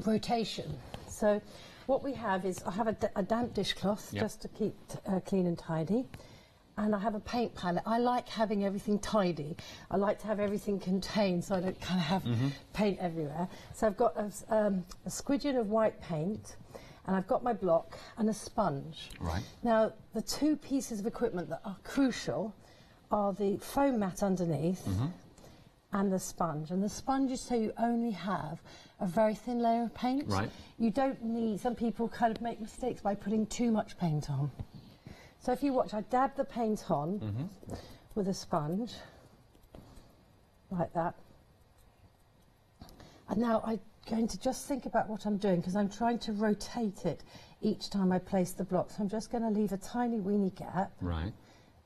rotation. So what we have is, I have a damp dishcloth just to keep clean and tidy. And I have a paint palette. I like having everything tidy. I like to have everything contained so I don't kind of have paint everywhere. So I've got a squidgen of white paint, and I've got my block and a sponge. Right. Now, the two pieces of equipment that are crucial are the foam mat underneath and the sponge. And the sponge is so you only have a very thin layer of paint. Right. You don't need, some people kind of make mistakes by putting too much paint on. So if you watch, I dab the paint on with a sponge, like that. And now I'm going to just think about what I'm doing, because I'm trying to rotate it each time I place the block. So I'm just going to leave a tiny weeny gap. Right.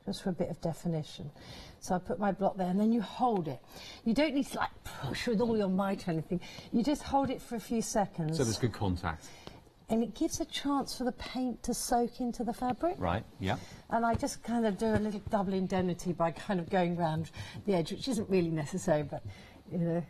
Just for a bit of definition. So I put my block there, and then you hold it. You don't need to like push with all your might or anything. You just hold it for a few seconds. So there's good contact. And it gives a chance for the paint to soak into the fabric. Right, yeah. And I just kind of do a little double indemnity by kind of going round the edge, which isn't really necessary, but, you know,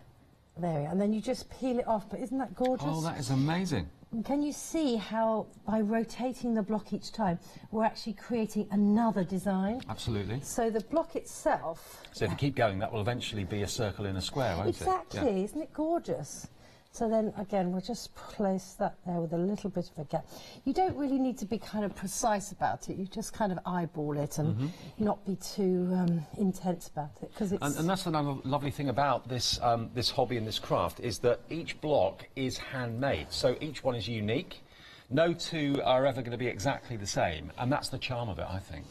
there we are. And then you just peel it off. But isn't that gorgeous? Oh, that is amazing. And can you see how, by rotating the block each time, we're actually creating another design? Absolutely. So the block itself... So if you keep going, that will eventually be a circle in a square, won't it? Exactly. Yeah. Isn't it gorgeous? So then, again, we'll just place that there with a little bit of a gap. You don't really need to be kind of precise about it. You just kind of eyeball it and not be too intense about it. Cause it's and that's another lovely thing about this, this hobby and this craft, is that each block is handmade. So each one is unique. No two are ever going to be exactly the same. And that's the charm of it, I think.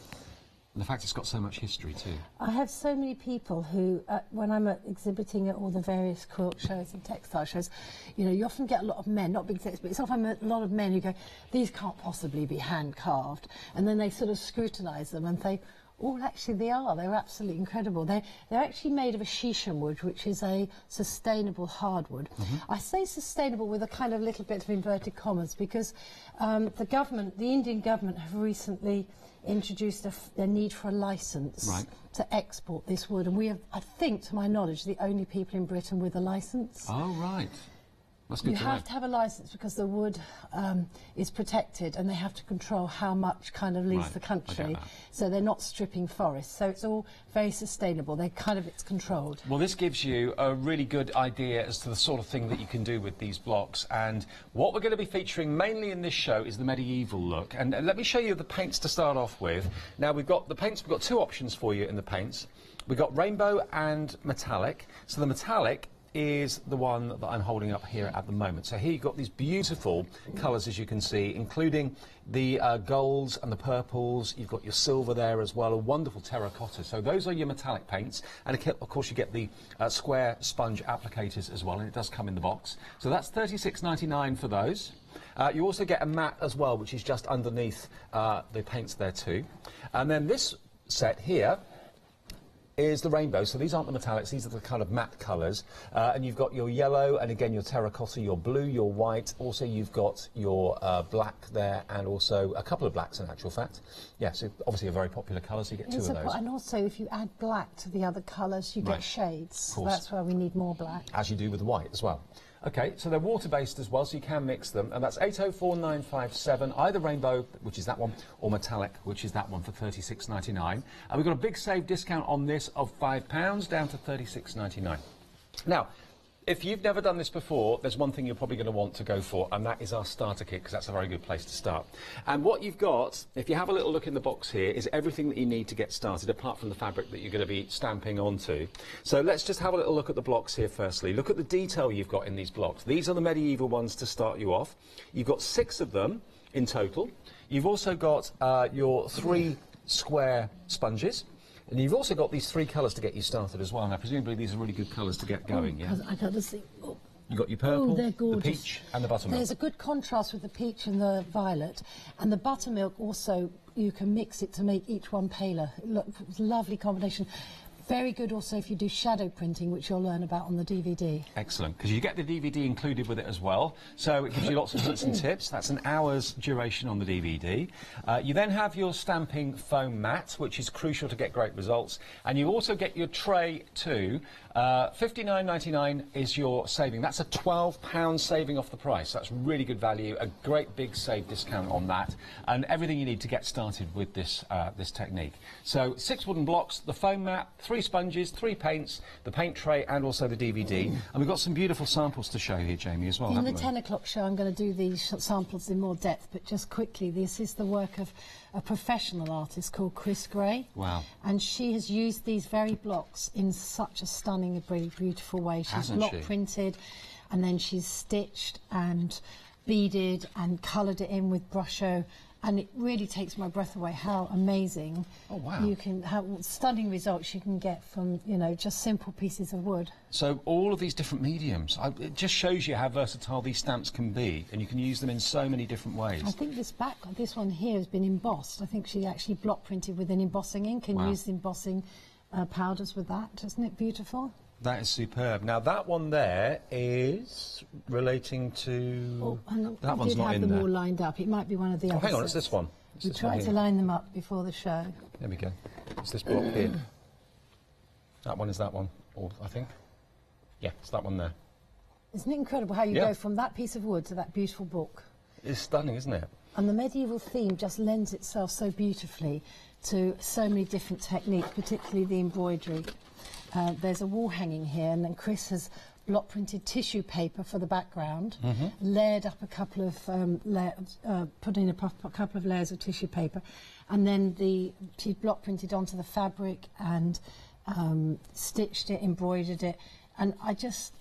And the fact it's got so much history too. I have so many people who, when I'm exhibiting at all the various quilt shows and textile shows, you know, you often get a lot of men, not big texts, but it's often a lot of men who go, these can't possibly be hand carved. And then they sort of scrutinise them and think, oh, actually they are. They're absolutely incredible. They're actually made of a shisham wood, which is a sustainable hardwood. I say sustainable with a kind of little bit of inverted commas, because the Indian government have recently introduced the need for a licence to export this wood, and we are, I think, to my knowledge, the only people in Britain with a licence. Oh, right. That's good to know. You have to have a licence because the wood is protected, and they have to control how much kind of leaves the country. So they're not stripping forests. So it's all very sustainable. It's controlled. Well, this gives you a really good idea as to the sort of thing that you can do with these blocks. And what we're going to be featuring mainly in this show is the medieval look. And let me show you the paints to start off with. Now, we've got the paints. We've got two options for you in the paints. We've got rainbow and metallic. So the metallic is the one that I'm holding up here at the moment. So here you've got these beautiful colours, as you can see, including the golds and the purples. You've got your silver there as well, a wonderful terracotta. So those are your metallic paints, and of course you get the square sponge applicators as well, and it does come in the box. So that's £36.99 for those. You also get a mat as well, which is just underneath the paints there too. And then this set here is the rainbow. So these aren't the metallics, these are the kind of matte colours. And you've got your yellow, and again your terracotta, your blue, your white. Also you've got your black there, and also a couple of blacks in actual fact. Yeah, so obviously a very popular colour, so you get two of those. And also if you add black to the other colours, you get shades. So that's why we need more black. As you do with the white as well. OK, so they're water-based as well, so you can mix them, and that's 804957, either rainbow, which is that one, or metallic, which is that one, for £36.99. And we've got a big save discount on this of £5, down to £36.99. Now, if you've never done this before, there's one thing you're probably going to want to go for, and that is our starter kit, because that's a very good place to start. And what you've got, if you have a little look in the box here, is everything that you need to get started, apart from the fabric that you're going to be stamping onto. So let's just have a little look at the blocks here firstly. Look at the detail you've got in these blocks. These are the medieval ones to start you off. You've got 6 of them in total. You've also got your 3 square sponges. And you've also got these 3 colours to get you started as well. Now, presumably these are really good colours to get going, yeah? I got to see. You've got your purple, they're gorgeous. the peach and the buttermilk. There's a good contrast with the peach and the violet. And the buttermilk also, you can mix it to make each one paler. Look, it's a lovely combination. Very good also if you do shadow printing, which you'll learn about on the DVD. Excellent, because you get the DVD included with it as well, so it gives you lots of hints and tips. That's an hour's duration on the DVD. You then have your stamping foam mat, which is crucial to get great results, and you also get your tray too, £59.99 is your saving. That's a £12 saving off the price. That's really good value, a great big save discount on that, and everything you need to get started with this this technique. So 6 wooden blocks, the foam mat, 3 sponges, 3 paints, the paint tray, and also the DVD. And we've got some beautiful samples to show here, Jamie, as well. In the 10 o'clock show, I'm going to do these samples in more depth, but just quickly, this is the work of a professional artist called Chris Gray. Wow. And she has used these very blocks in such a stunning, really beautiful way. She's block printed, and then she's stitched and beaded and coloured it in with brusho. And it really takes my breath away how amazing you can, how stunning results you can get from, you know, just simple pieces of wood. So all of these different mediums, it just shows you how versatile these stamps can be, and you can use them in so many different ways. I think this one here has been embossed. I think she actually block printed with an embossing ink and used embossing powders with that. Isn't it beautiful? That is superb. Now that one there is relating to... that one's not in there. them all lined up. It might be one of the others. Hang on, it's this one. We tried to line them up before the show. There we go. It's this block here. That one is that one, or I think. Yeah, it's that one there. Isn't it incredible how you go from that piece of wood to that beautiful book? It's stunning, isn't it? And the medieval theme just lends itself so beautifully to so many different techniques, particularly the embroidery. There's a wall hanging here, and then Chris has block printed tissue paper for the background, layered up a couple of put in a couple of layers of tissue paper, and then she block printed onto the fabric and stitched it, embroidered it. And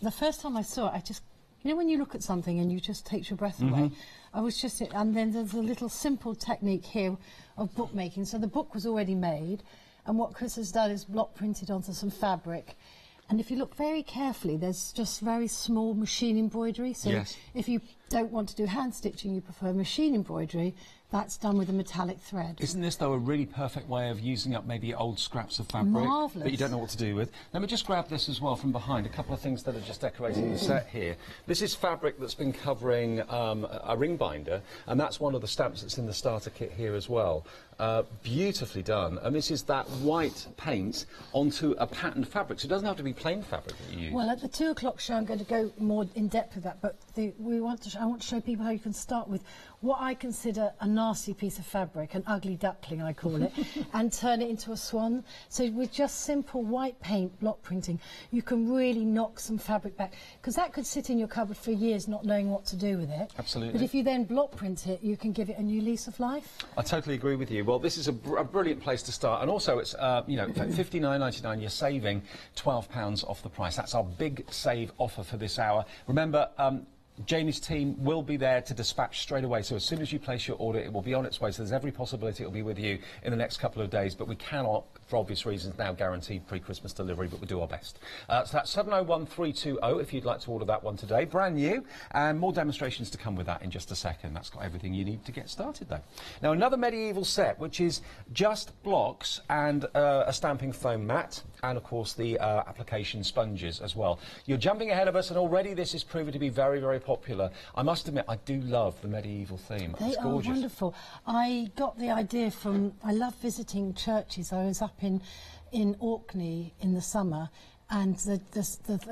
the first time I saw it, you know, when you look at something and you just takes your breath away. And then there's a little simple technique here of bookmaking. So the book was already made. And what Chris has done is block printed onto some fabric. And if you look very carefully, there's just very small machine embroidery. So if you don't want to do hand stitching, you prefer machine embroidery, that's done with a metallic thread. Isn't this, though, a really perfect way of using up maybe old scraps of fabric that you don't know what to do with? Let me just grab this as well from behind, a couple of things that are just decorating the set here. This is fabric that's been covering a ring binder, and that's one of the stamps that's in the starter kit here as well. Beautifully done. And this is that white paint onto a patterned fabric, so it doesn't have to be plain fabric that you use. Well, at the 2 o'clock show, I'm going to go more in depth with that, but I want to show people how you can start with what I consider a nasty piece of fabric, an ugly duckling I call it, and turn it into a swan. So with just simple white paint block printing, you can really knock some fabric back, because that could sit in your cupboard for years not knowing what to do with it. Absolutely. But if you then block print it, you can give it a new lease of life. I totally agree with you. Well, this is a brilliant place to start, and also it's you know, £59.99. You're saving £12 off the price. That's our big save offer for this hour. Remember, Jamie's team will be there to dispatch straight away, so as soon as you place your order, it will be on its way, so there's every possibility it will be with you in the next couple of days, but we cannot, for obvious reasons, now guarantee pre-Christmas delivery, but we do our best. So that's 701320 if you'd like to order that one today, brand new, and more demonstrations to come with that in just a second. That's got everything you need to get started, though. Now, another medieval set, which is just blocks and a stamping foam mat, and of course the application sponges as well. You're jumping ahead of us, and already this is proving to be very, very popular. I must admit, I do love the medieval theme. It's gorgeous. They are wonderful. I got the idea from, I love visiting churches. I was up in Orkney in the summer, and the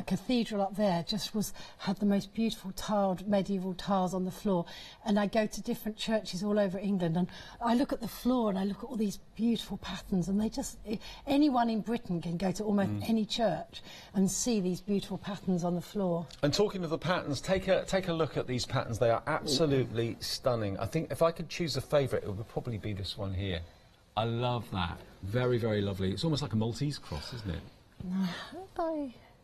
cathedral up there just had the most beautiful medieval tiles on the floor. And I go to different churches all over England, and I look at the floor and I look at all these beautiful patterns, and anyone in Britain can go to almost any church and see these beautiful patterns on the floor. And talking of the patterns, take a look at these patterns. They are absolutely stunning. I think if I could choose a favourite, it would probably be this one here. I love that. Very, very lovely. It's almost like a Maltese cross, isn't it?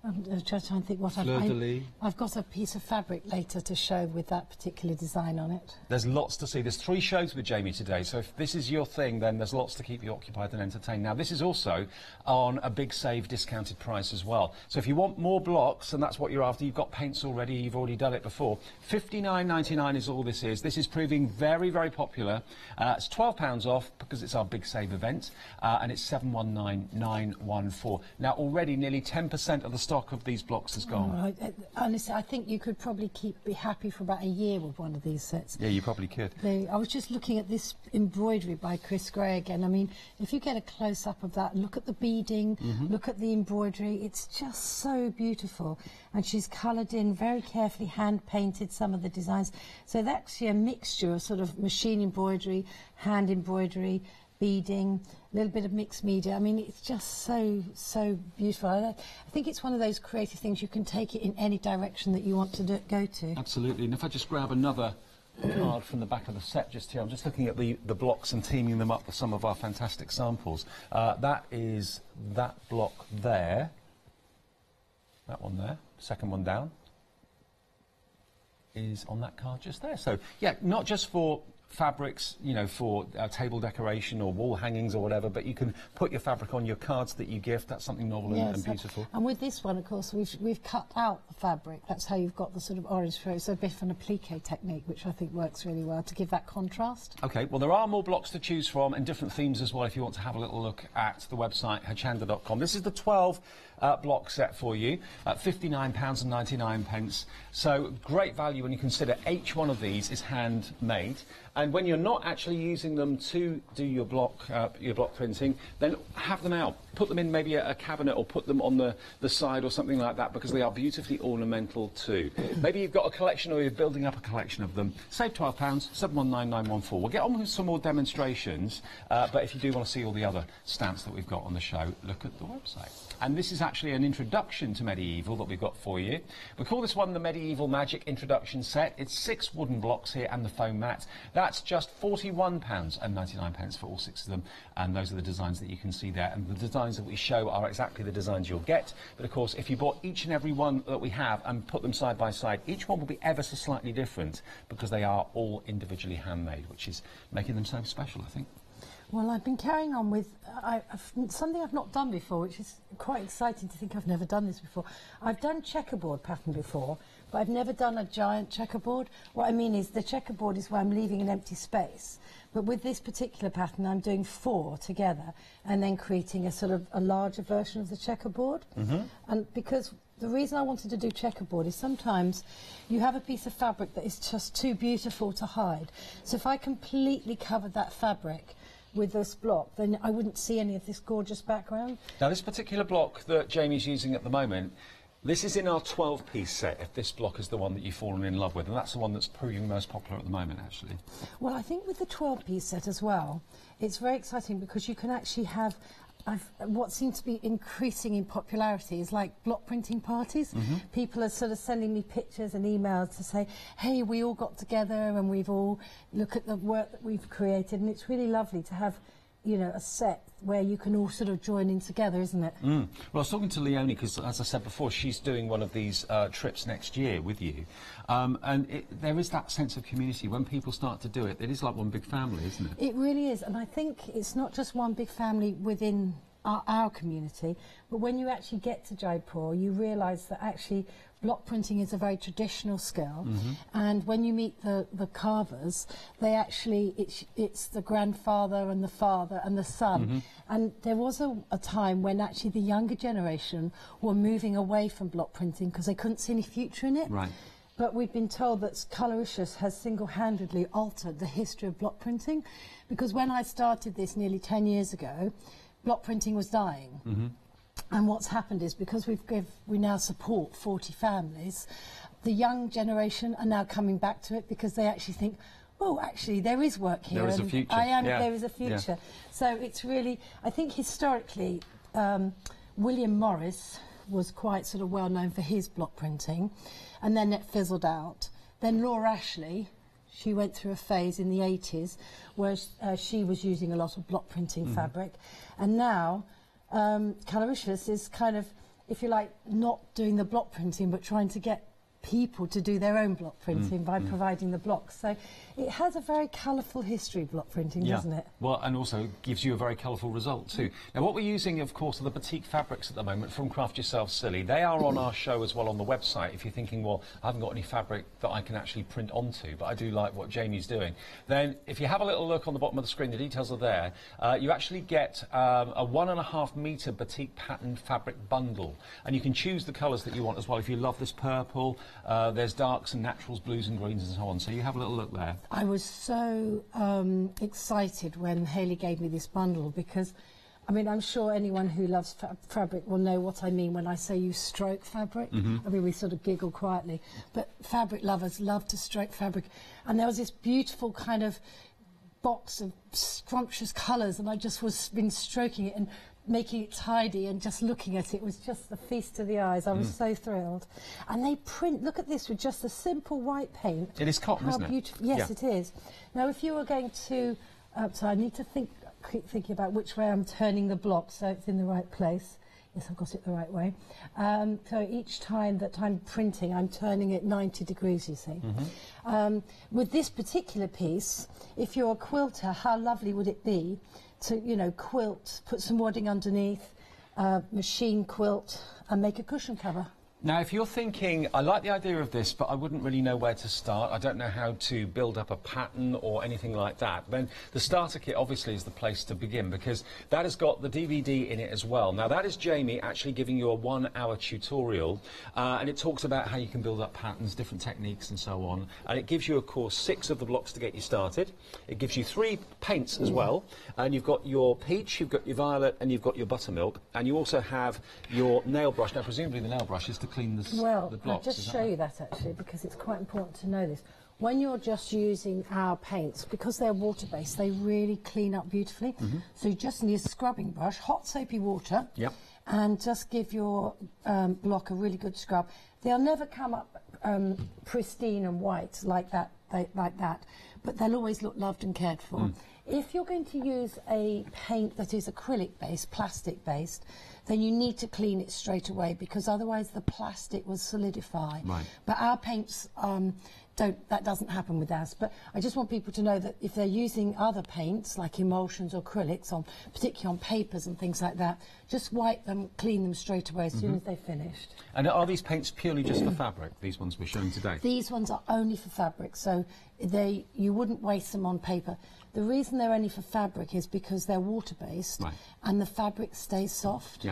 I'm just trying to think what I've got a piece of fabric later to show with that particular design on it. There's lots to see. There's 3 shows with Jamie today, so if this is your thing, then there's lots to keep you occupied and entertained. Now, this is also on a big save discounted price as well. So if you want more blocks, and that's what you're after, you've got paints already, you've already done it before, £59.99 is all this is. This is proving very, very popular. It's £12 off because it's our big save event, and it's 719914. Now, already nearly 10% of the stock stock of these blocks has gone? Honestly, I think you could probably be happy for about a year with one of these sets. Yeah, you probably could. I was just looking at this embroidery by Chris Gray again. I mean, if you get a close-up of that, look at the beading, look at the embroidery, it's just so beautiful. And she's coloured in very carefully, hand-painted some of the designs. So that's actually a mixture of sort of machine embroidery, hand embroidery, beading, a little bit of mixed media. I mean, it's just so beautiful. I think it's one of those creative things you can take it in any direction that you want to go to. Absolutely. And if I just grab another card from the back of the set just here, I'm just looking at the blocks and teaming them up with some of our fantastic samples. That is that block there, that one there, second one down is on that card just there. So yeah, not just for fabrics, you know, for table decoration or wall hangings or whatever, but you can put your fabric on your cards that you gift. That's something novel and beautiful. And with this one, of course, we've cut out the fabric. That's how you've got the sort of orange through. So a bit of an applique technique, which I think works really well to give that contrast. Okay, well, there are more blocks to choose from and different themes as well if you want to have a little look at the website, hochanda.com. This is the 12 block set for you at £59.99. So great value when you consider each one of these is handmade. And when you're not actually using them to do your block printing, then have them out. Put them in maybe a cabinet or put them on the side or something like that, because they are beautifully ornamental too. Maybe you've got a collection or you're building up a collection of them. Save £12, 719914. We'll get on with some more demonstrations, but if you do want to see all the other stamps that we've got on the show, look at the website. And this is actually an introduction to medieval that we've got for you. We call this one the Medieval Magic Introduction Set. It's 6 wooden blocks here and the foam mat. That's just £41.99 for all 6 of them, and those are the designs that you can see there. And the designs that we show are exactly the designs you'll get. But of course, if you bought each and every one that we have and put them side by side, each one will be ever so slightly different because they are all individually handmade, which is making them so special, I think. Well, I've been carrying on with something I've not done before, which is quite exciting to think I've never done this before. I've done checkerboard pattern before, but I've never done a giant checkerboard. What I mean is the checkerboard is where I'm leaving an empty space. But with this particular pattern, I'm doing 4 together and then creating a sort of a larger version of the checkerboard. And because the reason I wanted to do checkerboard is sometimes you have a piece of fabric that is just too beautiful to hide. So if I completely covered that fabric with this block, then I wouldn't see any of this gorgeous background. Now, this particular block that Jamie's using at the moment, this is in our 12-piece set, if this block is the one that you've fallen in love with, and that's the one that's proving most popular at the moment, actually. Well, I think with the 12-piece set as well, it's very exciting because you can actually have what seems to be increasing in popularity is like block printing parties. People are sort of sending me pictures and emails to say, hey, we all got together and we've all looked at the work that we've created, and it's really lovely to have, you know, a set where you can all sort of join in together, isn't it? Well, I was talking to Leonie because, as I said before, she's doing one of these trips next year with you. And there is that sense of community. When people start to do it, it is like one big family, isn't it? It really is. And I think it's not just one big family within our community, but when you actually get to Jaipur, you realise that actually block printing is a very traditional skill, and when you meet the carvers, they actually, it's the grandfather and the father and the son. And there was a time when actually the younger generation were moving away from block printing because they couldn't see any future in it. Right. But we've been told that Coloricious has single-handedly altered the history of block printing, because when I started this nearly 10 years ago, block printing was dying. And what's happened is, because we now support 40 families, the young generation are now coming back to it because they actually think, oh, actually, there is work here. There is a future. There is a future. So it's really, I think historically, William Morris was quite sort of well known for his block printing, and then it fizzled out. Then Laura Ashley, she went through a phase in the 80s where she was using a lot of block printing fabric, and now Coloricious is kind of, if you like, not doing the block printing but trying to get people to do their own block printing by providing the blocks. So it has a very colourful history, block printing, doesn't it? Well, and also gives you a very colourful result too. Now, what we're using, of course, are the batik fabrics at the moment from Craft Yourself Silly. They are on our show as well on the website. If you're thinking, well, I haven't got any fabric that I can actually print onto, but I do like what Jamie's doing, then if you have a little look on the bottom of the screen, the details are there. You actually get a 1.5 metre batik pattern fabric bundle, and you can choose the colours that you want as well. If you love this purple, there's darks and naturals, blues and greens and so on. So you have a little look there. I was so excited when Hayley gave me this bundle because, I mean, I'm sure anyone who loves fabric will know what I mean when I say you stroke fabric. I mean, we sort of giggle quietly, but fabric lovers love to stroke fabric. And there was this beautiful kind of box of scrumptious colours, and I just been stroking it and making it tidy and just looking at it was just a feast to the eyes. I was so thrilled. And they print, look at this, with just a simple white paint. It is cotton, isn't it? Beautiful. Yes, it is. Now, if you were going to, so I need to keep thinking about which way I'm turning the block so it's in the right place. Yes, I've got it the right way. So each time that I'm printing, I'm turning it 90 degrees, you see. With this particular piece, if you're a quilter, how lovely would it be to, you know, quilt, put some wadding underneath, machine quilt, and make a cushion cover. Now, if you're thinking, I like the idea of this, but I wouldn't really know where to start, I don't know how to build up a pattern or anything like that, then the starter kit obviously is the place to begin, because that has got the DVD in it as well. Now, that is Jamie actually giving you a 1-hour tutorial, and it talks about how you can build up patterns, different techniques and so on, and it gives you, of course, 6 of the blocks to get you started. It gives you 3 paints as well, and you've got your peach, you've got your violet, and you've got your buttermilk, and you also have your nail brush. Now, presumably the nail brush is to clean the blocks. I'll just show you that actually, because it's quite important to know this. When you're just using our paints, because they're water-based, they really clean up beautifully. So you just need a scrubbing brush, hot soapy water, and just give your block a really good scrub. They'll never come up pristine and white like that, but they'll always look loved and cared for. If you're going to use a paint that is acrylic-based, plastic-based, then you need to clean it straight away, because otherwise the plastic will solidify. But our paints that doesn't happen with ours. But I just want people to know that if they're using other paints like emulsions or acrylics, particularly on papers and things like that, just wipe them, clean them straight away as soon as they've finished. And are these paints purely just for fabric, these ones we're showing today? These ones are only for fabric, so you wouldn't waste them on paper. The reason they're only for fabric is because they're water-based, and the fabric stays soft.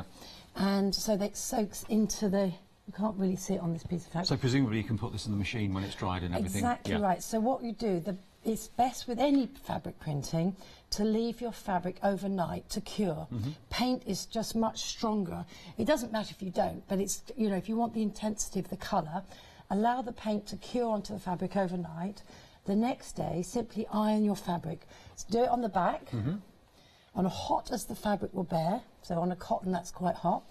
And so that soaks into the... You can't really see it on this piece of fabric. So presumably you can put this in the machine when it's dried and everything. Exactly right. So what you do, it's best with any fabric printing to leave your fabric overnight to cure. Paint is just much stronger. It doesn't matter if you don't, but it's, you know, if you want the intensity of the colour, allow the paint to cure onto the fabric overnight. The next day, simply iron your fabric. So do it on the back, on hot as the fabric will bear. So on a cotton, that's quite hot.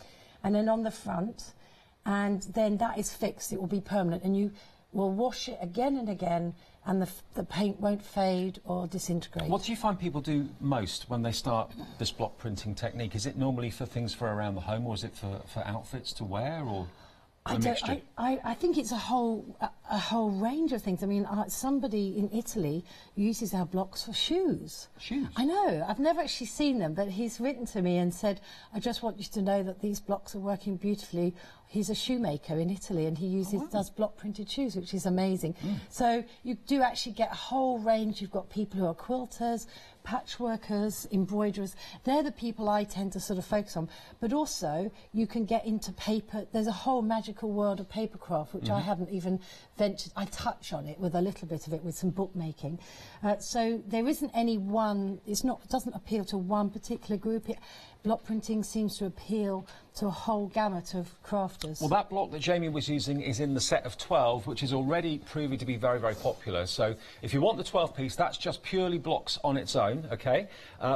And then on the front, and then that is fixed. It will be permanent, and you will wash it again and again, and the paint won't fade or disintegrate. What do you find people do most when they start this block printing technique? Is it normally for things for around the home, or is it for outfits to wear, or a mixture? I think it's a whole range of things. I mean, somebody in Italy uses our blocks for shoes. Shoes? I know. I've never actually seen them, but he's written to me and said, I just want you to know that these blocks are working beautifully. He's a shoemaker in Italy, and he does block printed shoes, which is amazing. So you do actually get a whole range. You've got people who are quilters, patchworkers, embroiderers. They're the people I tend to sort of focus on. But also, you can get into paper. There's a whole magical world of papercraft, which I haven't even ventured. I touch on it with a little bit of it with some bookmaking. So there isn't any one. It doesn't appeal to one particular group. Block printing seems to appeal to a whole gamut of crafters. Well, that block that Jamie was using is in the set of 12, which is already proving to be very, very popular. So if you want the 12 piece, that's just purely blocks on its own, OK?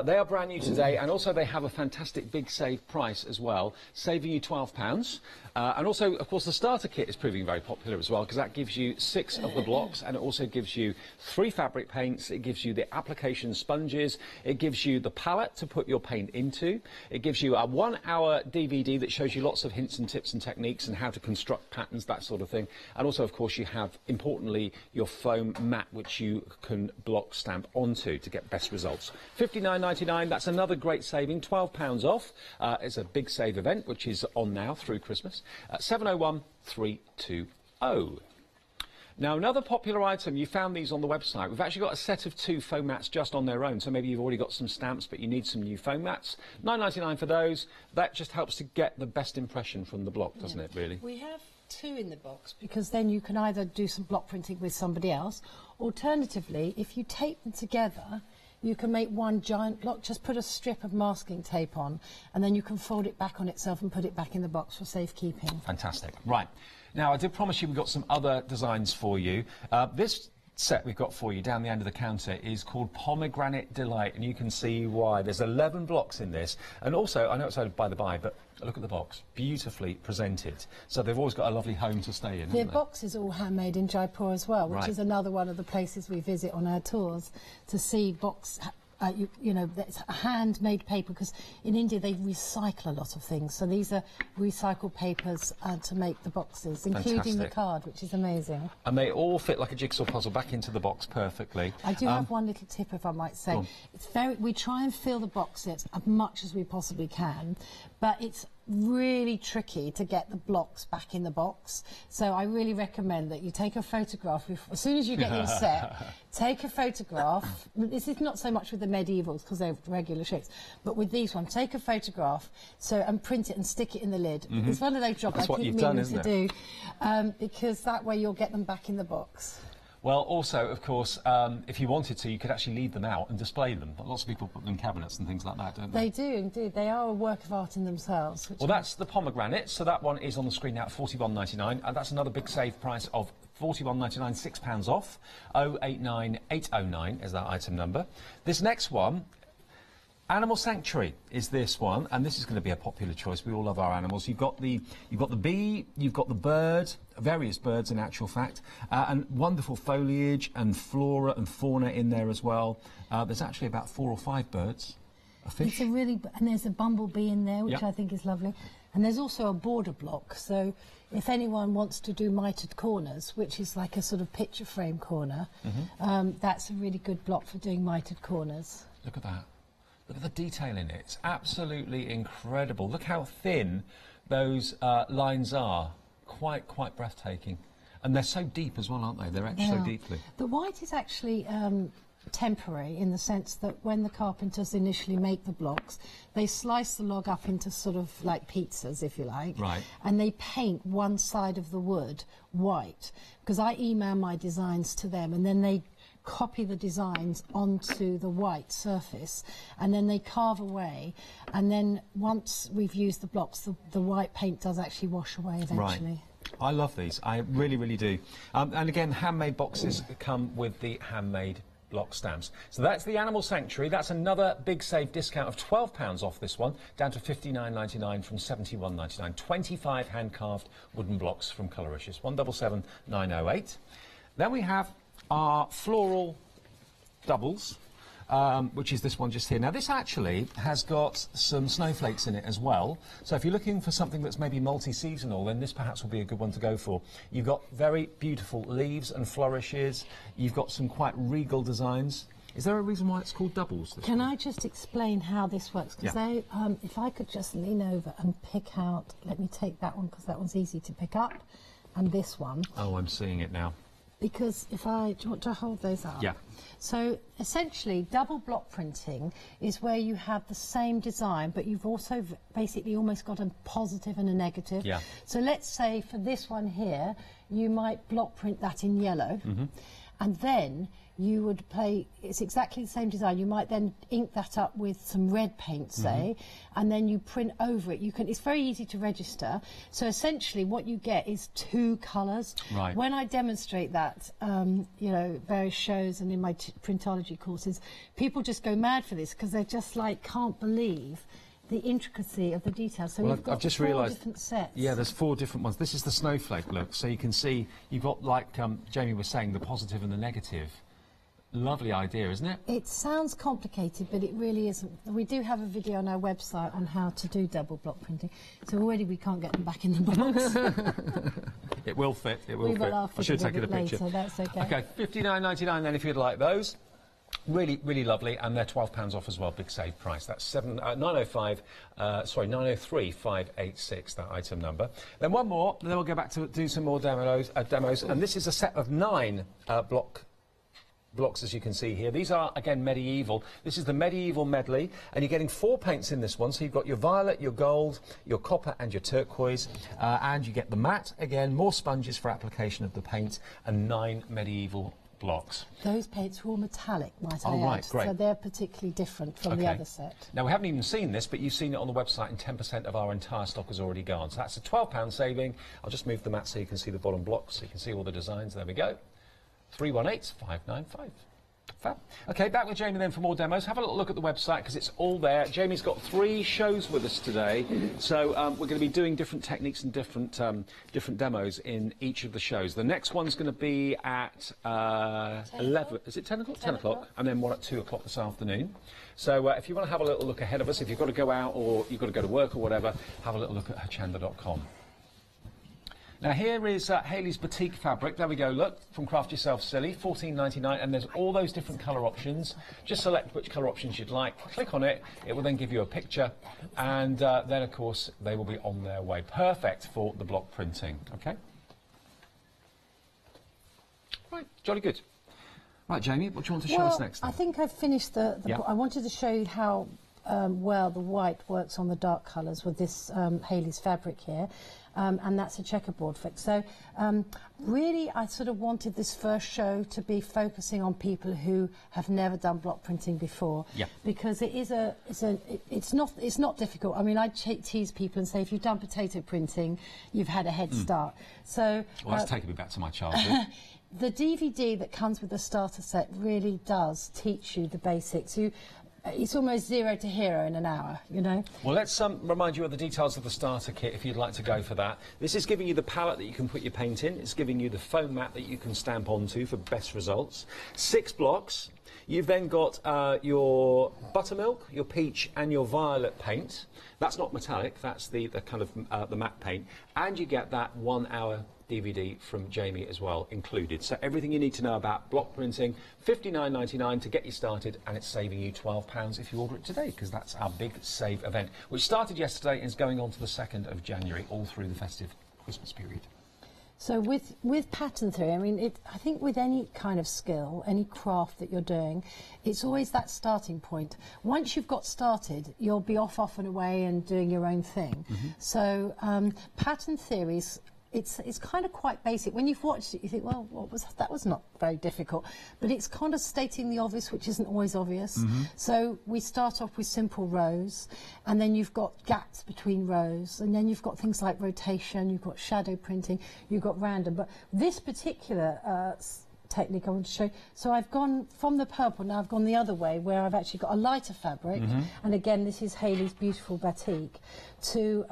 They are brand new today, and also they have a fantastic big save price as well, saving you £12. And also, of course, the starter kit is proving very popular as well, because that gives you 6 of the blocks, and it also gives you 3 fabric paints, it gives you the application sponges, it gives you the palette to put your paint into, It gives you a 1-hour DVD that shows you lots of hints and tips and techniques and how to construct patterns, that sort of thing. And also, of course, you have, importantly, your foam mat, which you can block stamp onto to get best results. £59.99, that's another great saving, £12 off. It's a big save event, which is on now through Christmas. 701 320. Now, another popular item, you found these on the website. We've actually got a set of 2 foam mats just on their own, so maybe you've already got some stamps, but you need some new foam mats. £9.99 for those. That just helps to get the best impression from the block, doesn't it, really? We have 2 in the box, because then you can either do some block printing with somebody else. Alternatively, if you tape them together, you can make one giant block. Just put a strip of masking tape on, and then you can fold it back on itself and put it back in the box for safekeeping. Fantastic. Right. Now, I did promise you we've got some other designs for you. This set we've got for you down the end of the counter is called Pomegranate Delight, and you can see why. There's 11 blocks in this, and also, I know it's by the by, but look at the box, beautifully presented. So they've always got a lovely home to stay in. The box is all handmade in Jaipur as well, which Right. is another one of the places we visit on our tours, to see box. You know, that's handmade paper, because in India they recycle a lot of things. So these are recycled papers to make the boxes, including the Fantastic. card, which is amazing. And they all fit like a jigsaw puzzle back into the box perfectly. I do have one little tip, if I might say. It's we try and fill the boxes as much as we possibly can, but it's really tricky to get the blocks back in the box. So I really recommend that you take a photograph as soon as you get your set. Take a photograph. This is not so much with the medievals, because they're regular shapes, but with these ones, take a photograph and print it and stick it in the lid. It's one of those jobs I keep meaning to do, because that way you'll get them back in the box. Well, also, of course, if you wanted to, you could actually leave them out and display them. Lots of people put them in cabinets and things like that, don't they? They do, indeed. They are a work of art in themselves. Well, that's the pomegranate, so that one is on the screen now at £41.99, and that's another big save price of £41.99, £6 off. 089809 is that item number. This next one, Animal Sanctuary, is this one, and this is going to be a popular choice. We all love our animals. You've got the bee, you've got the bird, various birds in actual fact, and wonderful foliage and flora and fauna in there as well. There's actually about 4 or 5 birds, a fish. And there's a bumblebee in there, which Yep. I think is lovely. And there's also a border block, so if anyone wants to do mitered corners, which is like a sort of picture frame corner, that's a really good block for doing mitered corners. Look at that. Look at the detail in it. It's absolutely incredible. Look how thin those lines are. Quite breathtaking. And they're so deep as well, aren't they? They're etched so deeply. The white is actually temporary, in the sense that when the carpenters initially make the blocks, they slice the log up into sort of like pizzas, if you like. Right. And they paint one side of the wood white, because I email my designs to them, and then they copy the designs onto the white surface, and then they carve away, and then once we've used the blocks, the white paint does actually wash away eventually. Right. I love these. I really do. And again, handmade boxes come with the handmade block stamps. So that's the Animal Sanctuary. That's another big save discount of £12 off this one, down to £59.99 from £71.99. 25 hand-carved wooden blocks from Colorishes. 177908. Then we have our floral doubles, which is this one just here. Now, this actually has got some snowflakes in it as well. So if you're looking for something that's maybe multi-seasonal, then this perhaps will be a good one to go for. You've got very beautiful leaves and flourishes. You've got some quite regal designs. Is there a reason why it's called doubles? Can I just explain how this works? Because if I could just lean over and pick out, let me take that one, because that one's easy to pick up, and this one. Oh, I'm seeing it now. Because do you want to hold those up? Yeah. So essentially, double block printing is where you have the same design, but you've also basically almost got a positive and a negative. Yeah. So let's say for this one here, you might block print that in yellow, and then you would it's exactly the same design. You might then ink that up with some red paint, say, and then you print over it. It's very easy to register. So essentially what you get is 2 colours. Right. When I demonstrate that, you know, various shows and in my printology courses, people just go mad for this, because they're just like, can't believe the intricacy of the details. So we've got I've just 4 realised, different sets. Yeah, there's 4 different ones. This is the snowflake look, so you can see you've got, like Jamie was saying, the positive and the negative. Lovely idea, isn't it? It sounds complicated, but it really isn't. We do have a video on our website on how to do double block printing, so already we can't get them back in the box. It will fit, it will fit. I should have taken a picture. Later, that's okay. Okay, £59.99 then if you'd like those. Really, really lovely, and they're £12 off as well, big save price. That's 903,586, that item number. Then one more, and then we'll go back to do some more demos, and this is a set of 9 blocks, as you can see here. These are, again, medieval. This is the medieval medley, and you're getting 4 paints in this one. So you've got your violet, your gold, your copper and your turquoise, and you get the matte, again, more sponges for application of the paint, and 9 medieval blocks. Those paints are all metallic, might I add. Right, great. So they're particularly different from the other set. Now, we haven't even seen this, but you've seen it on the website, and 10% of our entire stock has already gone. So that's a £12 saving. I'll just move the mat so you can see the bottom block, so you can see all the designs. There we go. 318-595. Fab. OK, back with Jamie then for more demos. Have a little look at the website because it's all there. Jamie's got 3 shows with us today, so we're going to be doing different techniques and different demos in each of the shows. The next one's going to be at 11. Is it 10 o'clock? 10 o'clock, and then one at 2 o'clock this afternoon. So if you want to have a little look ahead of us, if you've got to go out or you've got to go to work or whatever, have a little look at hochanda.com. Now here is Hayley's Batik fabric. There we go, look, from Craft Yourself Silly, £14.99, and there's all those different colour options. Just select which colour options you'd like, click on it, it will then give you a picture, and then, of course, they will be on their way. Perfect for the block printing, OK? Right, jolly good. Right, Jamie, what do you want to show us next then? I think I've finished the I wanted to show you how well the white works on the dark colours with this Hayley's fabric here. And that's a checkerboard fix. So really I sort of wanted this first show to be focusing on people who have never done block printing before, because it's not difficult. I mean, I tease people and say if you've done potato printing, you've had a head start. So well, that's taking me back to my childhood. The DVD that comes with the starter set really does teach you the basics. It's almost 0 to hero in an hour, you know. Well, let's remind you of the details of the starter kit if you'd like to go for that. This is giving you the palette that you can put your paint in. It's giving you the foam mat that you can stamp onto for best results. 6 blocks. You've then got your buttermilk, your peach and your violet paint. That's not metallic, that's the kind of the matte paint. And you get that 1 hour DVD from Jamie as well included. So everything you need to know about block printing, £59.99 to get you started, and it's saving you £12 if you order it today, because that's our big save event, which started yesterday and is going on to the 2nd of January, all through the festive Christmas period. So with pattern theory, I mean, I think with any kind of skill, any craft that you're doing, it's always that starting point. Once you've got started, you'll be off and away and doing your own thing. So pattern theories, it's kind of quite basic. When you've watched it, you think, well, that was not very difficult. But it's kind of stating the obvious, which isn't always obvious. So we start off with simple rows, and then you've got gaps between rows, and then you've got things like rotation, you've got shadow printing, you've got random. But this particular technique I want to show you. So I've gone from the purple, now I've gone the other way, where I've actually got a lighter fabric, and again, this is Hayley's beautiful batik, to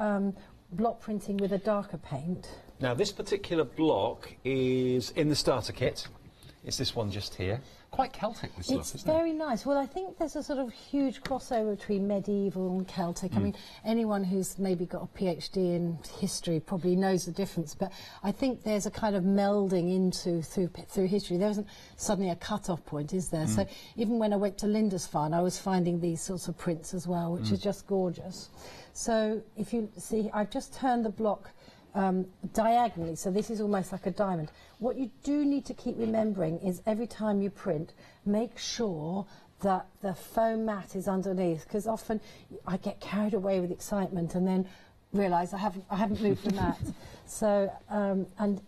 block printing with a darker paint. Now, this particular block is in the starter kit. It's this one just here. Quite Celtic, this look, isn't it? It's very nice. Well, I think there's a sort of huge crossover between medieval and Celtic. I mean, anyone who's maybe got a PhD in history probably knows the difference, but I think there's a kind of melding into through history. There isn't suddenly a cut-off point, is there? So even when I went to Lindisfarne, I was finding these sorts of prints as well, which is just gorgeous. So if you see, I've just turned the block diagonally, so this is almost like a diamond. What you do need to keep remembering is every time you print, make sure that the foam mat is underneath, because often I get carried away with excitement and then realise I haven't moved the mat. So and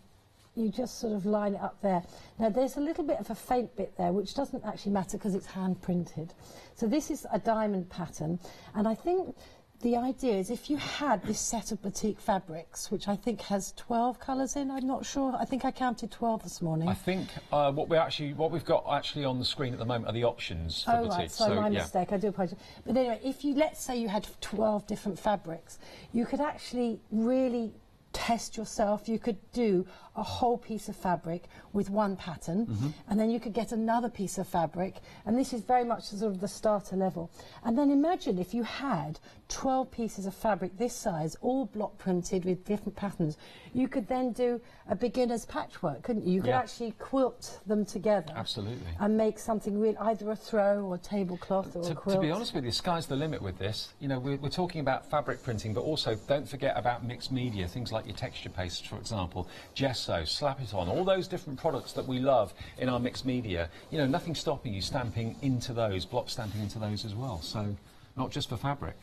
you just sort of line it up there. Now there's a little bit of a faint bit there which doesn't actually matter because it's hand printed. So this is a diamond pattern, and I think the idea is if you had this set of batik fabrics, which I think has 12 colours in, I'm not sure, I think I counted 12 this morning. I think what we've got actually on the screen at the moment are the options for batik. Right, so my mistake, I do apologise. But anyway, if you, let's say you had 12 different fabrics, you could actually really test yourself. You could do a whole piece of fabric with one pattern, and then you could get another piece of fabric, and this is very much sort of the starter level. And then imagine if you had 12 pieces of fabric this size, all block printed with different patterns. You could then do a beginner's patchwork, couldn't you? You could actually quilt them together. Absolutely. And make something real, either a throw or a tablecloth or a quilt. To be honest with you, sky's the limit with this. You know, we're talking about fabric printing, but also don't forget about mixed media, things like your texture pastes, for example, gesso, slap it on, all those different products that we love in our mixed media. You know, nothing's stopping you stamping into those, block stamping into those as well. So, not just for fabric.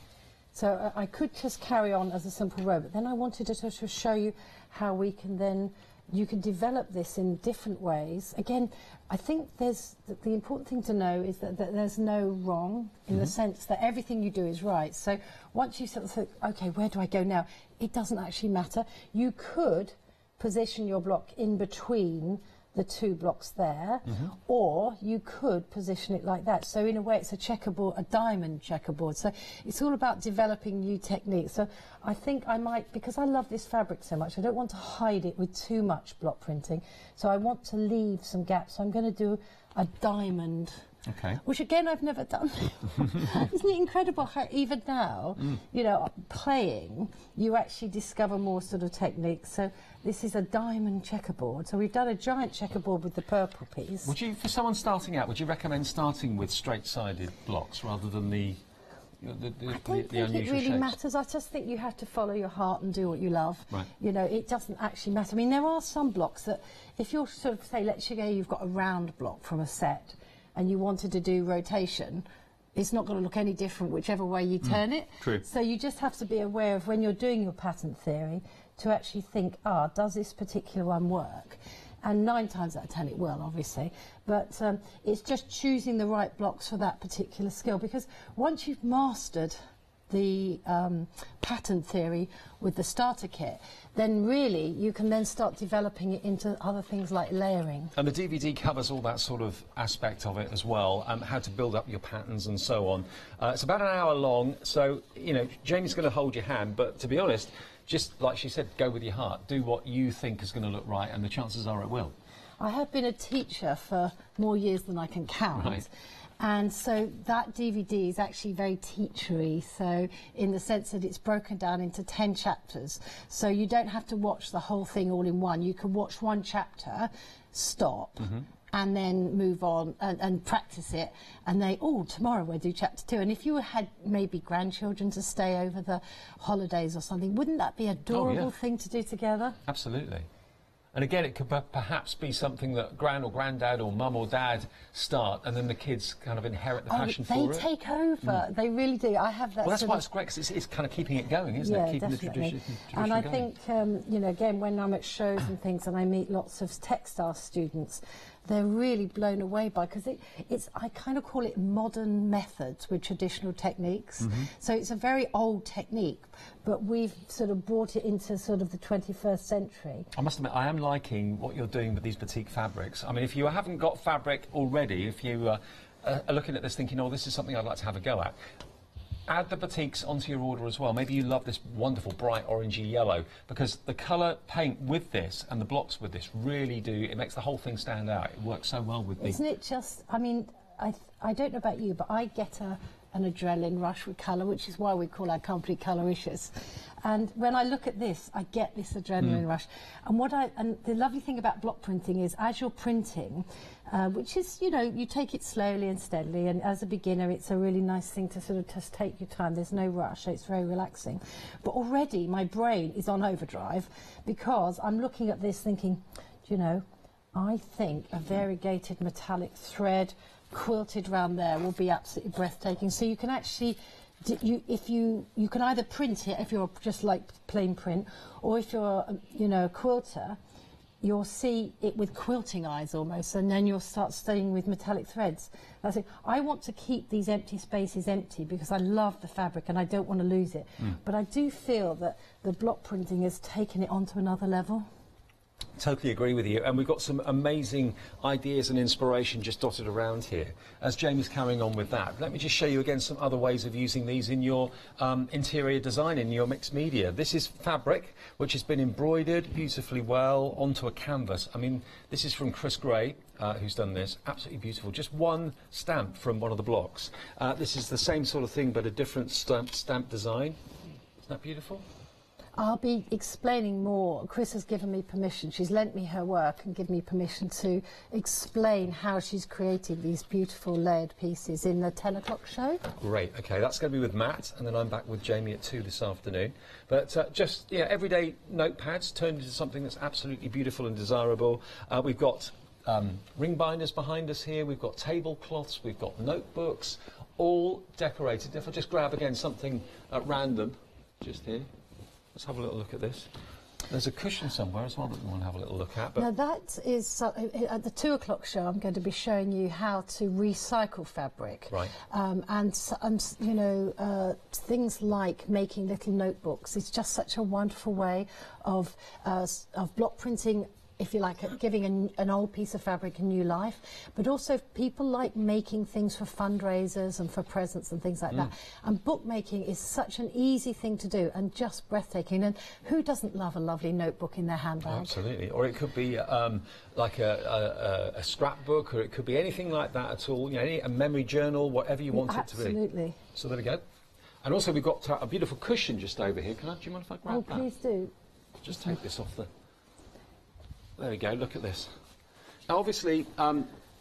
So I could just carry on as a simple row, but then I wanted to sort of show you how we can then, you can develop this in different ways. Again, I think there's, the important thing to know is that there's no wrong in the sense that everything you do is right. So once you sort of think, okay, where do I go now? It doesn't actually matter. You could position your block in between the two blocks there, or you could position it like that. So in a way it's a checkerboard, a diamond checkerboard. So it's all about developing new techniques. So I think I might, because I love this fabric so much, I don't want to hide it with too much block printing. So I want to leave some gaps. So I'm going to do a diamond. Okay. Which again I've never done. Isn't it incredible how even now, you know, playing, you actually discover more sort of techniques. So this is a diamond checkerboard. So we've done a giant checkerboard with the purple piece. Would you, for someone starting out, would you recommend starting with straight-sided blocks rather than the I don't think it really shapes? matters. I just think you have to follow your heart and do what you love. Right. You know, it doesn't actually matter. I mean, there are some blocks that, if you're sort of, say, let's say you've got a round block from a set, and you wanted to do rotation, it's not going to look any different whichever way you turn it. True. So you just have to be aware of when you're doing your pattern theory to actually think, does this particular one work? And 9 times out of 10 it will, obviously. But it's just choosing the right blocks for that particular skill, because once you've mastered the pattern theory with the starter kit, then really you can then start developing it into other things like layering. And the DVD covers all that sort of aspect of it as well, how to build up your patterns and so on. It's about an hour long, so, you know, Jamie's going to hold your hand, but to be honest, just like she said, go with your heart. Do what you think is going to look right, and the chances are it will. I have been a teacher for more years than I can count. Right. And so that DVD is actually very teachery, so in the sense that it's broken down into 10 chapters. So you don't have to watch the whole thing all in one. You can watch one chapter, stop, and then move on and practice it. And tomorrow we'll do chapter 2. And if you had maybe grandchildren to stay over the holidays or something, wouldn't that be an adorable thing to do together? Absolutely. And again, it could perhaps be something that gran or granddad or mum or dad start, and then the kids kind of inherit the passion for it. They take over. They really do. I have that. Well, that's why it's great, because it's kind of keeping it going, isn't it? Keeping definitely. the tradition And I going. think, you know, again, when I'm at shows and things, and I meet lots of textile students, they're really blown away by, because I kind of call it modern methods with traditional techniques. So it's a very old technique, but we've sort of brought it into sort of the 21st century. I must admit, I am liking what you're doing with these batik fabrics. I mean, if you haven't got fabric already, if you are looking at this thinking, oh, this is something I'd like to have a go at, add the batiks onto your order as well. Maybe you love this wonderful bright orangey yellow, because the colour paint with this and the blocks with this really do, it makes the whole thing stand out. It works so well with the... Isn't it just, I mean, I don't know about you, but I get an adrenaline rush with colour, which is why we call our company Coloricious. And when I look at this, I get this adrenaline rush. And the lovely thing about block printing is, as you're printing, which is, you know, you take it slowly and steadily, and as a beginner it's a really nice thing to sort of just take your time. There's no rush, so it's very relaxing. But already my brain is on overdrive, because I'm looking at this thinking, do you know, I think a variegated metallic thread quilted round there will be absolutely breathtaking. So you can actually, you can either print it if you're just like plain print, or if you're you know, a quilter, you'll see it with quilting eyes almost, and then you'll start studying with metallic threads. That's it. I want to keep these empty spaces empty because I love the fabric and I don't want to lose it. But I do feel that the block printing has taken it onto another level. Totally agree with you, and we've got some amazing ideas and inspiration just dotted around here. As Jamie's carrying on with that, let me just show you again some other ways of using these in your interior design, in your mixed media. This is fabric which has been embroidered beautifully well onto a canvas. I mean, this is from Chris Gray, who's done this. Absolutely beautiful. Just one stamp from one of the blocks. This is the same sort of thing, but a different stamp design. Isn't that beautiful? I'll be explaining more. Chris has given me permission. She's lent me her work and given me permission to explain how she's created these beautiful layered pieces in the 10 o'clock show. Great. OK, that's going to be with Matt, and then I'm back with Jamie at 2 this afternoon. But just, yeah, everyday notepads turned into something that's absolutely beautiful and desirable. We've got ring binders behind us here. We've got tablecloths. We've got notebooks, all decorated. If I just grab again something at random, just here. Let's have a little look at this. There's a cushion somewhere as well that we want to have a little look at. But now that is, at the 2 o'clock show, I'm going to be showing you how to recycle fabric. Right. And you know, things like making little notebooks. It's just such a wonderful way of block printing, if you like, giving an old piece of fabric a new life, but also people like making things for fundraisers and for presents and things like that. And bookmaking is such an easy thing to do and just breathtaking. And who doesn't love a lovely notebook in their handbag? Absolutely. Or it could be like a scrapbook, or it could be anything like that at all. You know, a memory journal, whatever you want it to be. Absolutely. So there we go. And also we've got a beautiful cushion just over here. Do you mind if I grab that? Oh, please do. Just take this off the... There we go, look at this. Now obviously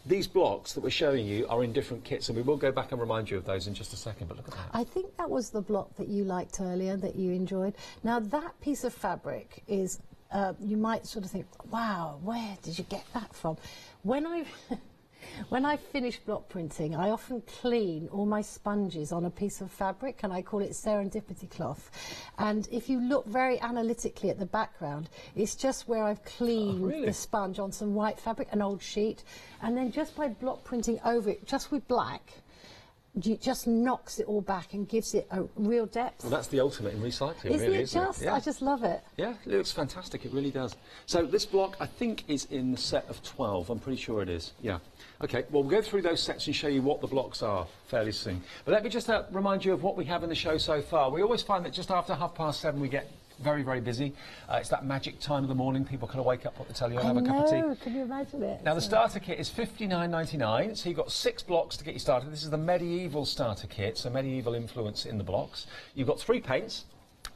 these blocks that we're showing you are in different kits, and we will go back and remind you of those in just a second, but look at that. I think that was the block that you liked earlier, that you enjoyed. Now that piece of fabric is, you might sort of think, wow, where did you get that from? When I finish block printing, I often clean all my sponges on a piece of fabric, and I call it serendipity cloth. And if you look very analytically at the background, it's just where I've cleaned the sponge on some white fabric, an old sheet, and then just by block printing over it, just with black, it just knocks it all back and gives it a real depth. Well, that's the ultimate in recycling, isn't really, it? isn't it? Yeah. I just love it. Yeah, it looks fantastic, it really does. So this block, I think, is in the set of 12. I'm pretty sure it is. Yeah. OK, well, we'll go through those sets and show you what the blocks are fairly soon. But let me just remind you of what we have in the show so far. We always find that just after 7:30 we get very, very busy. It's that magic time of the morning. People kind of wake up, put the telly on, have a cup of tea. Can you imagine it? Now, the starter kit is £59.99, so you've got 6 blocks to get you started. This is the medieval starter kit, so medieval influence in the blocks. You've got 3 paints,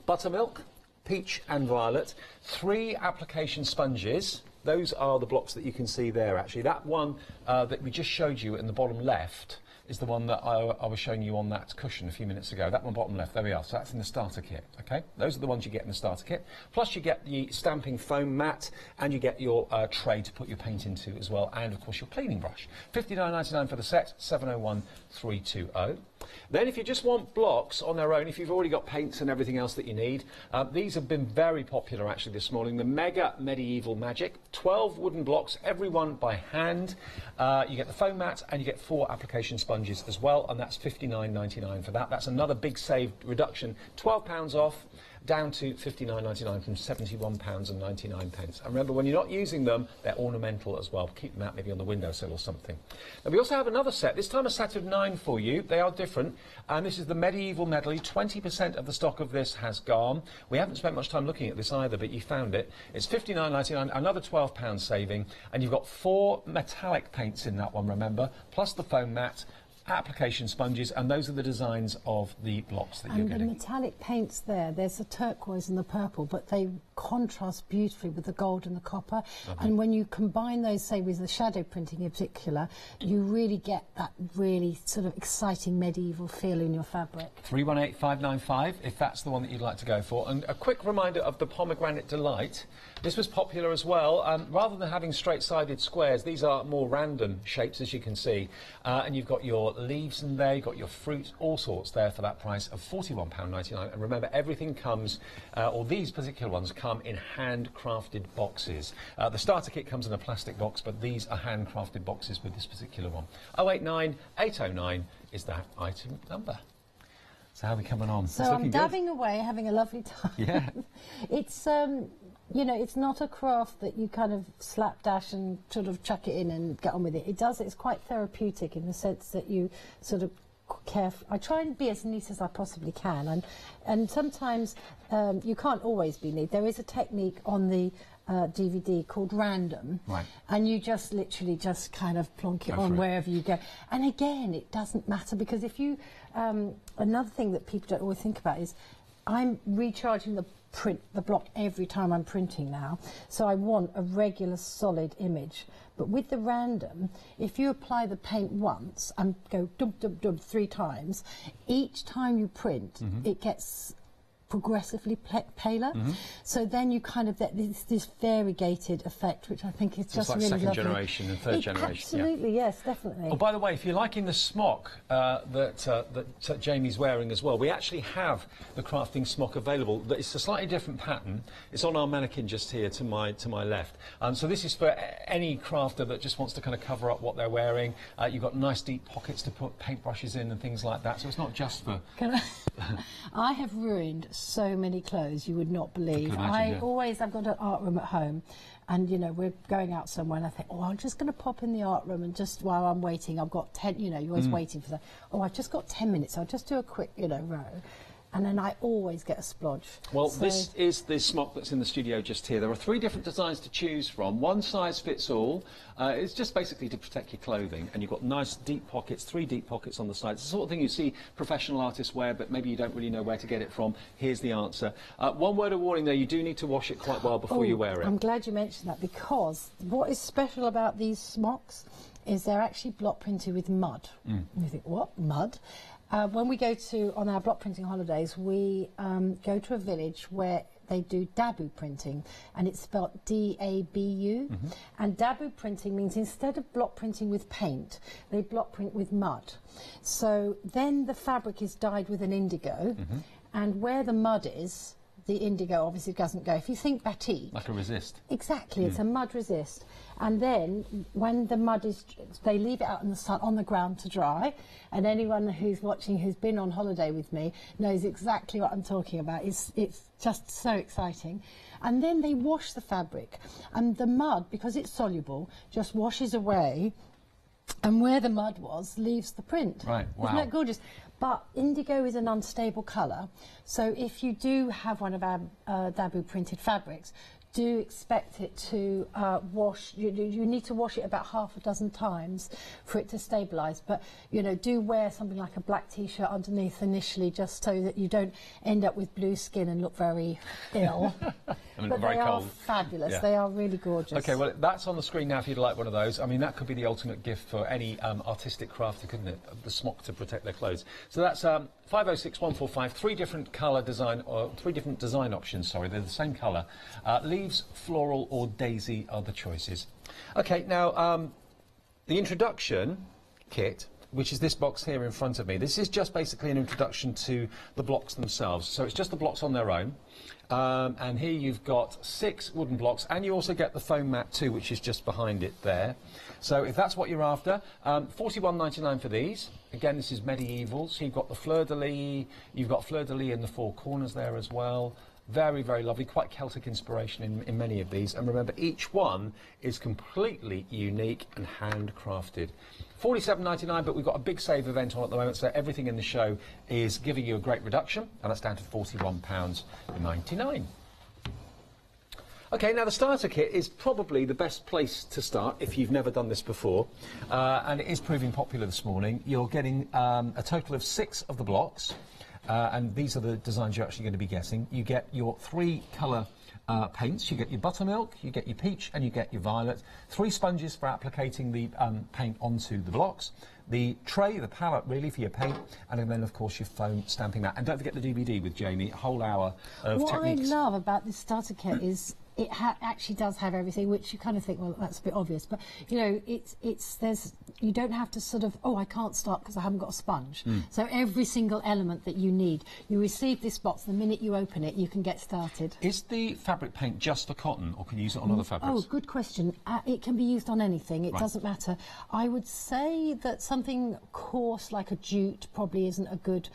buttermilk, peach and violet, 3 application sponges. Those are the blocks that you can see there, actually. That one that we just showed you in the bottom left is the one that I was showing you on that cushion a few minutes ago. That one bottom left, there we are. So that's in the starter kit, OK? Those are the ones you get in the starter kit. Plus you get the stamping foam mat, and you get your tray to put your paint into as well, and of course your cleaning brush. £59.99 for the set, 701320. Then if you just want blocks on their own, if you've already got paints and everything else that you need, these have been very popular actually this morning. The Mega Medieval Magic, 12 wooden blocks, every one by hand. You get the foam mat and you get 4 application sponges as well, and that's £59.99 for that. That's another big save reduction, £12 off, down to £59.99 from £71.99. And remember, when you're not using them, they're ornamental as well. Keep them out maybe on the windowsill or something. Now, we also have another set, this time a set of 9 for you. They are different, and this is the Medieval Medley. 20% of the stock of this has gone. We haven't spent much time looking at this either, but you found it. It's £59.99, another £12 saving, and you've got 4 metallic paints in that one, remember, plus the foam mat, application sponges, and those are the designs of the blocks that you're getting. And the metallic paints there's the turquoise and the purple, but they contrast beautifully with the gold and the copper. And when you combine those, say, with the shadow printing in particular, you really get that really sort of exciting medieval feel in your fabric. 318595, if that's the one that you'd like to go for. And a quick reminder of the Pomegranate Delight. This was popular as well. Rather than having straight-sided squares, these are more random shapes, as you can see. And you've got your leaves in there, you've got your fruit, all sorts there for that price of £41.99. And remember, everything comes, or these particular ones come in handcrafted boxes. The starter kit comes in a plastic box, but these are handcrafted boxes with this particular one. 089 809 is that item number. So how are we coming on? So I'm dabbing away, having a lovely time. Yeah. It's you know, it's not a craft that you kind of slapdash and sort of chuck it in and get on with it. It's quite therapeutic in the sense that you sort of I try and be as neat as I possibly can, and sometimes you can't always be neat. There is a technique on the DVD called random, right, and you just literally just kind of plonk it on wherever you go. And again, it doesn't matter, because if you another thing that people don't always think about is I'm recharging the block every time I'm printing now, so I want a regular solid image. But with the random, if you apply the paint once and go dub dub dub 3 times, each time you print, it gets progressively paler. So then you kind of get this variegated effect, which I think is just like really second lovely. Generation and third generation. Absolutely, yes, definitely. Oh, by the way, if you're liking the smock that Jamie's wearing as well, we actually have the crafting smock available. It's a slightly different pattern. It's on our mannequin just here to my left. So this is for any crafter that just wants to kind of cover up what they're wearing. You've got nice deep pockets to put paintbrushes in and things like that. So it's not just for. I have ruined so many clothes you would not believe. I've got an art room at home, and you know, we're going out somewhere, and I think, oh, I'm just going to pop in the art room, and just while I'm waiting, I've got 10, you know, you're always waiting for that. Oh, I've just got 10 minutes, I'll just do a quick, you know, row. And then I always get a splodge. Well, so this is the smock that's in the studio just here. There are 3 different designs to choose from. One size fits all. It's just basically to protect your clothing. And you've got nice deep pockets, 3 deep pockets on the sides. It's the sort of thing you see professional artists wear, but maybe you don't really know where to get it from. Here's the answer. One word of warning there, you do need to wash it quite well before you wear it. I'm glad you mentioned that, because what is special about these smocks is they're actually block printed with mud. And you think, what, mud? When we go on our block printing holidays, we go to a village where they do dabu printing, and it's spelled D-A-B-U. And dabu printing means instead of block printing with paint, they block print with mud. So then the fabric is dyed with an indigo, and where the mud is, the indigo obviously doesn't go. If you think batik... Like a resist. Exactly, it's a mud resist. And then, when the mud is... They leave it out in the sun, on the ground to dry, and anyone who's watching who's been on holiday with me knows exactly what I'm talking about. It's just so exciting. And then they wash the fabric, and the mud, because it's soluble, just washes away, and where the mud was, leaves the print. Right, wow. Isn't that gorgeous? But indigo is an unstable colour, so if you do have one of our dabu printed fabrics, do expect it to wash. You need to wash it about half a dozen times for it to stabilise. But you know, do wear something like a black T-shirt underneath initially, just so that you don't end up with blue skin and look very ill. But very they cold. are fabulous. Yeah. They are really gorgeous. Okay, well, that's on the screen now if you'd like one of those. I mean, that could be the ultimate gift for any artistic crafter, couldn't it? The smock to protect their clothes. So that's 506 145, 3 different colour design, or 3 different design options, sorry, they're the same colour. Leaves, floral or daisy are the choices. Okay, now, the introduction kit, which is this box here in front of me, this is just basically an introduction to the blocks themselves. So it's just the blocks on their own. And here you've got 6 wooden blocks, and you also get the foam mat too, which is just behind it there. So if that's what you're after, $41.99 for these. Again, this is medieval, so you've got the fleur-de-lis, you've got fleur-de-lis in the 4 corners there as well. Very, very lovely, quite Celtic inspiration in many of these. And remember, each one is completely unique and handcrafted. $47.99, but we've got a big save event on at the moment, so everything in the show is giving you a great reduction, and that's down to £41.99. Okay, now the starter kit is probably the best place to start if you've never done this before, and it is proving popular this morning. You're getting a total of 6 of the blocks, and these are the designs you're actually going to be getting. You get your 3 colour paints. You get your buttermilk, you get your peach, and you get your violet. 3 sponges for applicating the paint onto the blocks. The tray, the palette really for your paint, and then of course your foam stamping mat. And don't forget the DVD with Jamie, a whole hour of techniques. What I love about this starter kit is it actually does have everything, which you kind of think, well, that's a bit obvious, but you know, you don't have to sort of, oh, I can't start because I haven't got a sponge. So every single element that you need, you receive this box, the minute you open it, you can get started. Is the fabric paint just for cotton, or can you use it on other fabrics? Oh, good question. It can be used on anything, it doesn't matter. I would say that something coarse like a jute probably isn't a good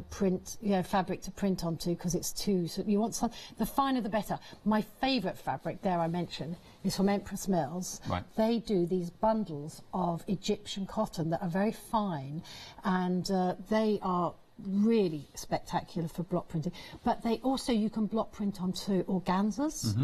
print, fabric to print onto, because it's too. So you want some. The finer the better. My favourite fabric, I mention, is from Empress Mills. Right. They do these bundles of Egyptian cotton that are very fine, and they are really spectacular for block printing. But they also, you can block print onto organzas,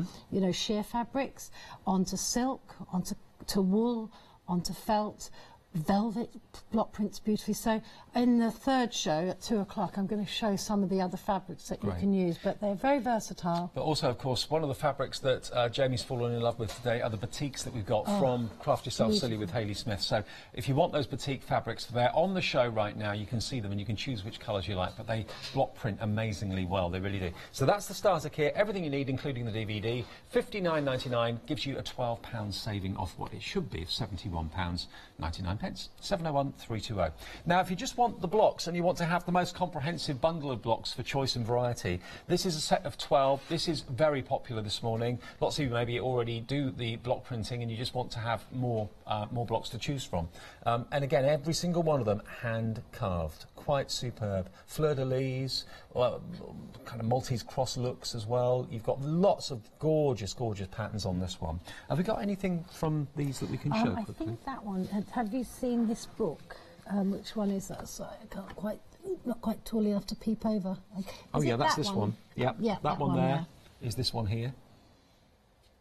sheer fabrics, onto silk, onto wool, onto felt. Velvet block prints beautifully. So in the third show at 2 o'clock, I'm going to show some of the other fabrics that you can use, but they're very versatile. But also, of course, one of the fabrics that Jamie's fallen in love with today are the batiks that we've got from Craft Yourself Silly with Hayley Smith. So if you want those batik fabrics, they're on the show right now. You can see them and you can choose which colours you like, but they block print amazingly well. They really do. So that's the starter kit, everything you need, including the DVD. £59.99 gives you a £12 saving off what it should be of £71.99. 701 320. Now, if you just want the blocks and you want to have the most comprehensive bundle of blocks for choice and variety, this is a set of 12. This is very popular this morning. Lots of you maybe already do the block printing and you just want to have more blocks to choose from. And again, every single one of them hand carved, quite superb. Fleur-de-lis, kind of Maltese cross looks as well. You've got lots of gorgeous, gorgeous patterns on this one. Have we got anything from these that we can show quickly? I think that one. Have you seen this book? Which one is that? Sorry, I can't quite, not quite tall enough to peep over. Oh yeah, that's this one. Yep. Yeah, that one there is this one here.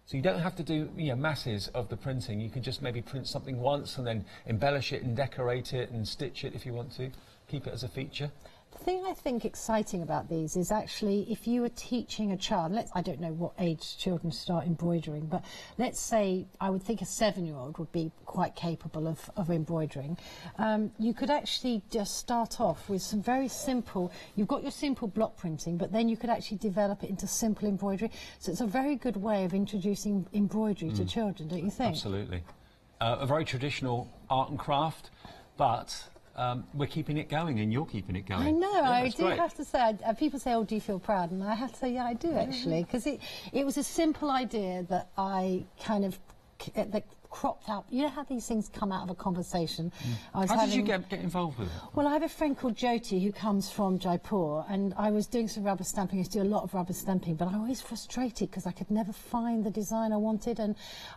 So you don't have to do masses of the printing. You can just maybe print something once and then embellish it and decorate it and stitch it if you want to. Keep it as a feature. The thing I think exciting about these is actually if you were teaching a child, I don't know what age children start embroidering, but let's say I would think a 7-year-old would be quite capable of embroidering. You could actually just start off with some very simple, you've got your simple block printing, but then you could actually develop it into simple embroidery. So it's a very good way of introducing embroidery to children, don't you think? Absolutely. A very traditional art and craft, but we're keeping it going and you're keeping it going. I know, yeah, I do have to say, people say, oh, do you feel proud? And I have to say, yeah, I do actually, because it was a simple idea that I kind of that cropped out. You know how these things come out of a conversation? How did you get involved with it? Well, I have a friend called Jyoti who comes from Jaipur, and I was doing some rubber stamping. I used to do a lot of rubber stamping, but I was always frustrated because I could never find the design I wanted, and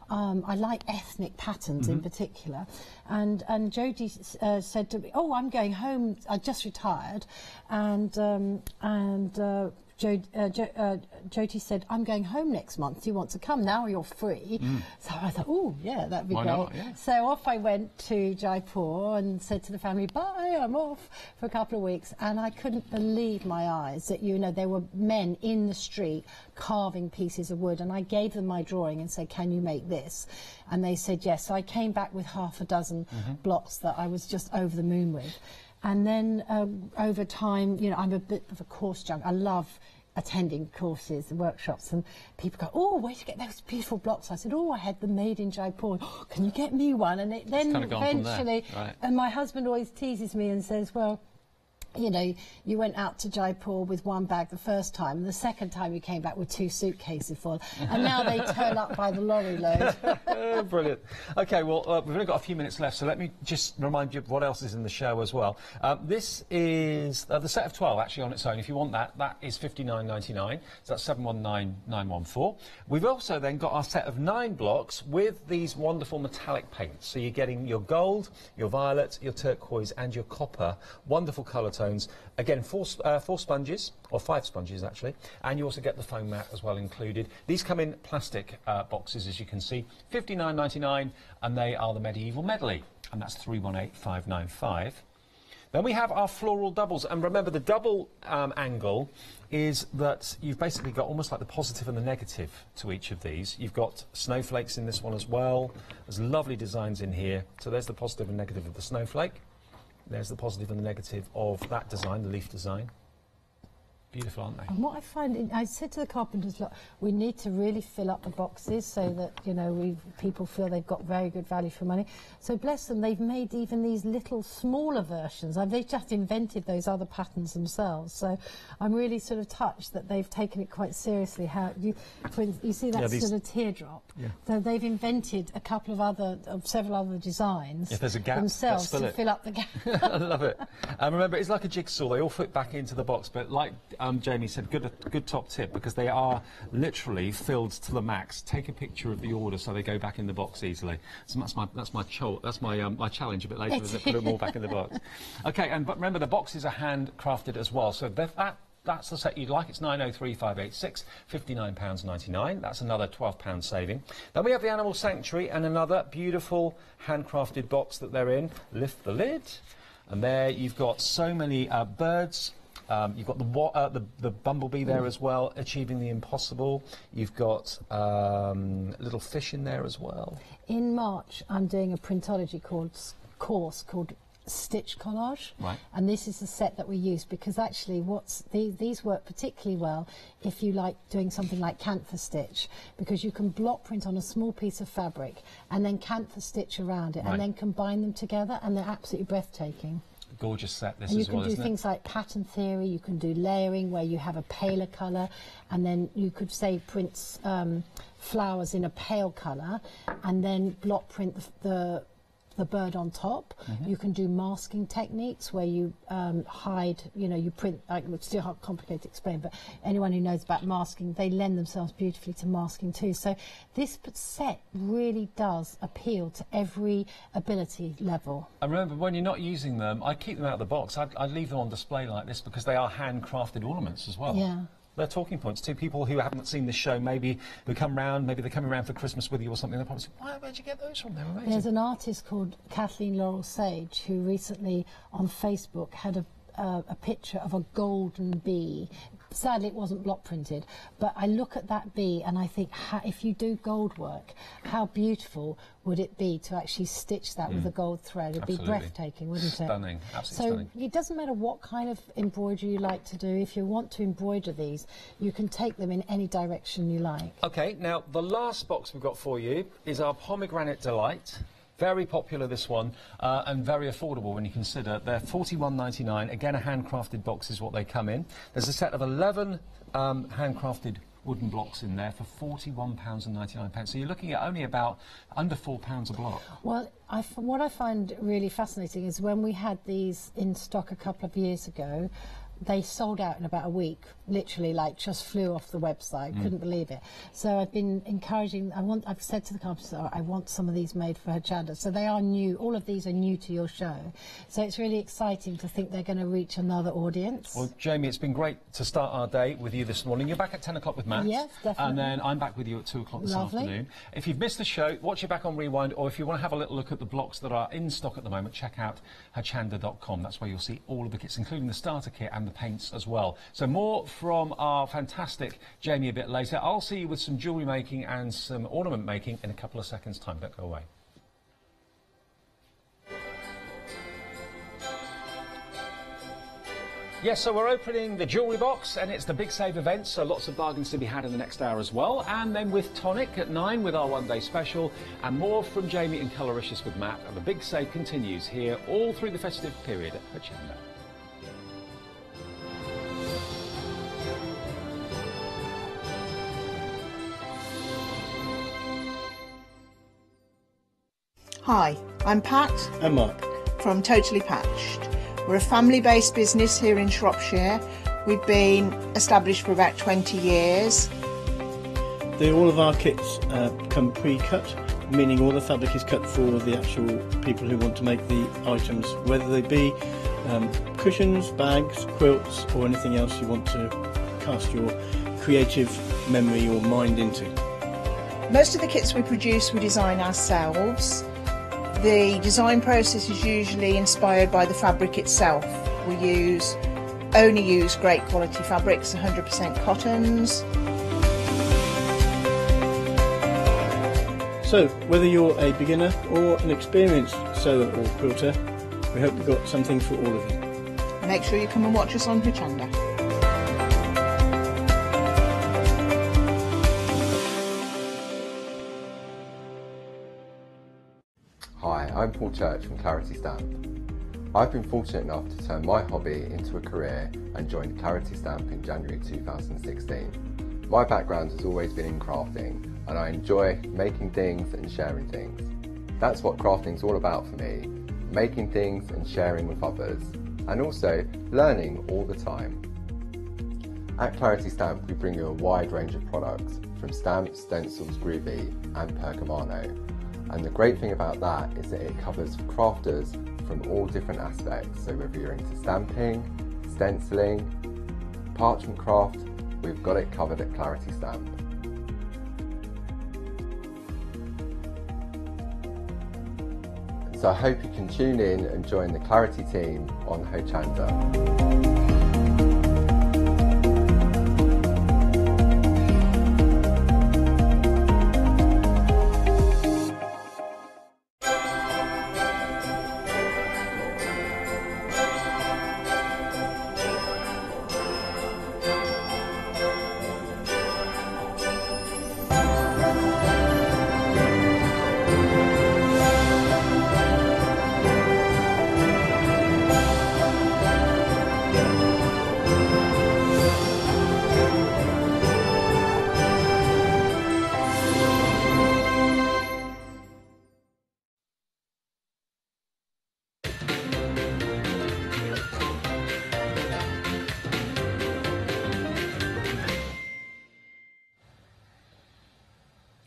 I like ethnic patterns in particular. And Jyoti said to me, oh, I'm going home, I just retired, and Jyoti said, I'm going home next month. Do you want to come? Now you're free. So I thought, oh, yeah, that'd be great. Not? Yeah. So off I went to Jaipur and said to the family, bye, I'm off for a couple of weeks. And I couldn't believe my eyes that, there were men in the street carving pieces of wood. And I gave them my drawing and said, can you make this? And they said yes. So I came back with half a dozen blocks that I was just over the moon with. And then over time, I'm a bit of a course junkie. I love attending courses and workshops, and people go, oh, where'd you get those beautiful blocks? I said, oh, I had them made in Jaipur. Oh, can you get me one? And then eventually, and my husband always teases me and says, well, you went out to Jaipur with one bag the first time, and the second time you came back with 2 suitcases full, and now they turn up by the lorry load. Brilliant. OK, well, we've only got a few minutes left, so let me just remind you of what else is in the show as well. This is the set of 12, actually, on its own. If you want that, that is £59.99, so that's 719914. We've also then got our set of 9 blocks with these wonderful metallic paints. So you're getting your gold, your violet, your turquoise and your copper. Wonderful colour tones. Again, 4 sponges, or 5 sponges actually, and you also get the foam mat as well included. These come in plastic boxes, as you can see, £59.99, and they are the Medieval Medley, and that's 318595. Then we have our floral doubles, and remember the double angle is that you've basically got almost like the positive and the negative to each of these. You've got snowflakes in this one as well. There's lovely designs in here. So there's the positive and negative of the snowflake. There's the positive and the negative of that design, the leaf design. Beautiful, aren't they? And what I find, I said to the carpenters, look, we need to really fill up the boxes so that, you know, people feel they've got very good value for money. So bless them, they've made even these little smaller versions. They've just invented those other patterns themselves. So I'm really sort of touched that they've taken it quite seriously. How you see that sort of teardrop. Yeah. So they've invented a couple of several other designs. If there's a gap, themselves to fill up the gap. I love it. Remember, it's like a jigsaw. They all fit back into the box, but like Jamie said, good top tip, because they are literally filled to the max. Take a picture of the order so they go back in the box easily. So that's my challenge a bit later, is to put them all back in the box. Okay, but remember the boxes are handcrafted as well. So that's the set you'd like. It's 903586, £59.99. That's another £12 saving. Then we have the Animal Sanctuary and another beautiful handcrafted box that they're in. Lift the lid, and there you've got so many birds. You've got the bumblebee there as well, achieving the impossible. You've got little fish in there as well. In March, I'm doing a printology course called Stitch Collage, right. And this is the set that we use because actually these work particularly well if you like doing something like canthus stitch, because you can block print on a small piece of fabric and then canthus stitch around it, right. And then combine them together, and they're absolutely breathflowing. Gorgeous set this as well, isn't it? You can do things like pattern theory, you can do layering where you have a paler colour, and then you could say print flowers in a pale colour and then block print the bird on top. Mm-hmm. You can do masking techniques where you hide, you know, you print, it's still complicated to explain, but anyone who knows about masking, they lend themselves beautifully to masking too. So this set really does appeal to every ability level. And remember, when you're not using them, I keep them out of the box. I'd leave them on display like this because they are handcrafted ornaments as well. Yeah. They're talking points to people who haven't seen this show, maybe who come round, maybe they're coming around for Christmas with you or something. They're probably saying, where'd you get those from? They're amazing. There's an artist called Kathleen Laurel Sage who recently on Facebook had a picture of a golden bee. Sadly, it wasn't block printed, but I look at that bee and I think, if you do gold work, how beautiful would it be to actually stitch that with a gold thread? It'd be breathtaking, wouldn't it? Stunning, absolutely stunning. So it doesn't matter what kind of embroidery you like to do. If you want to embroider these, you can take them in any direction you like. Okay, now the last box we've got for you is our Pomegranate Delight. Very popular, this one, and very affordable when you consider they're £41.99. Again, a handcrafted box is what they come in. There's a set of 11 handcrafted wooden blocks in there for £41.99. So you're looking at only about under £4 a block. Well, what I find really fascinating is when we had these in stock a couple of years ago, they sold out in about a week, literally, like just flew off the website. Couldn't believe it. So I've been encouraging. I've said to the carpenter, I want some of these made for Hochanda. So they are new. All of these are new to your show. So it's really exciting to think they're going to reach another audience. Well, Jamie, it's been great to start our day with you this morning. You're back at 10 o'clock with Matt. Yes, definitely. And then I'm back with you at 2 o'clock this afternoon. If you've missed the show, watch it back on Rewind, or if you want to have a little look at the blocks that are in stock at the moment, check out hochanda.com. That's where you'll see all of the kits, including the starter kit and the paints as well. So more from our fantastic Jamie a bit later. I'll see you with some jewellery making and some ornament making in a couple of seconds' time. Don't go away. Yes, so we're opening the jewellery box, and it's the Big Save event, so lots of bargains to be had in the next hour as well. And then with Tonic at 9 with our one-day special, and more from Jamie and Coloricious with Matt. And the Big Save continues here all through the festive period at Hochanda. Hi, I'm Pat. And Mark. From Totally Patched. We're a family-based business here in Shropshire. We've been established for about 20 years. All of our kits come pre-cut, meaning all the fabric is cut for the actual people who want to make the items, whether they be cushions, bags, quilts, or anything else you want to cast your creative memory or mind into. Most of the kits we produce we design ourselves. The design process is usually inspired by the fabric itself. We only use great quality fabrics, 100% cottons. So, whether you're a beginner or an experienced sewer or quilter, we hope we've got something for all of you. Make sure you come and watch us on Hochanda. I'm Paul Church from Clarity Stamp. I've been fortunate enough to turn my hobby into a career and joined Clarity Stamp in January 2016. My background has always been in crafting and I enjoy making things and sharing things. That's what crafting's all about for me, making things and sharing with others, and also learning all the time. At Clarity Stamp we bring you a wide range of products, from stamps, stencils, groovy and pergamano. And the great thing about that is that it covers crafters from all different aspects. So whether you're into stamping, stenciling, parchment craft, we've got it covered at Clarity Stamp. So I hope you can tune in and join the Clarity team on Hochanda.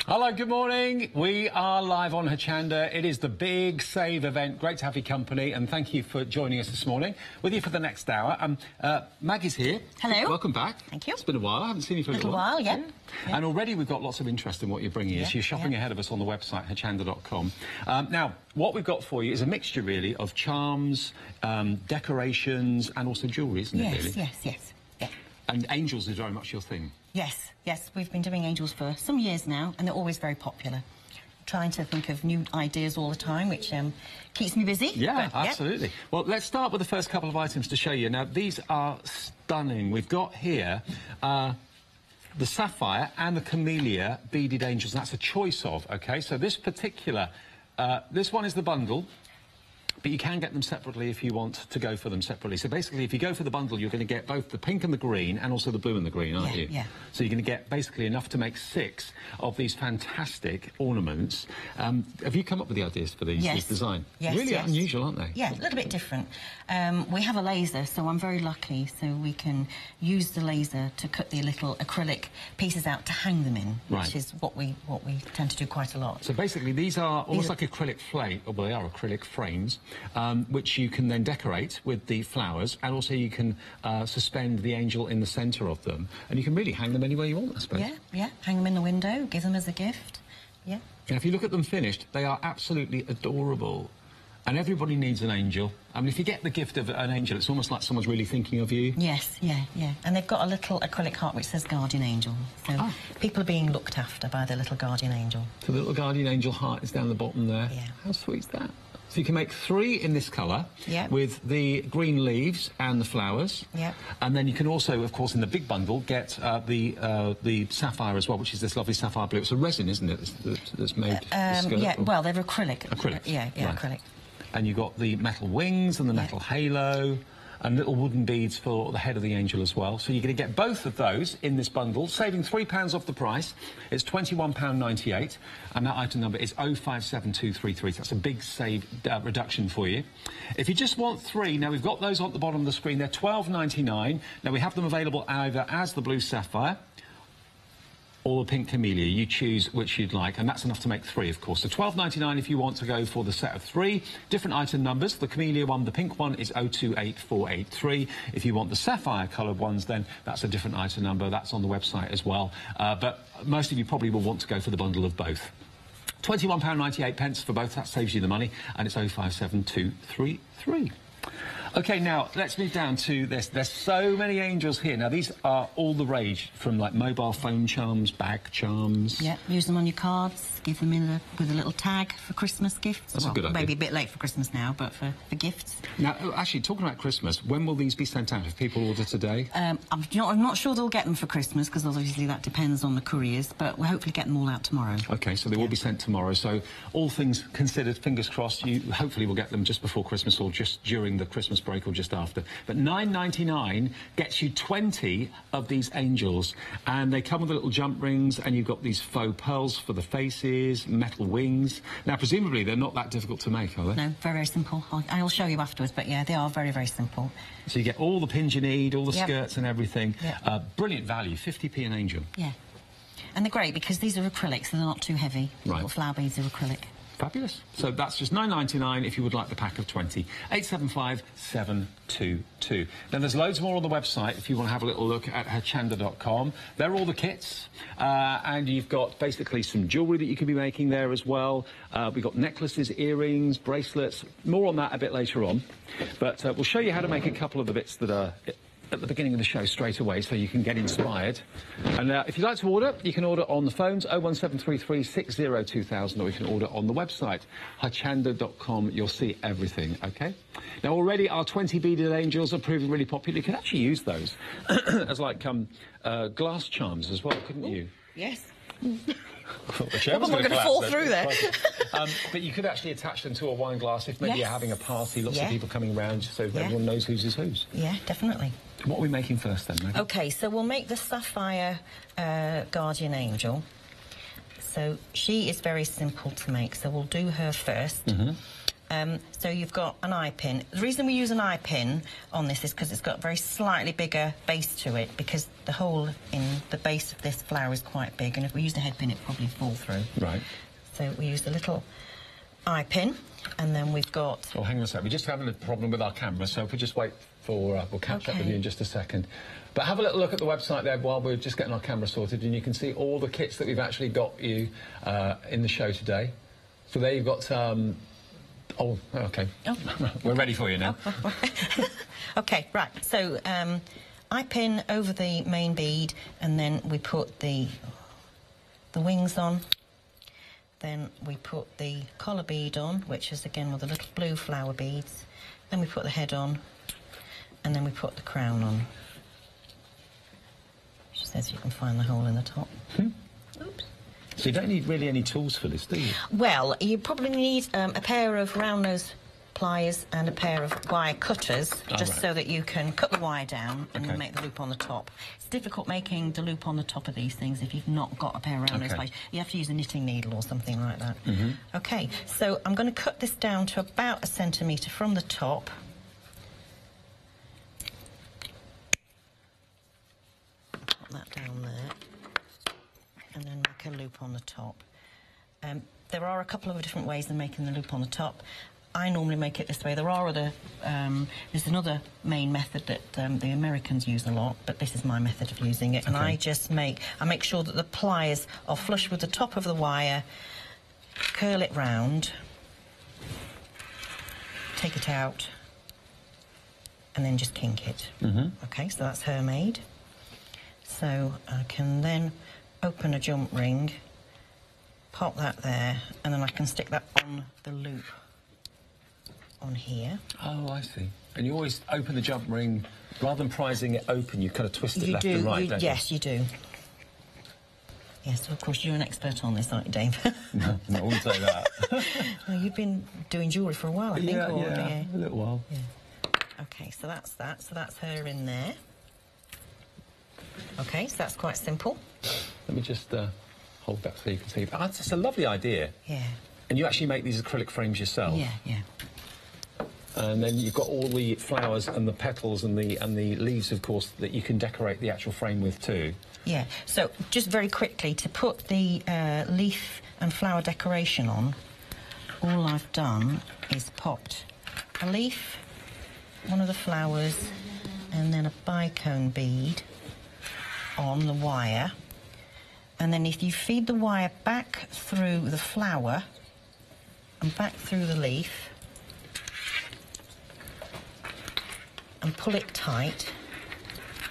Hello, good morning. We are live on Hochanda. It is the big Save event. Great to have your company and thank you for joining us this morning. With you for the next hour. Maggie's here. Hello. Welcome back. Thank you. It's been a while. I haven't seen you for a little while. Yeah. And already we've got lots of interest in what you're bringing us. You're shopping ahead of us on the website, hochanda.com. Now, what we've got for you is a mixture, really, of charms, decorations and also jewellery, isn't it, really? Yes. And angels is very much your thing. Yes, we've been doing angels for some years now, and they're always very popular. Trying to think of new ideas all the time, which keeps me busy. Yeah, absolutely. Well, let's start with the first couple of items to show you. Now, these are stunning. We've got here the sapphire and the camellia beaded angels. That's a choice of, OK? So this particular, this one is the bundle. But you can get them separately if you want to go for them separately. So basically, if you go for the bundle, you're going to get both the pink and the green and also the blue and the green, aren't you? Yeah. So you're going to get basically enough to make 6 of these fantastic ornaments. Have you come up with the ideas for these, this design? Yes, really unusual, aren't they? Yeah, a little bit different. We have a laser, so I'm very lucky. So we can use the laser to cut the little acrylic pieces out to hang them in, which is what we tend to do quite a lot. So basically, these are almost like acrylic well, they are acrylic frames. Which you can then decorate with the flowers, and also you can suspend the angel in the centre of them, and you can really hang them anywhere you want, I suppose. Yeah, hang them in the window, give them as a gift. Yeah. And if you look at them finished, they are absolutely adorable. And everybody needs an angel. I mean, if you get the gift of an angel, it's almost like someone's really thinking of you. Yes, yeah. And they've got a little acrylic heart which says Guardian Angel. So people are being looked after by their little Guardian Angel. So the little Guardian Angel heart is down the bottom there. Yeah. How sweet's that? So you can make 3 in this colour with the green leaves and the flowers. Yeah. And then you can also, of course, in the big bundle, get the sapphire as well, which is this lovely sapphire blue. It's a resin, isn't it, that's made well, they're acrylic. Acrylic. Yeah, right. Acrylic. And you've got the metal wings and the metal halo and little wooden beads for the head of the angel as well. So you're going to get both of those in this bundle, saving £3 off the price. It's £21.98, and that item number is 057233. So that's a big save reduction for you. If you just want 3, now we've got those on the bottom of the screen. They're £12.99. Now we have them available either as the blue sapphire or the pink camellia. You choose which you'd like, and that's enough to make 3, of course. So £12.99 if you want to go for the set of 3. Different item numbers. The camellia one, the pink one, is 028483. If you want the sapphire coloured ones, then that's a different item number. That's on the website as well. But most of you probably will want to go for the bundle of both. £21.98 for both. That saves you the money, and it's 057233. Okay, now let's move down to this. There's so many angels here. Now these are all the rage, from like mobile phone charms, bag charms. Yeah, use them on your cards, give them in with a little tag for Christmas gifts. That's a good idea. Maybe a bit late for Christmas now, but for gifts. Now, actually, talking about Christmas, when will these be sent out? If people order today? I'm not sure they'll get them for Christmas, because obviously that depends on the couriers, but we'll hopefully get them all out tomorrow. Okay, so they will be sent tomorrow. So all things considered, fingers crossed, you hopefully will get them just before Christmas or just during the Christmas break or just after. But $9.99 gets you 20 of these angels, and they come with the little jump rings, and you've got these faux pearls for the faces, metal wings. Now, presumably, they're not that difficult to make, are they? No, very, very simple. I'll show you afterwards, but yeah, they are very, very simple. So you get all the pins you need, all the skirts and everything. Yep. Brilliant value, 50p an angel. Yeah. And they're great because these are acrylic, so they're not too heavy. Right. Little flower beads are acrylic. Fabulous. So that's just $9.99 if you would like the pack of 20. 875-722. Now, there's loads more on the website if you want to have a little look at hochanda.com. They're all the kits, and you've got basically some jewellery that you could be making there as well. We've got necklaces, earrings, bracelets. More on that a bit later on. But we'll show you how to make a couple of the bits that are at the beginning of the show straight away, so you can get inspired. And if you'd like to order, you can order on the phones 01733 60 2000, or you can order on the website hochanda.com. You'll see everything. Okay. Now already our 20 beaded angels are proving really popular. You could actually use those as like glass charms as well, couldn't you? Yes. The chair was going to fall through there. But you could actually attach them to a wine glass if maybe you're having a party, lots of people coming around, so everyone knows whose is whose. Yeah, definitely. What are we making first then, Maggie? OK, so we'll make the sapphire guardian angel. So she is very simple to make, so we'll do her first. So you've got an eye pin. The reason we use an eye pin on this is because it's got a very slightly bigger base to it, because the hole in the base of this flower is quite big, and if we use a head pin, it'd probably fall through. Right. So we use the little eye pin, and then we've got... Oh, hang on a sec. We're just having a problem with our camera, so if we just wait for... we'll catch up with you in just a second. But have a little look at the website there while we're just getting our camera sorted, and you can see all the kits that we've actually got you in the show today. So there you've got... Oh, OK. Oh. We're ready for you now. OK, right. So, eye pin over the main bead, and then we put the wings on. Then we put the collar bead on, which is, again, with the little blue flower beads. Then we put the head on, and then we put the crown on. She says you can find the hole in the top. Oops. So you don't need really any tools for this, do you? Well, you probably need a pair of round nose pliers and a pair of wire cutters, just so that you can cut the wire down and then make the loop on the top. It's difficult making the loop on the top of these things if you've not got a pair of round nose pliers. You have to use a knitting needle or something like that. OK, so I'm going to cut this down to about 1 centimetre from the top. Put that down there. And then make a loop on the top. There are a couple of different ways of making the loop on the top. I normally make it this way. There are other... there's another main method that the Americans use a lot, but this is my method of using it. And I just make sure that the pliers are flush with the top of the wire, curl it round, take it out, and then just kink it. OK, so that's her made. So I can then open a jump ring, pop that there, and then I can stick that on the loop on here. Oh, I see. And you always open the jump ring, rather than prizing it open, you kind of twist it left and right, don't you? Yes, you do. Yes, of course, you're an expert on this, aren't you, Dave? No, I wouldn't say that. Well, you've been doing jewellery for a while, I think. Yeah, a little while. Yeah. OK, so that's that. So that's her in there. OK, so that's quite simple. Let me just hold that so you can see. Oh, it's a lovely idea. Yeah. And you actually make these acrylic frames yourself? Yeah, yeah. And then you've got all the flowers and the petals and the leaves, of course, that you can decorate the actual frame with too. Yeah. So just very quickly, to put the leaf and flower decoration on, all I've done is popped a leaf, one of the flowers, and then a bicone bead on the wire. And then if you feed the wire back through the flower and back through the leaf, pull it tight,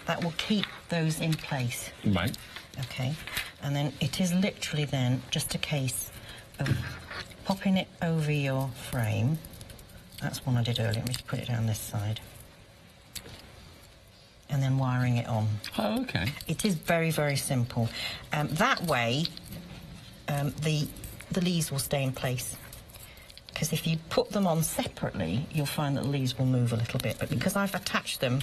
that will keep those in place. Right. Okay, and then it is literally then just a case of popping it over your frame. That's one I did earlier. Let me just put it down this side. And then wiring it on. Oh, okay. It is very, very simple. That way, the leaves will stay in place. Because if you put them on separately, you'll find that the leaves will move a little bit. But because I've attached them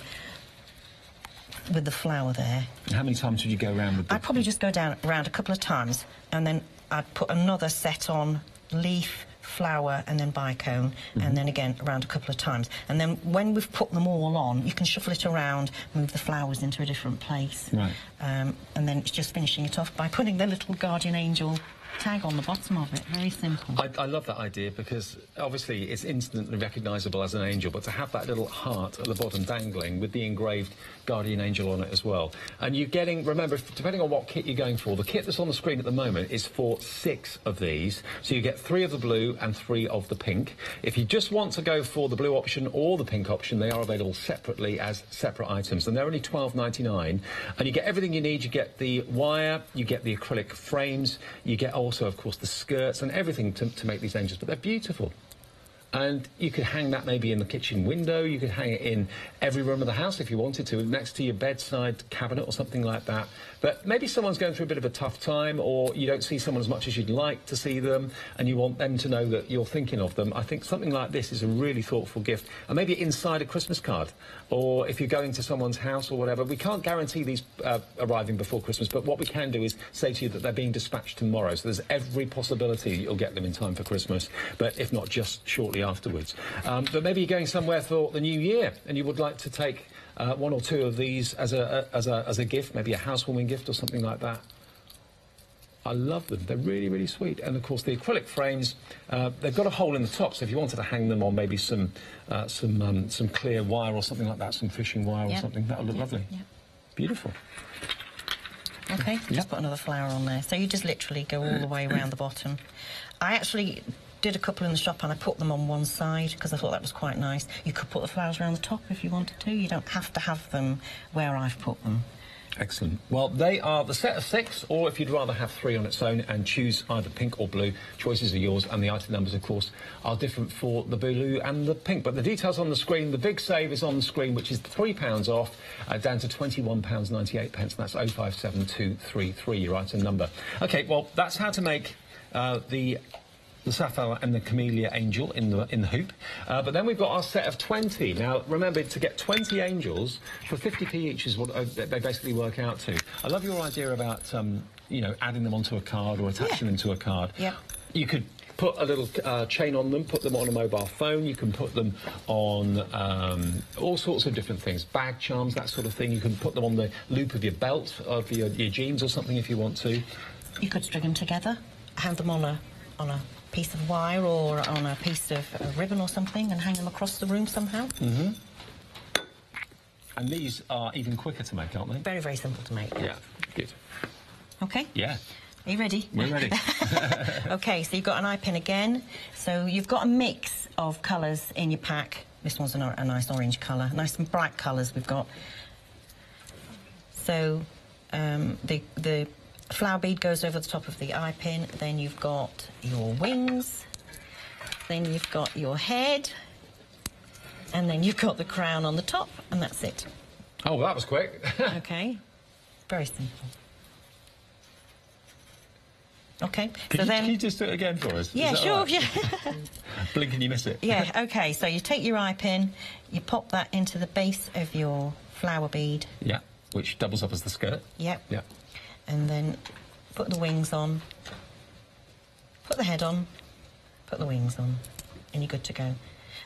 with the flower there... And how many times would you go around with I'd probably just go around a couple of times, and then I'd put another set on, leaf, flower, and then bicone, and then again around a couple of times. And then when we've put them all on, you can shuffle it around, move the flowers into a different place. Right. And then it's just finishing it off by putting the little guardian angel tag on the bottom of it. Very simple. I love that idea because obviously it's instantly recognisable as an angel, but to have that little heart at the bottom dangling with the engraved guardian angel on it as well. And you're getting, remember, depending on what kit you're going for, the kit that's on the screen at the moment is for 6 of these. So you get 3 of the blue and 3 of the pink. If you just want to go for the blue option or the pink option, they are available separately as separate items. And they're only £12.99. And you get everything you need. You get the wire, you get the acrylic frames, you get also, of course, the skirts and everything to make these angels, but they're beautiful. And you could hang that maybe in the kitchen window, you could hang it in every room of the house if you wanted to, next to your bedside cabinet or something like that. But maybe someone's going through a bit of a tough time, or you don't see someone as much as you'd like to see them, and you want them to know that you're thinking of them. I think something like this is a really thoughtful gift, and maybe inside a Christmas card, or if you're going to someone's house or whatever. We can't guarantee these arriving before Christmas, but what we can do is say to you that they're being dispatched tomorrow, so there's every possibility you'll get them in time for Christmas, but if not, just shortly afterwards. But maybe you're going somewhere for the new year and you would like to take 1 or 2 of these as a gift, maybe a housewarming gift or something like that. I love them. They're really, really sweet. And of course, the acrylic frames, they've got a hole in the top, so if you wanted to hang them on maybe some clear wire or something like that, some fishing wire or something, that would look lovely. Yeah. Beautiful. Okay, just put another flower on there. So you just literally go all the way around the bottom. I actually did a couple in the shop and I put them on one side because I thought that was quite nice. You could put the flowers around the top if you wanted to. You don't have to have them where I've put them. Excellent. Well, they are the set of 6, or if you'd rather have 3 on its own and choose either pink or blue, choices are yours, and the item numbers, of course, are different for the blue and the pink. But the details on the screen, the big save is on the screen, which is £3 off, down to £21.98. That's 057233, your item number. OK, well, that's how to make the sapphire and the camellia angel in the hoop. But then we've got our set of 20. Now, remember, to get 20 angels for 50p each is what they basically work out to. I love your idea about, you know, adding them onto a card or attaching them to a card. Yeah. You could put a little chain on them, put them on a mobile phone. You can put them on all sorts of different things, bag charms, that sort of thing. You can put them on the loop of your belt, of your jeans or something if you want to. You could string them together, hang them on a piece of wire or on a piece of ribbon or something and hang them across the room somehow. Mm-hmm. And these are even quicker to make, aren't they? Very, very simple to make. Yeah, good. OK? Yeah. Are you ready? We're ready. OK, so you've got an eye pin again. So you've got a mix of colours in your pack. This one's a nice orange colour. Nice and bright colours we've got. So the flower bead goes over the top of the eye pin, then you've got your wings, then you've got your head, and then you've got the crown on the top, and that's it. Oh, well, that was quick. OK. Very simple. OK, Can you just do it again for us? Yeah, sure, right? yeah. Blink and you miss it. Yeah, OK, so you take your eye pin, you pop that into the base of your flower bead. Yeah, which doubles up as the skirt. Yep. Yeah. And then put the wings on, put the head on, put the wings on, and you're good to go.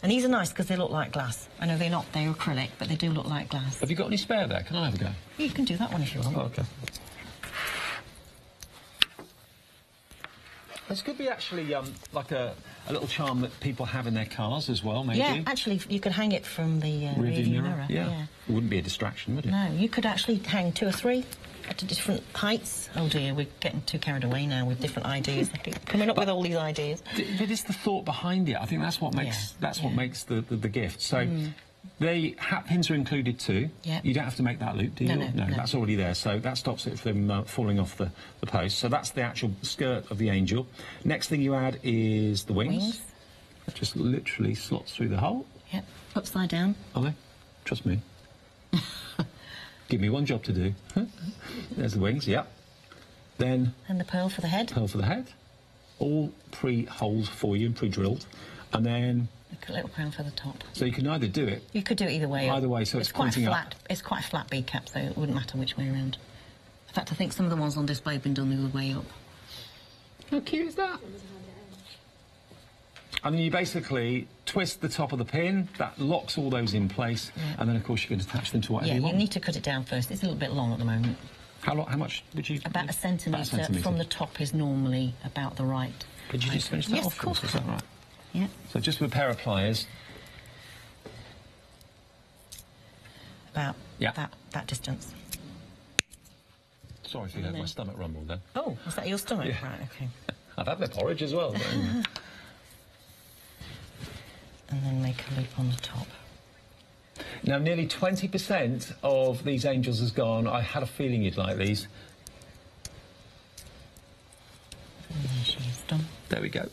And these are nice because they look like glass. I know they're not, they're acrylic, but they do look like glass. Have you got any spare there? Can I have a go? You can do that one if you want. Oh, OK. This could be actually like a little charm that people have in their cars as well, maybe. Yeah, actually, you could hang it from the rearview mirror. Yeah. It wouldn't be a distraction, would it? No, you could actually hang 2 or 3 at different heights. Oh dear, we're getting too carried away now with different ideas. I keep coming up with all these ideas. But it's the thought behind it. I think that's what makes what makes the gift. So The hat pins are included too. Yeah. You don't have to make that loop, do you? No, That's already there, so that stops it from falling off the post. So that's the actual skirt of the angel. Next thing you add is the wings. That just literally slots through the hole. Yep, upside down. Are they? Trust me. Give me one job to do. There's the wings, yeah. Then... And the pearl for the head. Pearl for the head. All pre-holed for you and pre-drilled. And then... A little pearl for the top. So you can either do it... You could do it either way. Either way, so it's quite pointing flat. up. It's quite a flat bead cap, so it wouldn't matter which way around. In fact, I think some of the ones on display have been done the other way up. How cute is that? And then you basically twist the top of the pin, that locks all those in place, and then, of course, you can attach them to whatever you want. You need to cut it down first. It's a little bit long at the moment. How much would you... About a centimetre from the top is normally about the right. Could you just finish that off? Yes, of course. Is that right? Yeah. So just with a pair of pliers... About that distance. Sorry if you heard my stomach rumble then. Oh, was that your stomach? Yeah. Right, OK. I've had my porridge as well. And then make a loop on the top. Now, nearly 20% of these angels has gone. I had a feeling you'd like these. And there she is done. There we go.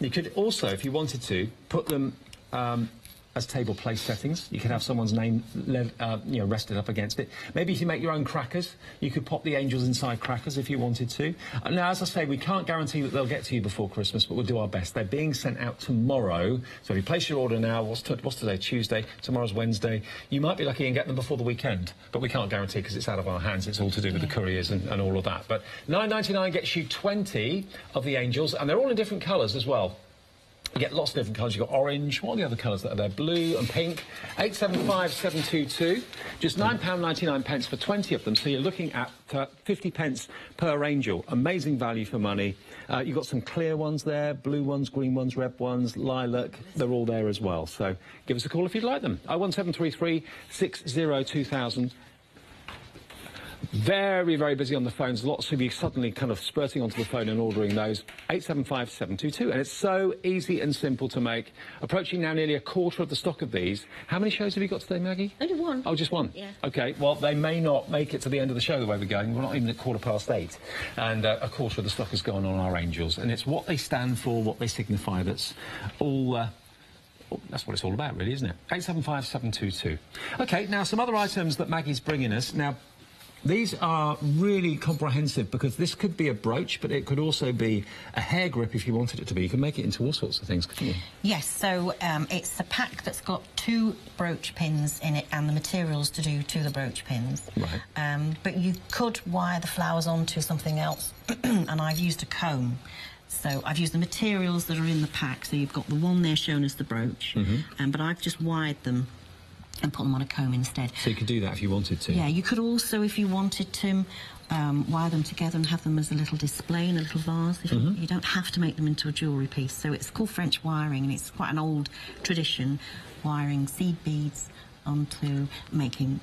You could also, if you wanted to, put them as table place settings. You could have someone's name rested up against it. Maybe if you make your own crackers, you could pop the angels inside crackers if you wanted to. Now, as I say, we can't guarantee that they'll get to you before Christmas, but we'll do our best. They're being sent out tomorrow, so if you place your order now, what's today? Tuesday, tomorrow's Wednesday. You might be lucky and get them before the weekend, but we can't guarantee because it's out of our hands. It's all to do with the couriers and all of that. But £9.99 gets you 20 of the angels, and they're all in different colours as well. You get lots of different colours. You've got orange. What are the other colours that are there? Blue and pink. 875-722. Just £9.99 for 20 of them. So you're looking at 50p per angel. Amazing value for money. You've got some clear ones there, blue ones, green ones, red ones, lilac. They're all there as well. So give us a call if you'd like them. 01733 602,000. Very, very busy on the phones. Lots of you suddenly kind of spurting onto the phone and ordering those. 875-722. And it's so easy and simple to make. Approaching now nearly a quarter of the stock of these. How many shows have you got today, Maggie? Only one. Oh, just one? Yeah. OK, well, they may not make it to the end of the show the way we're going. We're not even at 8:15. And a quarter of the stock has gone on our angels. And it's what they stand for, what they signify, that's all... that's what it's all about, really, isn't it? 875-722. OK, now some other items that Maggie's bringing us. Now, these are really comprehensive because this could be a brooch, but it could also be a hair grip if you wanted it to be. You can make it into all sorts of things, couldn't you? Yes, so it's a pack that's got 2 brooch pins in it and the materials to do to the brooch pins. Right. But you could wire the flowers onto something else, and I've used a comb. So I've used the materials that are in the pack, so you've got the one there shown as the brooch, but I've just wired them and put them on a comb instead. So you could do that if you wanted to? Yeah, you could also, if you wanted to, wire them together and have them as a little display in a little vase. You don't have to make them into a jewellery piece. So it's called French wiring, and it's quite an old tradition, wiring seed beads onto making...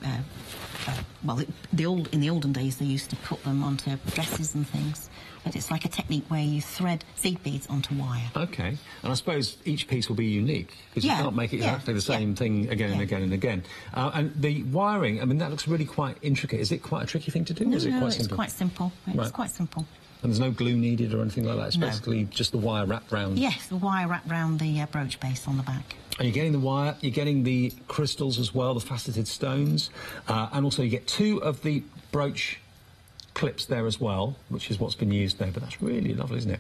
in the olden days, they used to put them onto dresses and things. But it's like a technique where you thread seed beads onto wire. OK. And I suppose each piece will be unique, because you can't make it exactly the same thing again and again and again. And the wiring, I mean, that looks really quite intricate. Is it quite a tricky thing to do? No, or is it quite it's simple? quite simple. It's quite simple. And there's no glue needed or anything like that? It's basically just the wire wrapped round? Yes, the wire wrapped round the brooch base on the back. And you're getting the wire, you're getting the crystals as well, the faceted stones, and also you get 2 of the brooch clips there as well, which is what's been used there, but that's really lovely, isn't it?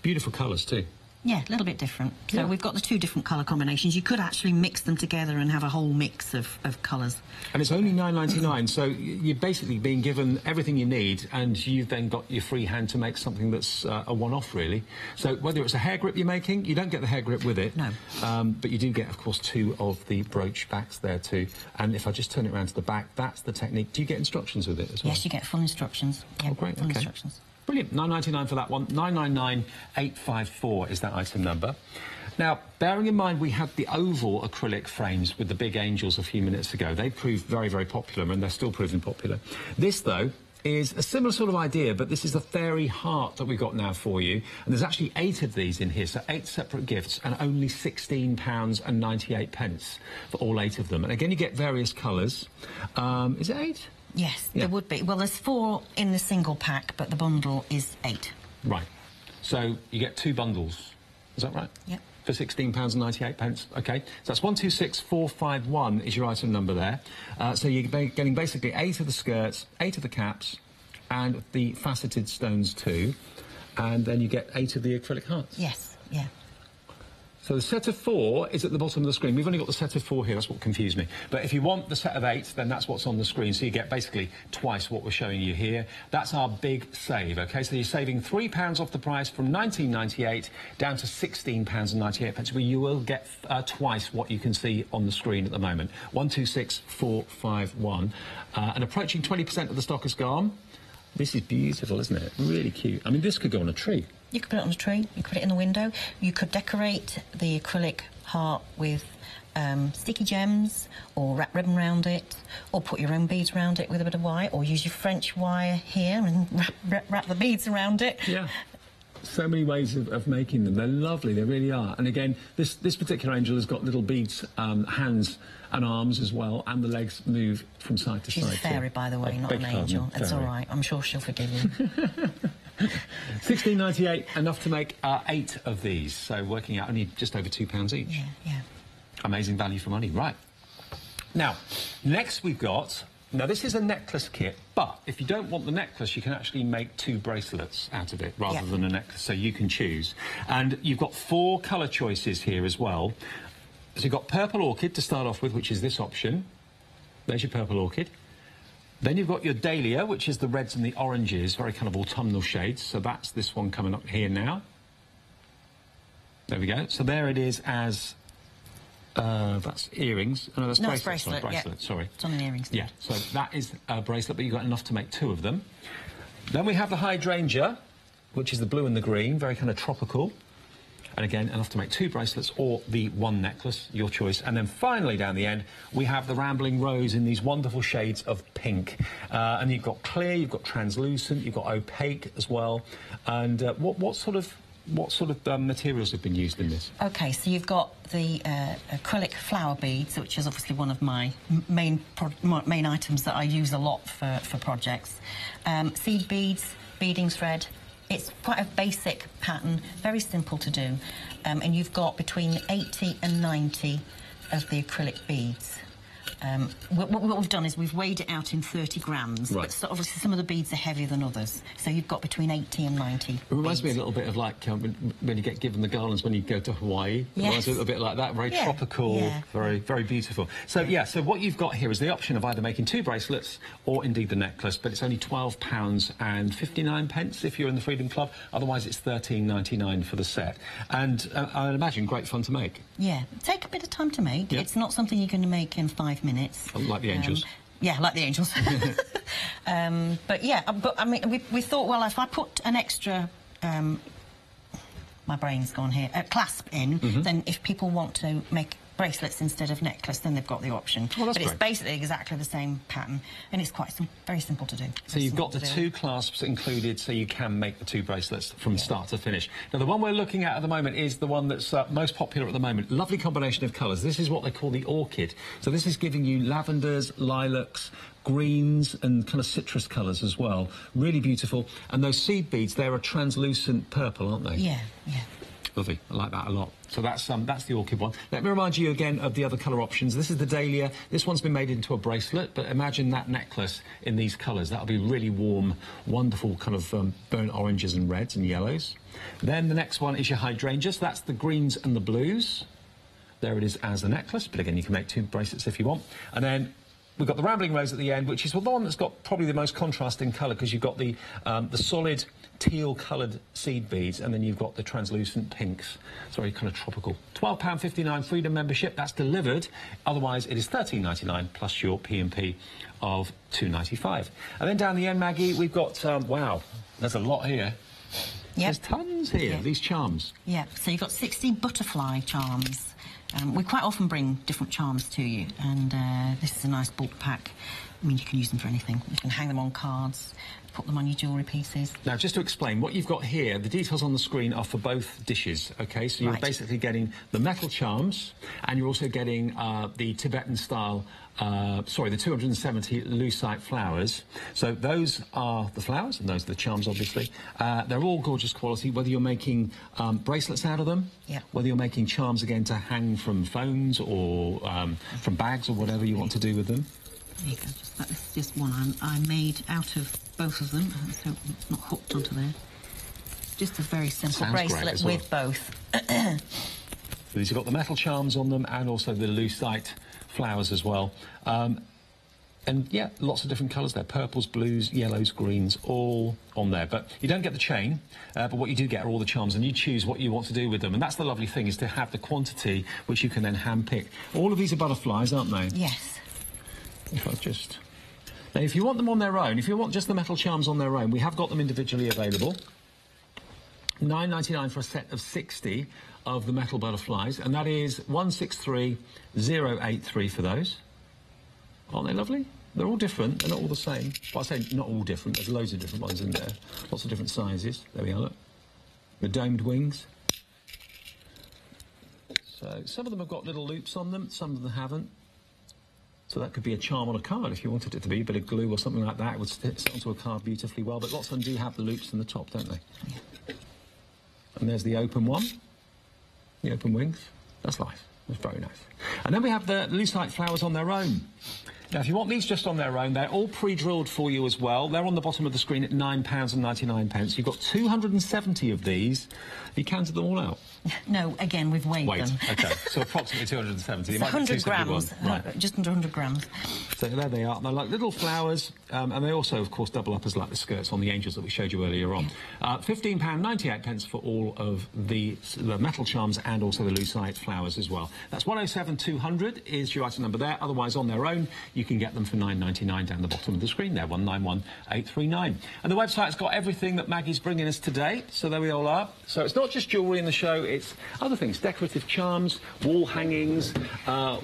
Beautiful colours too. Yeah, a little bit different. So we've got the 2 different colour combinations. You could actually mix them together and have a whole mix of colours. And it's only £9.99, so you're basically being given everything you need, and you've then got your free hand to make something that's a one-off, really. So whether it's a hair grip you're making, you don't get the hair grip with it. No. But you do get, of course, 2 of the brooch backs there too. And if I just turn it around to the back, that's the technique. Do you get instructions with it as well? Yes, you get full instructions. Yeah, oh, great, full instructions. Brilliant. £9.99 for that one. 999854 is that item number. Now, bearing in mind we had the oval acrylic frames with the big angels a few minutes ago. They proved very, very popular, and they're still proving popular. This, though, is a similar sort of idea, but this is the fairy heart that we've got now for you. And there's actually 8 of these in here, so 8 separate gifts, and only £16.98 for all 8 of them. And again, you get various colours. Is it 8? Yes, Yeah. there would be. Well, there's 4 in the single pack, but the bundle is 8. Right. So you get 2 bundles. Is that right? Yep. For £16.98. OK. So that's 126451 is your item number there. So you're getting basically 8 of the skirts, 8 of the caps, and the faceted stones too. And then you get 8 of the acrylic hearts. Yes, yeah. So the set of 4 is at the bottom of the screen. We've only got the set of 4 here, that's what confused me. But if you want the set of 8, then that's what's on the screen. So you get basically twice what we're showing you here. That's our big save, OK? So you're saving £3 off the price from £19.98 down to £16.98, where you will get twice what you can see on the screen at the moment. 126451. And approaching 20% of the stock has gone. This is beautiful, isn't it? Really cute. I mean, this could go on a tree. You could put it on a tree, you could put it in the window. You could decorate the acrylic heart with sticky gems, or wrap ribbon around it, or put your own beads around it with a bit of wire, or use your French wire here and wrap the beads around it. Yeah. So many ways of making them. They're lovely, they really are. And again, this particular angel has got little beads, hands and arms as well, and the legs move from side to She's side. a fairy, by the way, not an angel. It's all right. I'm sure she'll forgive you. £16.98, enough to make 8 of these. So working out only just over £2 each. Yeah, yeah. Amazing value for money, right. Now, next we've got... Now, this is a necklace kit, but if you don't want the necklace, you can actually make 2 bracelets out of it rather than a necklace, so you can choose. And you've got 4 colour choices here as well. So you've got Purple Orchid to start off with, which is this option. There's your Purple Orchid. Then you've got your Dahlia, which is the reds and the oranges, very kind of autumnal shades. So that's this one coming up here now. There we go. So there it is as... that's earrings. Oh, no, that's bracelets. Bracelet, bracelet, sorry. It's on an earrings. Yeah, so that is a bracelet, but you've got enough to make 2 of them. Then we have the Hydrangea, which is the blue and the green, very kind of tropical. And again, enough to make 2 bracelets or the 1 necklace, your choice. And then finally, down the end, we have the Rambling Rose in these wonderful shades of pink. And you've got clear, you've got translucent, you've got opaque as well. And what sort of materials have been used in this? OK, so you've got the acrylic flower beads, which is obviously one of my main items that I use a lot for projects. Seed beads, beading thread. It's quite a basic pattern, very simple to do. And you've got between 80 and 90 of the acrylic beads. What we've done is we've weighed it out in 30 grams, right. But so obviously some of the beads are heavier than others, so you've got between 80 and 90 It reminds beads. me a little bit of like when you get given the garlands when you go to Hawaii. It Yes. reminds me a little bit like that, very tropical, yeah. very, very beautiful. So, yeah, so what you've got here is the option of either making 2 bracelets or indeed the necklace, but it's only £12.59 if you're in the Freedom Club. Otherwise, it's £13.99 for the set. And I'd imagine great fun to make. Yeah, take a bit of time to make. Yep. It's not something you're going to make in 5 minutes. Like the angels. Yeah, like the angels. But yeah, I mean, we thought, well, if I put an extra, my brain's gone here, a clasp in, then if people want to make bracelets instead of necklace, then they've got the option. Oh, that's but it's great. basically exactly the same pattern, and it's quite very simple to do. So you've got the 2 clasps included, so you can make the 2 bracelets from start to finish. Now, the one we're looking at the moment is the one that's most popular at the moment. Lovely combination of colours. This is what they call the orchid. So this is giving you lavenders, lilacs, greens and kind of citrus colours as well. Really beautiful. And those seed beads, they're a translucent purple, aren't they? Yeah, yeah. Lovely. I like that a lot. So that's the orchid one. Let me remind you again of the other colour options. This is the Dahlia. This one's been made into a bracelet, but imagine that necklace in these colours. That'll be really warm, wonderful kind of burnt oranges and reds and yellows. Then the next one is your Hydrangea. So that's the greens and the blues. There it is as a necklace, but again, you can make 2 bracelets if you want. And then we've got the Rambling Rose at the end, which is the one that's got probably the most contrasting colour, because you've got the solid teal-coloured seed beads, and then you've got the translucent pinks. It's very kind of tropical. £12.59 Freedom membership, that's delivered. Otherwise, it is £13.99 plus your P&P of £2.95. And then down the end, Maggie, we've got, wow, there's a lot here. Yep. There's tons here, these charms. Yeah, so you've got 60 butterfly charms. We quite often bring different charms to you, and this is a nice bulk pack. I mean, you can use them for anything. You can hang them on cards, put them on your jewellery pieces. Now, just to explain, what you've got here, the details on the screen are for both dishes, OK? So you're basically getting the metal charms, and you're also getting the Tibetan-style, the 270 lucite flowers. So those are the flowers, and those are the charms, obviously. They're all gorgeous quality, whether you're making bracelets out of them, whether you're making charms, again, to hang from phones or from bags or whatever you want to do with them. There you go. This is just one I made out of both of them, so it's not hooked onto there. Just a very simple bracelet with both. So these have got the metal charms on them and also the lucite flowers as well. And yeah, lots of different colours there. Purples, blues, yellows, greens, all on there. But you don't get the chain, but what you do get are all the charms, and you choose what you want to do with them. And that's the lovely thing, is to have the quantity which you can then hand-pick. All of these are butterflies, aren't they? Yes. If I just... Now, if you want them on their own, if you want just the metal charms on their own, we have got them individually available. £9.99 for a set of 60 of the metal butterflies, and that is 163083 for those. Aren't they lovely? They're all different. They're not all the same. Well, I say not all different. There's loads of different ones in there. Lots of different sizes. There we are, look. The domed wings. So some of them have got little loops on them. Some of them haven't. So that could be a charm on a card if you wanted it to be, a bit of glue or something like that. It would sit onto a card beautifully well, but lots of them do have the loops in the top, don't they? Yeah. And there's the open one, the open wings. That's nice. That's very nice. And then we have the lucite flowers on their own. Now, if you want these just on their own, they're all pre-drilled for you as well. They're on the bottom of the screen at £9.99. You've got 270 of these. Have you counted them all out? No, again, we've weighed them. OK, so approximately 270. It's 100 grams, just under 100 grams. So there they are. They're like little flowers, and they also, of course, double up as like the skirts on the angels that we showed you earlier on. £15.98 for all of the metal charms and also the lucite flowers as well. That's 107-200 is your item number there. Otherwise, on their own, you can get them for £9.99 down the bottom of the screen there, 191839. And the website's got everything that Maggie's bringing us today, so there we all are. So it's not just jewellery in the show, it's other things, decorative charms, wall hangings,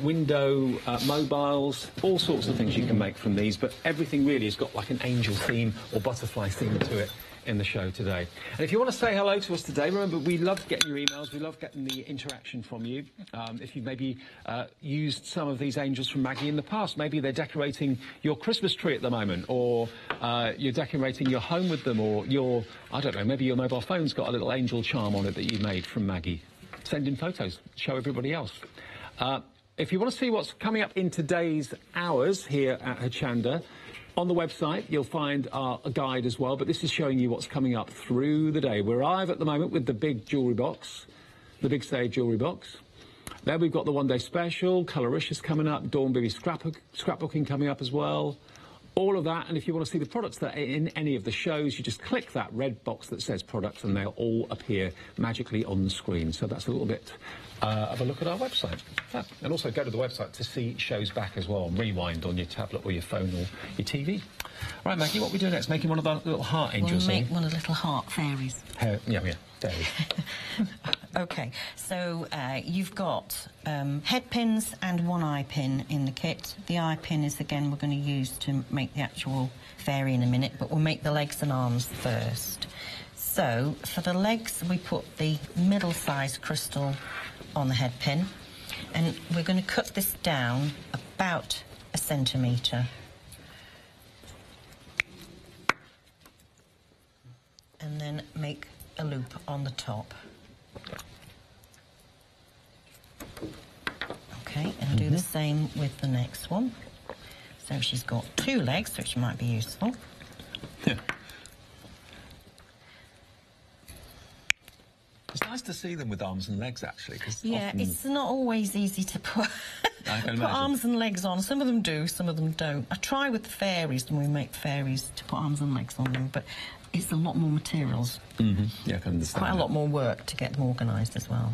window mobiles, all sorts of things you can make from these, but everything really has got like an angel theme or butterfly theme to it in the show today. And if you want to say hello to us today, remember, we love getting your emails, we love getting the interaction from you. If you've maybe used some of these angels from Maggie in the past, maybe they're decorating your Christmas tree at the moment, or you're decorating your home with them, or I don't know, maybe your mobile phone's got a little angel charm on it that you made from Maggie. Send in photos, show everybody else. If you want to see what's coming up in today's hours here at Hochanda, on the website, you'll find a guide as well, but this is showing you what's coming up through the day. We're live at the moment with the big jewellery box, the Big Save jewellery box. There we've got the one-day special, Coloricious coming up, Dawn Baby scrapbooking coming up as well. All of that, and if you want to see the products that are in any of the shows, you just click that red box that says products and they'll all appear magically on the screen. So that's a little bit of a look at our website. Yeah. And also go to the website to see shows back as well, and rewind on your tablet or your phone or your TV. Right, Maggie, what are we doing next? Making one of our little heart angels. We'll make one of the little heart fairies. Yeah, fairies. OK, so you've got head pins and one eye pin in the kit. The eye pin is, again, we're going to use to make the actual fairy in a minute, but we'll make the legs and arms first. So, for the legs, we put the middle-sized crystal on the head pin, and we're going to cut this down about 1 centimetre. And then make a loop on the top. OK, and do the same with the next one. So she's got 2 legs, which might be useful. Yeah. It's nice to see them with arms and legs, actually. Yeah, often... it's not always easy to put, put arms and legs on. Some of them do, some of them don't. I try with the fairies, when we make fairies, to put arms and legs on them, but it's a lot more materials. Yeah, I can understand. Quite a lot more work to get them organised as well.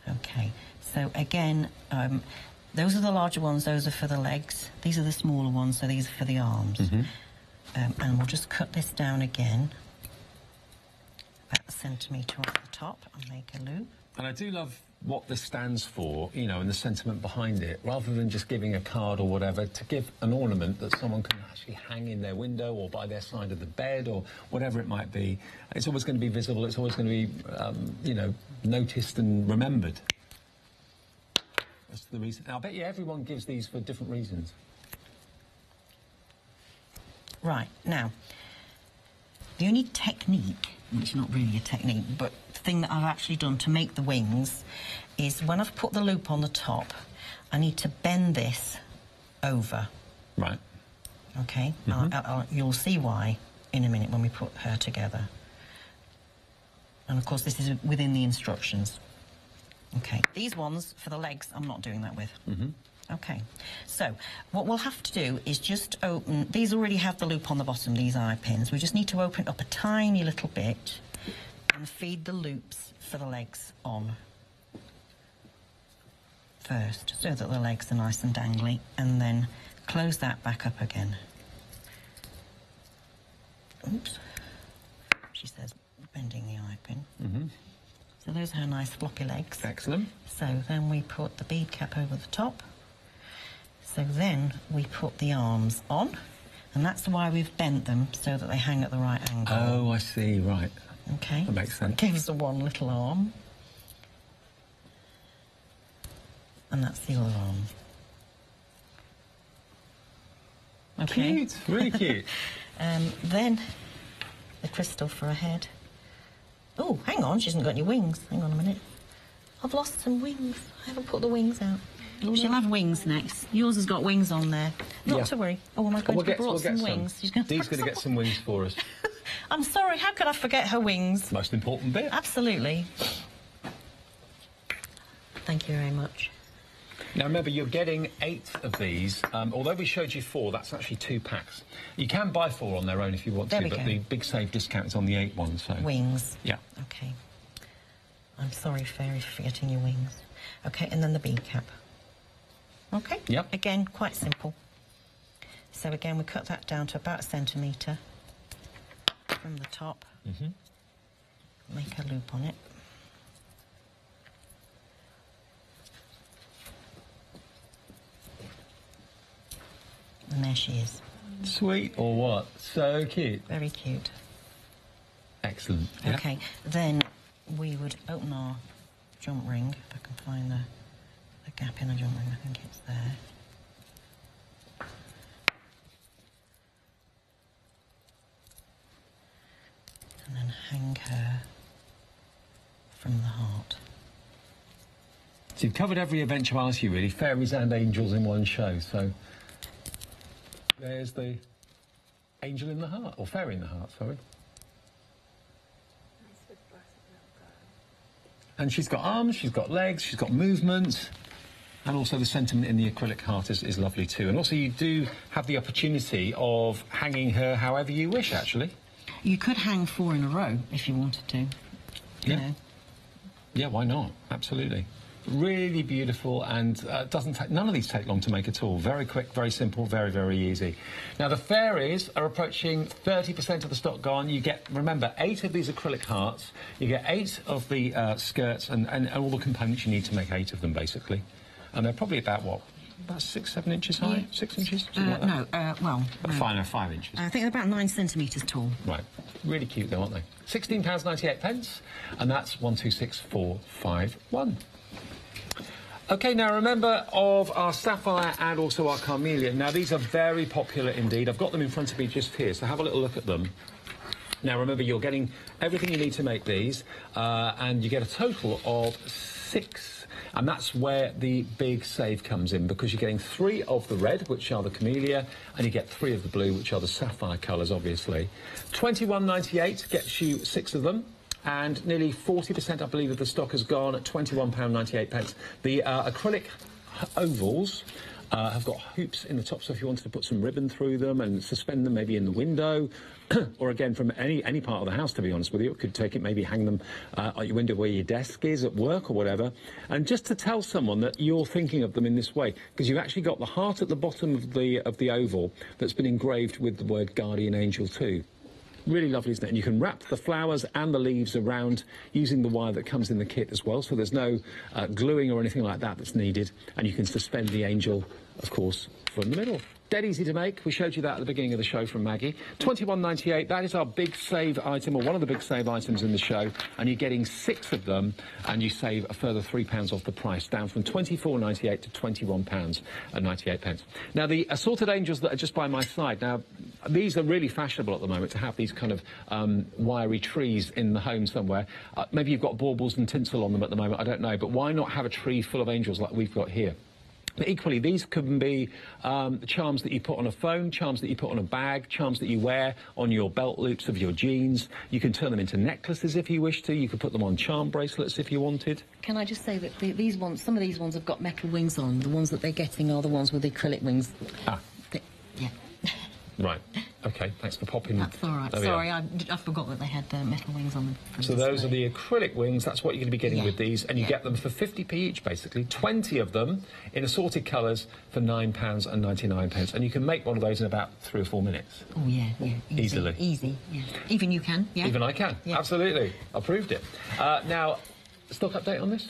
OK, so again, those are the larger ones, those are for the legs. These are the smaller ones, so these are for the arms. And we'll just cut this down again, about 1 centimetre off the top, and make a loop. And I do love what this stands for, you know, and the sentiment behind it, rather than just giving a card or whatever, to give an ornament that someone can actually hang in their window or by their side of the bed or whatever it might be. It's always going to be visible, it's always going to be, you know, noticed and remembered. That's the reason. I bet you everyone gives these for different reasons. Right, now, the only technique, which is not really a technique, but the thing that I've actually done to make the wings is when I've put the loop on the top, I need to bend this over. Right. Okay, you'll see why in a minute when we put her together. And of course this is within the instructions. Okay, these ones for the legs I'm not doing that with. Okay, so what we'll have to do is just open, these already have the loop on the bottom, these eye pins. We just need to open it up a tiny little bit and feed the loops for the legs on first, so that the legs are nice and dangly, and then close that back up again. Oops, she says bending the eye pin. So those are her nice floppy legs. Excellent. So then we put the bead cap over the top. So then we put the arms on, and that's why we've bent them, so that they hang at the right angle. Oh, I see, right. Okay. That makes sense. It gives the one little arm. And that's the other arm. Okay. Cute, really cute. Then the crystal for a head. Oh, hang on, she hasn't got any wings. Hang on a minute. I've lost some wings. I haven't put the wings out. She'll have wings next. Yours has got wings on there. Not to worry. Oh, am I going to have brought some wings? Dee's going to get some wings for us. I'm sorry, how could I forget her wings? Most important bit. Absolutely. Thank you very much. Now remember, you're getting 8 of these. Although we showed you 4, that's actually 2 packs. You can buy 4 on their own if you want to, but the big save discount is on the 8 ones. So. Wings. Yeah. Okay. I'm sorry, Fairy, for forgetting your wings. Okay, and then the bead cap. Okay. Yep. Again, quite simple. So again, we cut that down to about 1 centimetre from the top. Make a loop on it. And there she is. Sweet or what? So cute. Very cute. Excellent. Okay, then we would open our jump ring, if I can find the gap in the jump ring, I think it's there. And then hang her from the heart. So you've covered every eventuality really, fairies and angels in one show, so there's the angel in the heart, or fairy in the heart, sorry. And she's got arms, she's got legs, she's got movement, and also the sentiment in the acrylic heart is lovely too. And also you do have the opportunity of hanging her however you wish, actually. You could hang 4 in a row if you wanted to. Yeah. You know. Yeah, why not? Absolutely. Really beautiful, and doesn't take, none of these take long to make at all. Very quick, very simple, very, very easy. Now the fairies are approaching 30% of the stock gone. You get, remember, 8 of these acrylic hearts. You get 8 of the skirts and all the components you need to make 8 of them, basically. And they're probably about what? About 6, 7 inches high? Yeah. 6 inches? Like no, well... No. 5 inches. I think they're about 9 centimetres tall. Right. Really cute though, aren't they? £16.98, and that's 126451. OK, now remember of our sapphire and also our carnelian. Now, these are very popular indeed. I've got them in front of me just here, so have a little look at them. Now, remember, you're getting everything you need to make these, and you get a total of 6. And that's where the big save comes in, because you're getting 3 of the red, which are the camellia, and you get 3 of the blue, which are the sapphire colours, obviously. £21.98 gets you 6 of them. And nearly 40%, I believe, of the stock has gone at £21.98. The acrylic ovals have got hoops in the top, so if you wanted to put some ribbon through them and suspend them maybe in the window, or again from any part of the house, to be honest with you, it could take it, maybe hang them at your window where your desk is at work or whatever. And just to tell someone that you're thinking of them in this way, because you've actually got the heart at the bottom of the oval that's been engraved with the word Guardian Angel too. Really lovely, isn't it? And you can wrap the flowers and the leaves around using the wire that comes in the kit as well, so there's no gluing or anything like that that's needed. And you can suspend the angel, of course, from the middle. Dead easy to make. We showed you that at the beginning of the show from Maggie. $21.98, that is our big save item, or one of the big save items in the show, and you're getting 6 of them, and you save a further £3 off the price, down from £24.98 to £21.98. Now, the assorted angels that are just by my side, now, these are really fashionable at the moment, to have these kind of wiry trees in the home somewhere. Maybe you've got baubles and tinsel on them at the moment, I don't know, but why not have a tree full of angels like we've got here? But equally, these can be charms that you put on a phone, charms that you put on a bag, charms that you wear on your belt loops of your jeans. You can turn them into necklaces if you wish to. You could put them on charm bracelets if you wanted. Can I just say that these ones, some of these ones have got metal wings on. The ones that they're getting are the ones with the acrylic wings. Ah. Yeah. Right. OK, thanks for popping. That's all right. Sorry, I forgot that they had metal wings on them. So those are the acrylic wings. That's what you're going to be getting with these. And you get them for 50p each, basically. 20 of them in assorted colours for £9.99. And you can make one of those in about 3 or 4 minutes. Oh, yeah. Easily. Easy, yeah. Even you can, yeah. Even I can, absolutely. I proved it. Now, stock update on this?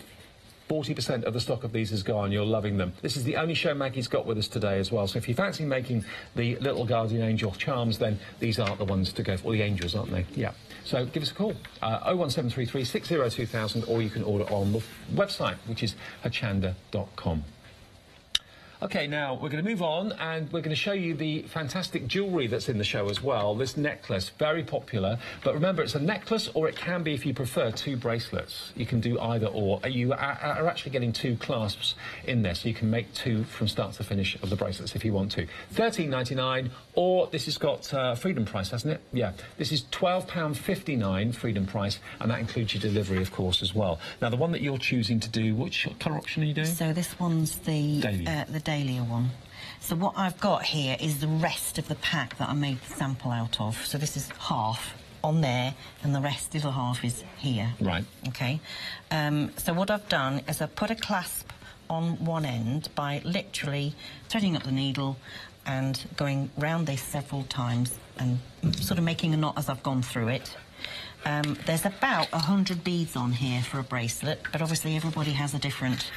40% of the stock of these is gone. You're loving them. This is the only show Maggie's got with us today as well. So if you fancy making the little guardian angel charms, then these aren't the ones to go for. All the angels, aren't they? Yeah. So give us a call. 01733 602 2000, or you can order on the website, which is hochanda.com. OK, now we're going to move on, and we're going to show you the fantastic jewellery that's in the show as well. This necklace, very popular. But remember, it's a necklace, or it can be, if you prefer, 2 bracelets. You can do either or. You are actually getting 2 clasps in there, so you can make 2 from start to finish of the bracelets if you want to. $13.99, or this has got freedom price, hasn't it? Yeah. This is £12.59 freedom price, and that includes your delivery, of course, as well. Now, the one that you're choosing to do, which colour option are you doing? So this one's the Dahlia one. So what I've got here is the rest of the pack that I made the sample out of. So this is half on there, and the rest of the half is here. Right. Okay. So what I've done is I've put a clasp on one end by literally threading up the needle and going round this several times and sort of making a knot as I've gone through it. There's about 100 beads on here for a bracelet, but obviously everybody has a different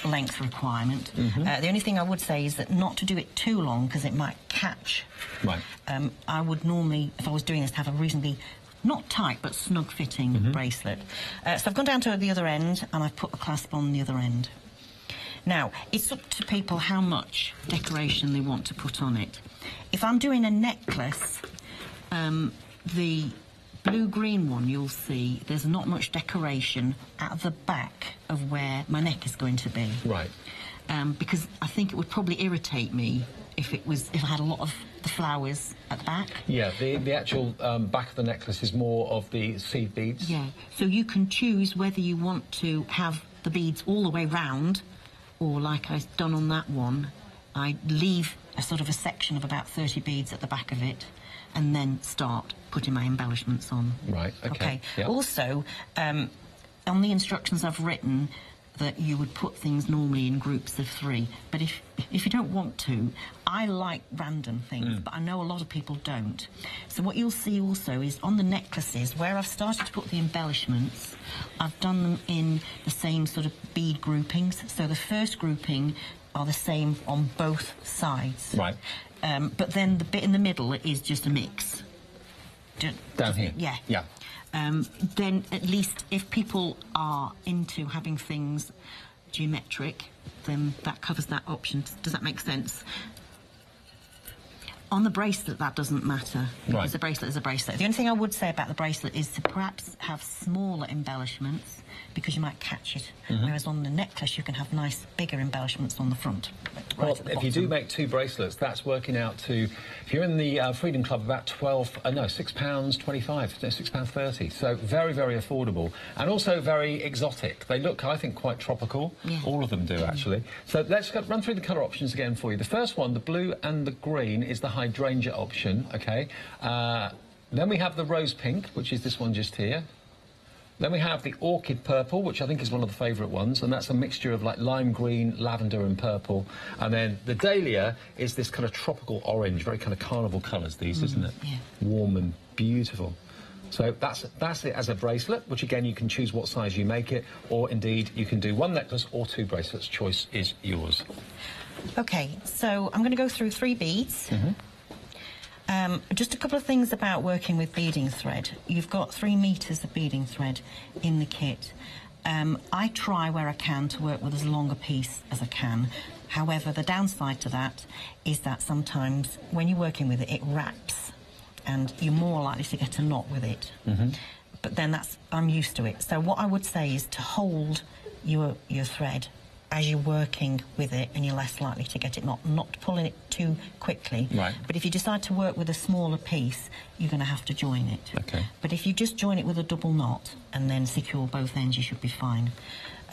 length requirement. The only thing I would say is that not to do it too long, because it might catch. Right. I would normally, if I was doing this, have a reasonably, not tight, but snug-fitting bracelet. So I've gone down to the other end, and I've put the clasp on the other end. Now, it's up to people how much decoration they want to put on it. If I'm doing a necklace, the blue-green one, you'll see there's not much decoration at the back of where my neck is going to be. Right. Because I think it would probably irritate me if I had a lot of the flowers at the back. Yeah, the actual back of the necklace is more of the seed beads. Yeah, so you can choose whether you want to have the beads all the way round, or like I've done on that one, I leave a sort of a section of about 30 beads at the back of it, and then start putting my embellishments on. Right, OK. Yep. Also, on the instructions I've written that you would put things normally in groups of 3, but if you don't want to, I like random things, but I know a lot of people don't. So what you'll see also is on the necklaces, where I've started to put the embellishments, I've done them in the same sort of bead groupings. So the first grouping are the same on both sides. Right. But then the bit in the middle is just a mix. Down here? Yeah. Yeah. Then at least if people are into having things geometric, then that covers that option. Does that make sense? On the bracelet, that doesn't matter, because the bracelet is a bracelet. The only thing I would say about the bracelet is to perhaps have smaller embellishments, because you might catch it. Whereas on the necklace, you can have nice, bigger embellishments on the front. Well, if you do make 2 bracelets, that's working out to, if you're in the Freedom Club, about £6.25, £6.30. So very, very affordable, and also very exotic. They look, I think, quite tropical. Yeah. All of them do, actually. So let's run through the colour options again for you. The first one, the blue and the green, is the hydrangea option, OK? Then we have the rose pink, which is this one just here. Then we have the orchid purple, which I think is one of the favourite ones, and that's a mixture of like lime green, lavender and purple. And then the dahlia is this kind of tropical orange, very kind of carnival colours, these, isn't it? Yeah. Warm and beautiful. So that's it as a bracelet, which again you can choose what size you make it, or indeed you can do one necklace or two bracelets. Choice is yours. Okay, so I'm going to go through 3 beads. Just a couple of things about working with beading thread. You've got 3 metres of beading thread in the kit. I try where I can to work with as long a piece as I can. However, the downside to that is that sometimes when you're working with it, it wraps and you're more likely to get a knot with it. But then I'm used to it. So what I would say is to hold your thread as you're working with it, and you're less likely to get it not pulling it too quickly. Right. But if you decide to work with a smaller piece, you're going to have to join it. Okay. But if you just join it with a double knot and then secure both ends, you should be fine.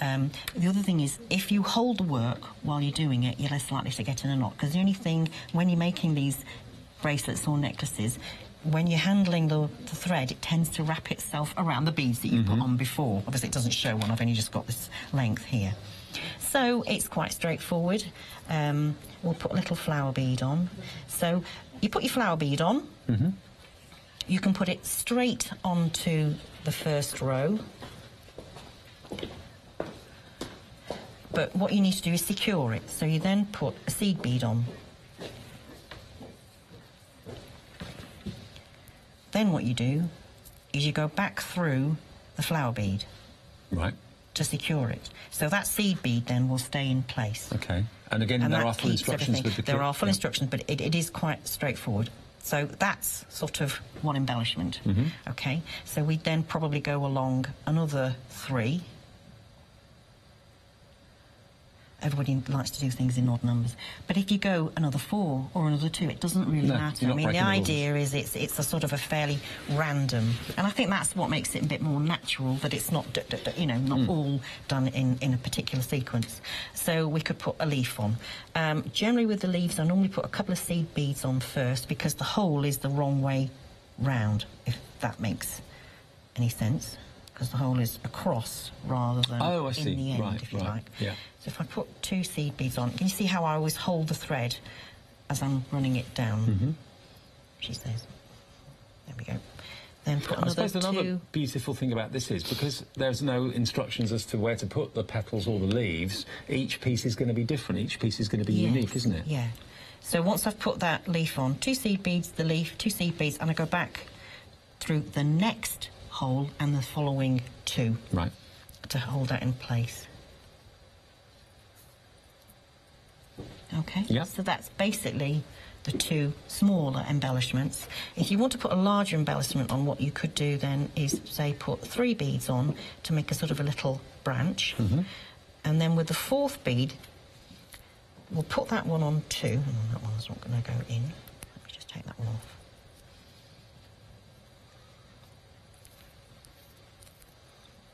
The other thing is, if you hold the work while you're doing it, you're less likely to get in a knot. Because the only thing, when you're making these bracelets or necklaces, when you're handling the thread, it tends to wrap itself around the beads that you put on before. Obviously, it doesn't show one. I've only just got this length here. So it's quite straightforward. We'll put a little flower bead on. So you put your flower bead on. You can put it straight onto the first row. But what you need to do is secure it. So you then put a seed bead on. Then what you do is you go back through the flower bead. Right. To secure it. So that seed bead then will stay in place. Okay. And again, there are full instructions with the kit. There are full instructions, but it is quite straightforward. So that's sort of one embellishment. Okay. So we then probably go along another 3. Everybody likes to do things in odd numbers. But if you go another 4 or another 2, it doesn't really matter. I mean, the idea is it's a sort of a fairly random, and I think that's what makes it a bit more natural, that it's not, you know, not all done in a particular sequence. So we could put a leaf on. Generally with the leaves, I normally put a couple of seed beads on first, because the hole is the wrong way round, if that makes any sense. Because the hole is across rather than in the end, if you like. Yeah. So if I put 2 seed beads on, can you see how I always hold the thread as I'm running it down? She says. There we go. Then put another 2. I suppose another beautiful thing about this is, because there's no instructions as to where to put the petals or the leaves, each piece is going to be different. Each piece is going to be unique, isn't it? Yeah. So once I've put that leaf on, 2 seed beads, the leaf, 2 seed beads, and I go back through the next hole and the following 2. Right. To hold that in place. Okay. Yeah. So that's basically the 2 smaller embellishments. If you want to put a larger embellishment on, what you could do then is, say, put 3 beads on to make a sort of a little branch. And then with the 4th bead, we'll put that one on too. That one's not going to go in. Let me just take that one off.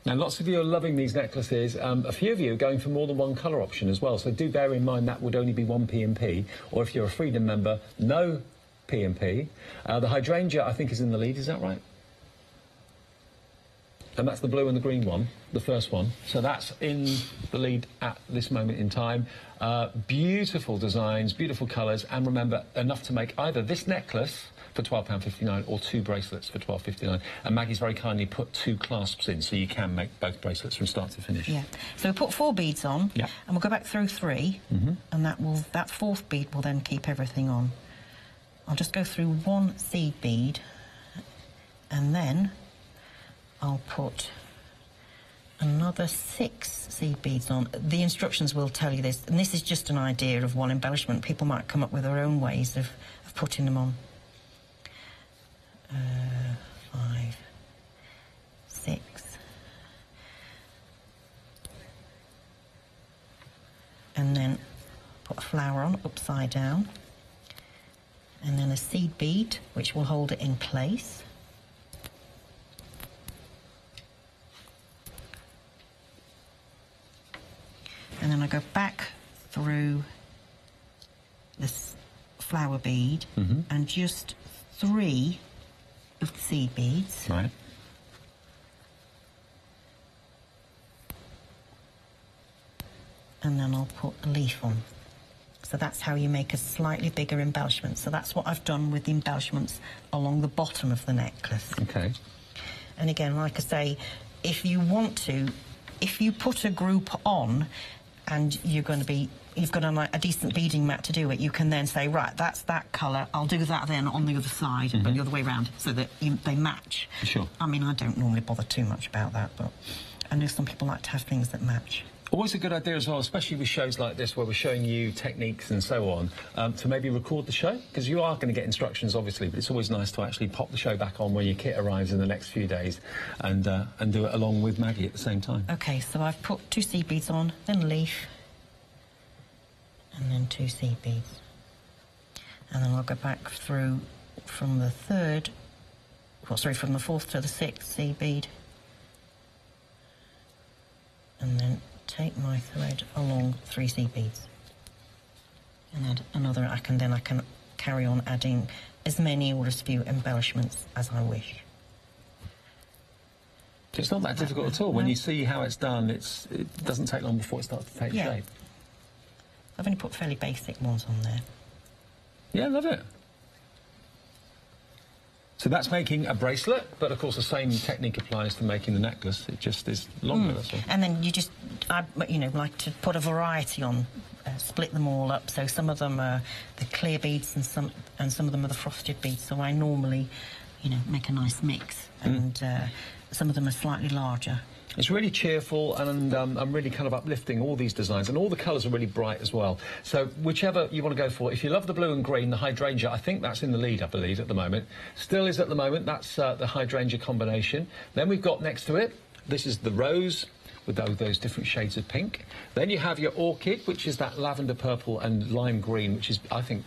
Now, lots of you are loving these necklaces. A few of you are going for more than one colour option as well, so do bear in mind that would only be 1 P&P, or if you're a Freedom member, no P&P. The hydrangea, I think, is in the lead, is that right? And that's the blue and the green one, the first one. So that's in the lead at this moment in time. Beautiful designs, beautiful colours, and remember, enough to make either this necklace for £12.59 or 2 bracelets for £12.59. And Maggie's very kindly put 2 clasps in, so you can make both bracelets from start to finish. Yeah. So we put 4 beads on, yeah, and we'll go back through 3, and that 4th bead will then keep everything on. I'll just go through 1 seed bead, and then I'll put another 6 seed beads on. The instructions will tell you this, and this is just an idea of one embellishment. People might come up with their own ways of putting them on. 5, 6. And then put a flower on upside down, and then a seed bead which will hold it in place. And then I go back through this flower bead and just 3 of the seed beads. Right. and then I'll put a leaf on. So that's how you make a slightly bigger embellishment. So that's what I've done with the embellishments along the bottom of the necklace. Okay. And again, like I say, if you want to, if you put a group on and you've got a decent beading mat to do it, you can then say, right, that's that colour, I'll do that then on the other side, but the other way around, so that they match. Sure. I mean, I don't normally bother too much about that, but I know some people like to have things that match. Always a good idea as well, especially with shows like this where we're showing you techniques and so on, to maybe record the show, because you are going to get instructions, obviously, but it's always nice to actually pop the show back on when your kit arrives in the next few days and do it along with Maggie at the same time. OK, so I've put 2 seed beads on, then a leaf, and then 2 seed beads. And then I'll go back through from the 3rd, well, sorry, from the 4th to the 6th seed bead. And then take my thread along 3 seed beads and add another. I can carry on adding as many or as few embellishments as I wish. It's not that difficult at all. When you see how it's done, it doesn't take long before it starts to take shape. I've only put fairly basic ones on there. Yeah, love it. So that's making a bracelet, but of course the same technique applies to making the necklace. It just is longer, that's all. And then I like to put a variety on, split them all up. So some of them are the clear beads and some of them are the frosted beads. So I normally, make a nice mix, and some of them are slightly larger. It's really cheerful, and I'm really kind of uplifting all these designs, and all the colours are really bright as well. So whichever you want to go for. If you love the blue and green, the hydrangea, I think that's in the lead, I believe, at the moment. Still is at the moment. That's the hydrangea combination. Then we've got next to it, this is the rose with those different shades of pink. Then you have your orchid, which is that lavender purple and lime green, which is, I think,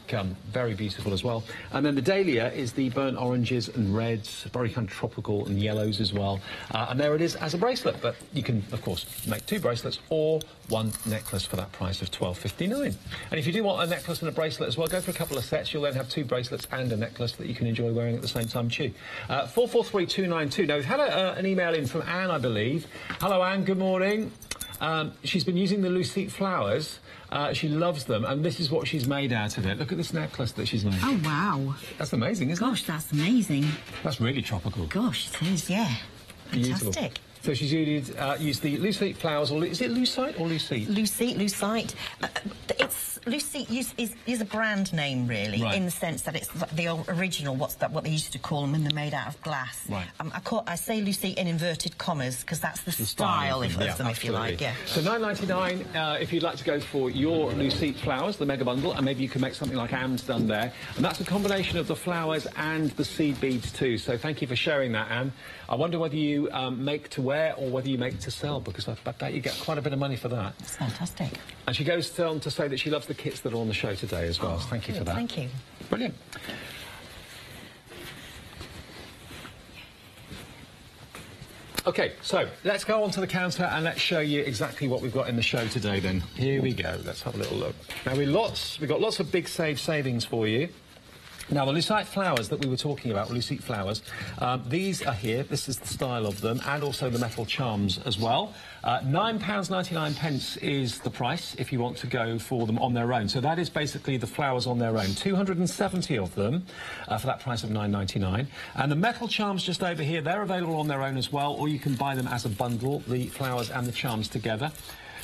very beautiful as well. And then the dahlia is the burnt oranges and reds, very kind of tropical, and yellows as well. And there it is as a bracelet. But you can, of course, make 2 bracelets or 1 necklace for that price of $12.59. And if you do want a necklace and a bracelet as well, go for a couple of sets. You'll then have 2 bracelets and a necklace that you can enjoy wearing at the same time too. 443292. Now, we've had an email in from Anne, I believe. Hello, Anne. Good morning. She's been using the Lucite flowers. She loves them, and this is what she's made out of it. Look at this necklace that she's made. Oh, wow. That's amazing, isn't it? Gosh, that's amazing. That's really tropical. Gosh, it is, yeah. Beautiful. Fantastic. So she's used the Lucite flowers, or is it Lucite or Lucite? Lucite. It's Lucite is a brand name, really, right, in the sense that it's the original. What they used to call them when they're made out of glass. Right. I say Lucite in inverted commas because that's the style of them, if you like. Yeah. So $9.99 if you'd like to go for your Lucite flowers, the mega bundle, and maybe you can make something like Anne's done there. And that's a combination of the flowers and the seed beads too. So thank you for sharing that, Anne. I wonder whether you make to wear or whether you make to sell, because I bet you get quite a bit of money for that. That's fantastic. And she goes on to say that she loves the kits that are on the show today as well. So thank you for that. Thank you. Brilliant. OK, so let's go on to the counter and let's show you exactly what we've got in the show today then. Here we go. Let's have a little look. Now, we've got lots of big savings for you. Now, the Lucite flowers that we were talking about, Lucite flowers, these are here. This is the style of them, and also the metal charms as well. £9.99 is the price if you want to go for them on their own. So that is basically the flowers on their own. 270 of them for that price of £9.99. And the metal charms just over here, they're available on their own as well, or you can buy them as a bundle, the flowers and the charms together.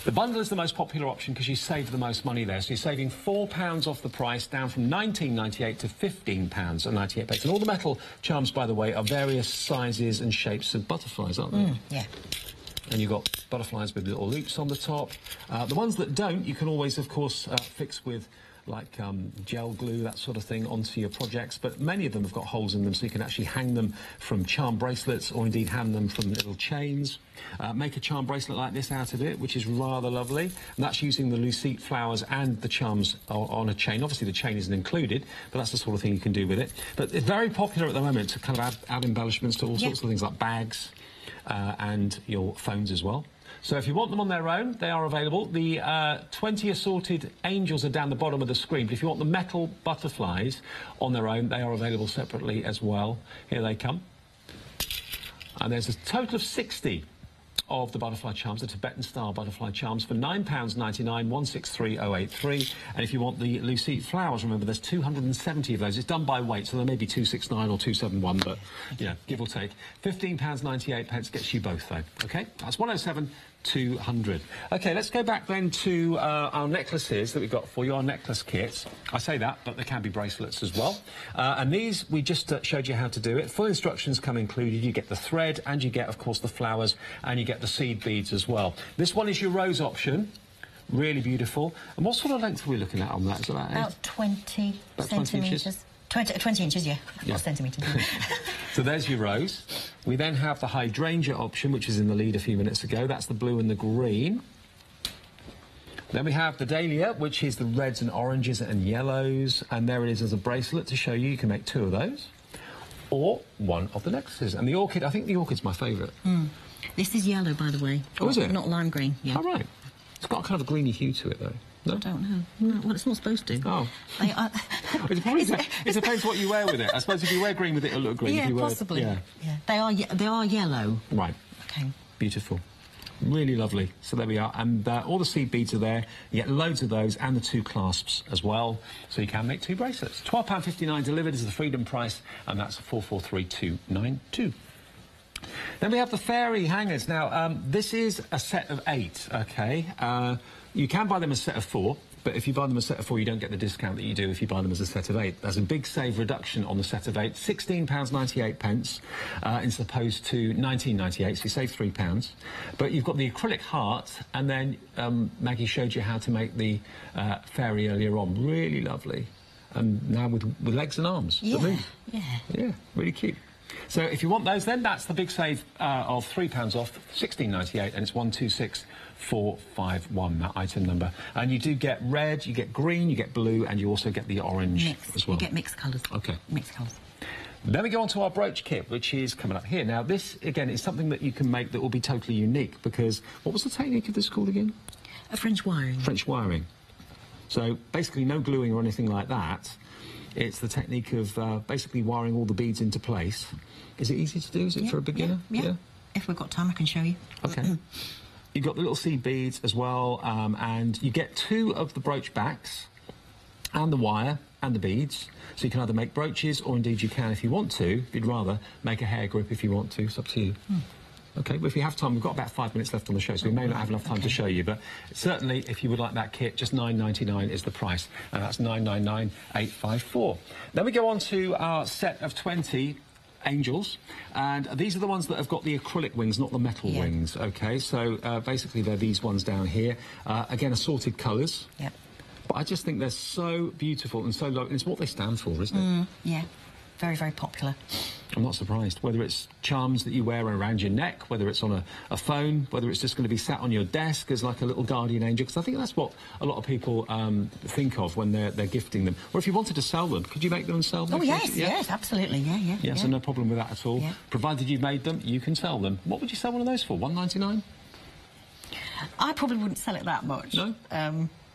The bundle is the most popular option because you save the most money there. So you're saving £4 off the price, down from £19.98 to £15.98. And all the metal charms, by the way, are various sizes and shapes of butterflies, aren't they? Yeah. And you've got butterflies with little loops on the top. The ones that don't, you can always, of course, fix with like gel glue, that sort of thing, onto your projects. But many of them have got holes in them, so you can actually hang them from charm bracelets, or indeed hang them from little chains. Make a charm bracelet like this out of it, which is rather lovely. And that's using the Lucite flowers and the charms on a chain. Obviously, the chain isn't included, but that's the sort of thing you can do with it. But it's very popular at the moment to kind of add embellishments to all sorts of things, like bags and your phones as well. So if you want them on their own, they are available. The 20 assorted angels are down the bottom of the screen. But if you want the metal butterflies on their own, they are available separately as well. Here they come. And there's a total of 60 of the butterfly charms, the Tibetan-style butterfly charms, for £9.99, 163083. And if you want the Lucite flowers, remember, there's 270 of those. It's done by weight, so there may be 269 or 271, but, you know, give or take. £15.98 gets you both, though. OK? That's 107 200. OK, let's go back then to our necklaces that we've got for you, our necklace kits. I say that, but there can be bracelets as well. And these, we just showed you how to do it. Full instructions come included. You get the thread, and you get, of course, the flowers, and you get the seed beads as well. This one is your rose option. Really beautiful. And what sort of length are we looking at on that? Is it about 20 about centimetres. 20 inches, yeah. Yeah. Not centimetres. So there's your rose. We then have the hydrangea option, which is in the lead a few minutes ago. That's the blue and the green. Then we have the dahlia, which is the reds and oranges and yellows. And there it is as a bracelet to show you. You can make 2 of those. Or one of the necklaces. And the orchid, I think the orchid's my favourite. This is yellow, by the way. Oh, is it? Not lime green. Yeah. Oh, right. It's got kind of a greeny hue to it, though. No? I don't know. No, well, it's not supposed to. Oh. It depends what you wear with it. I suppose if you wear green with it, it'll look green. Yeah, if you wear, possibly. Yeah. They are yellow. Right. Okay. Beautiful. Really lovely. So there we are. And all the seed beads are there. You get loads of those and the 2 clasps as well. So you can make 2 bracelets. £12.59 delivered is the freedom price, and that's 443292. Then we have the fairy hangers. Now, this is a set of 8, OK? You can buy them as a set of 4, but if you buy them as a set of 4, you don't get the discount that you do if you buy them as a set of 8. There's a big save reduction on the set of 8, £16.98 as opposed to £19.98, so you save £3. But you've got the acrylic heart, and then Maggie showed you how to make the fairy earlier on. Really lovely. And now with legs and arms. Yeah, yeah, really cute. So if you want those, then that's the big save of £3 off, £16.98, and it's 126451, that item number. And you do get red, you get green, you get blue, and you also get the orange as well. You get mixed colours. OK. Mixed colours. Then we go on to our brooch kit, which is coming up here. Now, this, again, is something that you can make that will be totally unique, because what was the technique of this called again? French wiring. French wiring. So basically no gluing or anything like that. It's the technique of basically wiring all the beads into place. Is it easy to do? Is it for a beginner? Yeah. If we've got time, I can show you. OK. You've got the little seed beads as well, and you get 2 of the brooch backs and the wire and the beads. So you can either make brooches, or indeed you can, if you want to, if you'd rather, make a hair grip if you want to. It's up to you. OK, well, if you have time, we've got about 5 minutes left on the show, so we may not have enough time to show you, but certainly, if you would like that kit, just £9.99 is the price, and that's 999,854. Then we go on to our set of 20 angels, and these are the ones that have got the acrylic wings, not the metal wings, OK? So, basically, they're these ones down here. Again, assorted colours. Yep. But I just think they're so beautiful and so lovely. It's what they stand for, isn't it? Yeah. Very, very popular. I'm not surprised. Whether it's charms that you wear around your neck, whether it's on a phone, whether it's just going to be sat on your desk as like a little guardian angel, because I think that's what a lot of people think of when they're gifting them. Or if you wanted to sell them, could you make them and sell them? Oh, yes, absolutely, yeah. So no problem with that at all. Yeah. Provided you've made them, you can sell them. What would you sell one of those for? $1.99? I probably wouldn't sell it that much. No?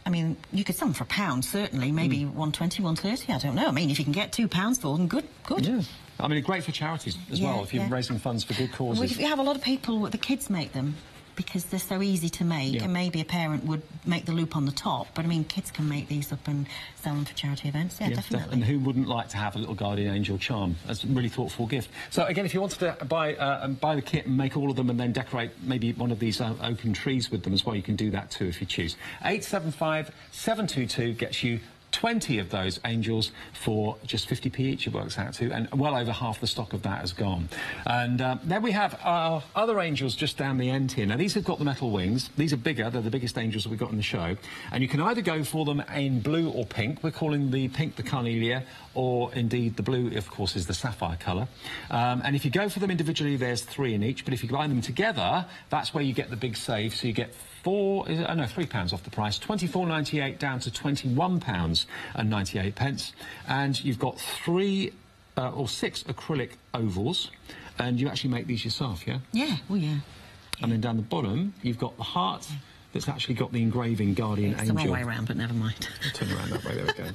I mean, you could sell them for £1, certainly, maybe $1.20, $1.30, I don't know. I mean, if you can get £2 for them, good. Yeah. I mean, great for charities as well, if you're raising funds for good causes. Well, if you have a lot of people, the kids make them, because they're so easy to make, and maybe a parent would make the loop on the top, but I mean, kids can make these up and sell them for charity events. Yeah, definitely. And who wouldn't like to have a little guardian angel charm? That's a really thoughtful gift. So again, if you wanted to buy the kit and make all of them and then decorate maybe one of these open trees with them as well, you can do that too if you choose. 875-722 gets you 20 of those angels for just 50p each, it works out to, and well over half the stock of that has gone. And then we have our other angels just down the end here. Now, these have got the metal wings. These are bigger. They're the biggest angels that we've got in the show. And you can either go for them in blue or pink. We're calling the pink the carnelia, or indeed the blue, of course, is the sapphire colour. And if you go for them individually, there's 3 in each. But if you buy them together, that's where you get the big save. So you get £3 off the price, £24.98 down to £21.98, and you've got 3 or 6 acrylic ovals, and you actually make these yourself, yeah? Yeah, And then down the bottom, you've got the heart that's actually got the engraving guardian angel. It's the wrong way around, but never mind. Turn around that way, there we go.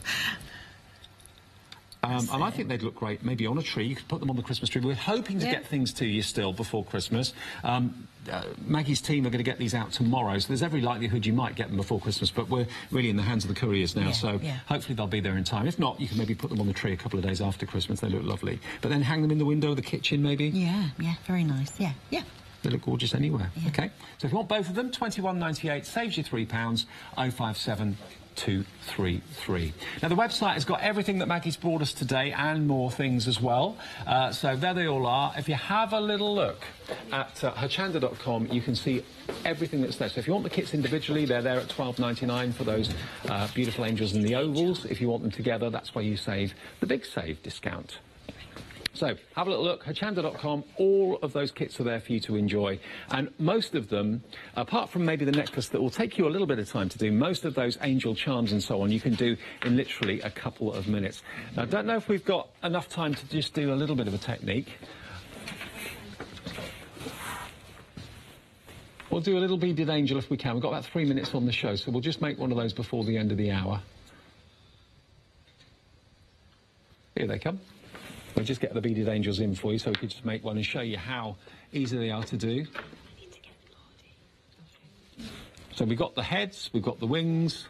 And I think they'd look great maybe on a tree. You could put them on the Christmas tree. We're hoping to get things to you still before Christmas. Maggie's team are going to get these out tomorrow, so there's every likelihood you might get them before Christmas, but we're really in the hands of the couriers now, so hopefully they'll be there in time. If not, you can maybe put them on the tree a couple of days after Christmas. They look lovely. But then hang them in the window of the kitchen, maybe? Yeah, very nice. Yeah. They look gorgeous anywhere. OK, so if you want both of them, £21.98, saves you £3, 057 233. Now, the website has got everything that Maggie's brought us today and more things as well. So there they all are. If you have a little look at Hochanda.com, you can see everything that's there. So if you want the kits individually, they're there at £12.99 for those beautiful angels in the ovals. If you want them together, that's where you save the big save discount. So, have a little look, Hochanda.com, all of those kits are there for you to enjoy. And most of them, apart from maybe the necklace that will take you a little bit of time to do, most of those angel charms and so on, you can do in literally a couple of minutes. Now, I don't know if we've got enough time to just do a little bit of a technique. We'll do a little beaded angel if we can. We've got about 3 minutes on the show, so we'll just make one of those before the end of the hour. Here they come. We'll just get the beaded angels in for you so we could just make one and show you how easy they are to do. So we've got the heads, we've got the wings,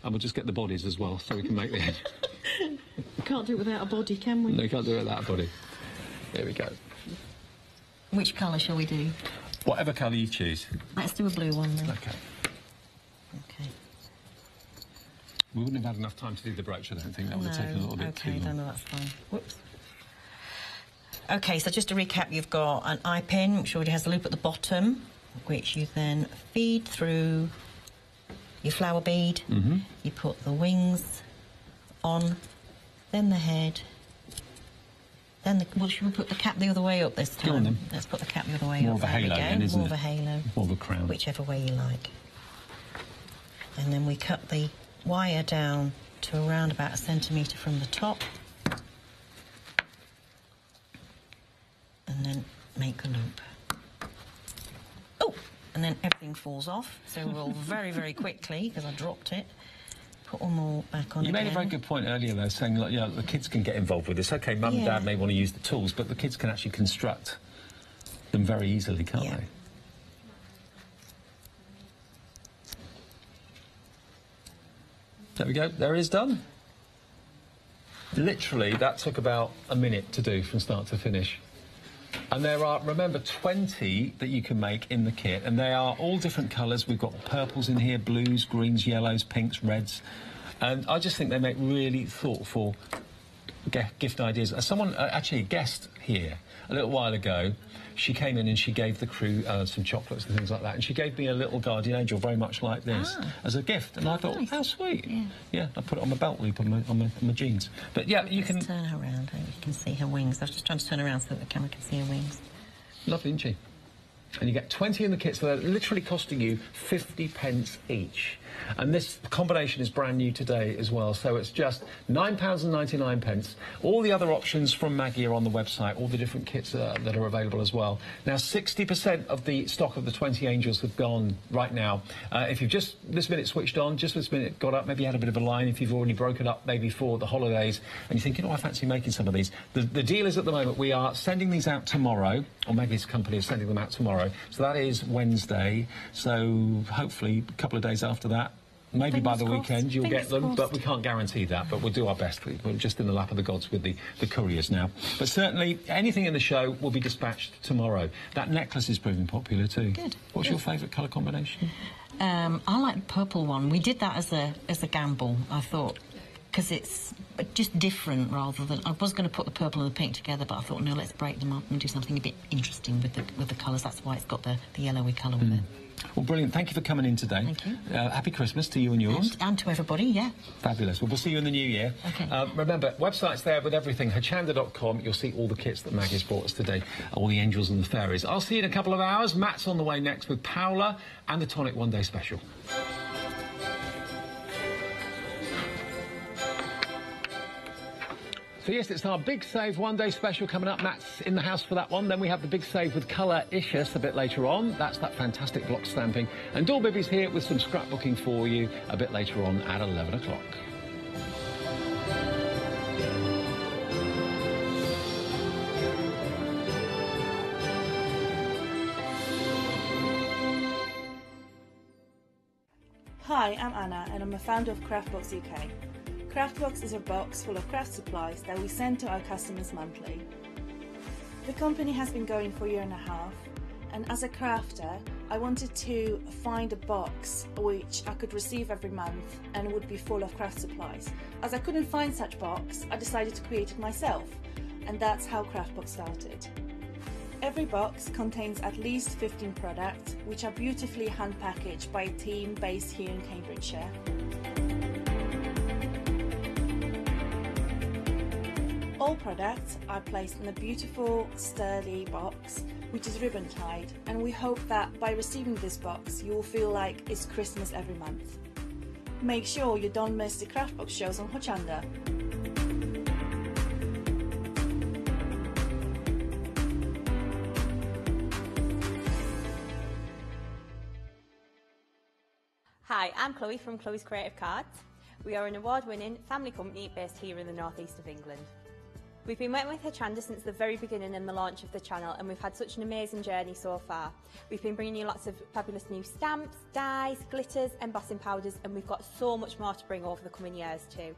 and we'll just get the bodies as well so we can make the head. We can't do it without a body, can we? No, you can't do it without a body. There we go. Which colour shall we do? Whatever colour you choose. Let's do a blue one then. OK. OK. We wouldn't have had enough time to do the brooch, I don't think. That would have taken a little bit too long. No, that's fine. Whoops. OK, so just to recap, you've got an eye pin, which already has a loop at the bottom, which you then feed through your flower bead. You put the wings on, then the head, then the... Well, should we put the cap the other way up this time? Go on, then. Let's put the cap the other way More up. of a halo then, isn't it? More of a halo. More of a crown. Whichever way you like. And then we cut the wire down to around about 1 centimetre from the top, and then make a loop. Oh, and then everything falls off, so we'll very quickly, because I dropped it, put them all back on. You made a very good point earlier though, saying like, you know, the kids can get involved with this. OK, mum and dad may want to use the tools, but the kids can actually construct them very easily, can't they? There we go, there it is done. Literally, that took about a minute to do from start to finish. And there are, remember, 20 that you can make in the kit, and they are all different colours. We've got purples in here, blues, greens, yellows, pinks, reds. And I just think they make really thoughtful gift ideas. Someone, actually a guest here a little while ago, she came in and she gave the crew some chocolates and things like that, and she gave me a little guardian angel very much like this as a gift, and I thought, how sweet. Yeah, I put it on my belt loop on my jeans. But yeah, you can turn her around. You can see her wings. I was just trying to turn around so that the camera can see her wings. Lovely, isn't she? And you get 20 in the kit, so they're literally costing you 50p each. And this combination is brand new today as well, so it's just £9.99. All the other options from Maggie are on the website, all the different kits that are available as well. Now, 60% of the stock of the 20 angels have gone right now. If you've just this minute switched on, just this minute got up, maybe had a bit of a line, if you've already broken up maybe for the holidays, and you're thinking, oh, I fancy making some of these. The deal is at the moment we are sending these out tomorrow, or Maggie's company is sending them out tomorrow. So that is Wednesday, so hopefully a couple of days after that, maybe by the weekend you'll get them, but we can't guarantee that, but we'll do our best. We're just in the lap of the gods with the couriers now. But certainly anything in the show will be dispatched tomorrow. That necklace is proving popular too. Good. What's your favourite colour combination? I like the purple one. We did that as a gamble, I thought, because it's just different rather than... I was going to put the purple and the pink together, but I thought, no, let's break them up and do something a bit interesting with the colours. That's why it's got the yellowy colour with it. Well, brilliant. Thank you for coming in today. Thank you. Happy Christmas to you and yours. And to everybody, yeah. Fabulous. Well, we'll see you in the new year. OK. Remember, website's there with everything. Hochanda.com. You'll see all the kits that Maggie's brought us today. All the angels and the fairies. I'll see you in a couple of hours. Matt's on the way next with Paola and the Tonic One Day Special. So yes, it's our Big Save One Day Special coming up. Matt's in the house for that one. Then we have the Big Save with Colour-icious a bit later on. That's that fantastic block stamping. And Dawn Bibby's here with some scrapbooking for you a bit later on at 11 o'clock. Hi, I'm Anna and I'm a founder of Craftbox UK. Craftbox is a box full of craft supplies that we send to our customers monthly. The company has been going for a year and a half, and as a crafter I wanted to find a box which I could receive every month and would be full of craft supplies. As I couldn't find such box, I decided to create it myself, and that's how Craftbox started. Every box contains at least 15 products, which are beautifully hand-packaged by a team based here in Cambridgeshire. All products are placed in a beautiful, sturdy box, which is ribbon-tied, and we hope that by receiving this box, you will feel like it's Christmas every month. Make sure you don't miss the Craftbox shows on Hochanda. Hi, I'm Chloe from Chloe's Creative Cards. We are an award-winning family company based here in the northeast of England. We've been working with Hochanda since the very beginning and the launch of the channel, and we've had such an amazing journey so far. We've been bringing you lots of fabulous new stamps, dyes, glitters, embossing powders, and we've got so much more to bring over the coming years too.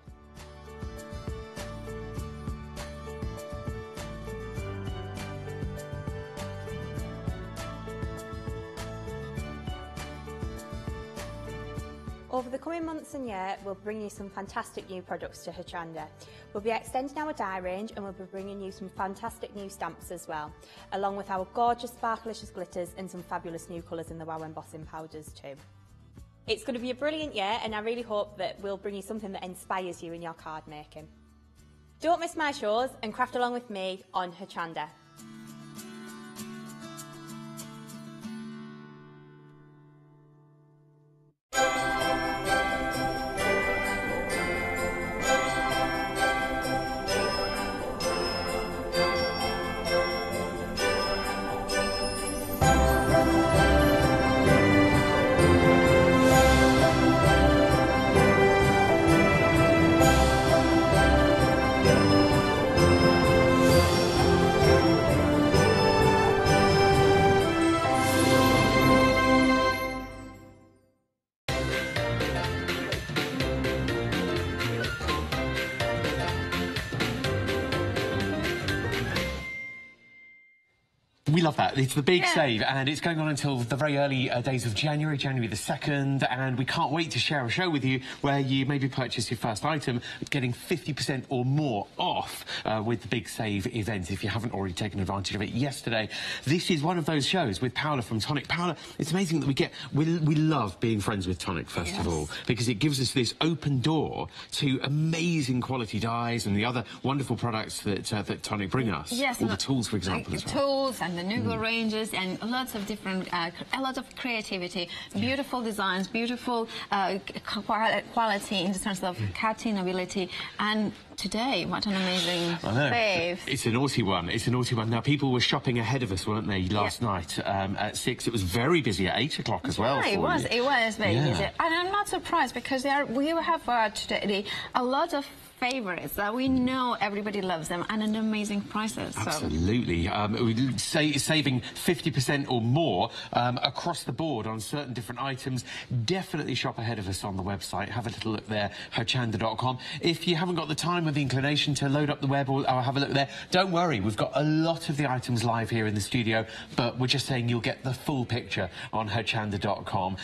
Over the coming months and year, we'll bring you some fantastic new products to Hochanda. We'll be extending our dye range and we'll be bringing you some fantastic new stamps as well, along with our gorgeous sparklicious glitters and some fabulous new colours in the wow embossing powders too. It's going to be a brilliant year, and I really hope that we'll bring you something that inspires you in your card making. Don't miss my shows and craft along with me on Hochanda. We love that. It's the big save, and it's going on until the very early days of January the 2nd, and we can't wait to share a show with you where you maybe purchase your first item, getting 50% or more off with the big save event if you haven't already taken advantage of it yesterday. This is one of those shows with Paola from Tonic. Paola, it's amazing that we love being friends with Tonic, first of all, because it gives us this open door to amazing quality dyes and the other wonderful products that Tonic bring us. Yes. All the tools, for example, as well. Tools and the noodle ranges and lots of different, a lot of creativity, beautiful designs, beautiful quality in terms of cutting ability. And today, what an amazing fave. It's a naughty one. It's a naughty one. Now, people were shopping ahead of us, weren't they, last night at 6. It was very busy at 8 o'clock as well. It was very busy. And I'm not surprised because we have today a lot of favorites that we know everybody loves them, and at amazing prices. Absolutely. Saving 50% or more across the board on certain different items. Definitely shop ahead of us on the website. Have a little look there, hochanda.com. If you haven't got the time or the inclination to load up the web or have a look there, don't worry. We've got a lot of the items live here in the studio, but we're just saying you'll get the full picture on hochanda.com.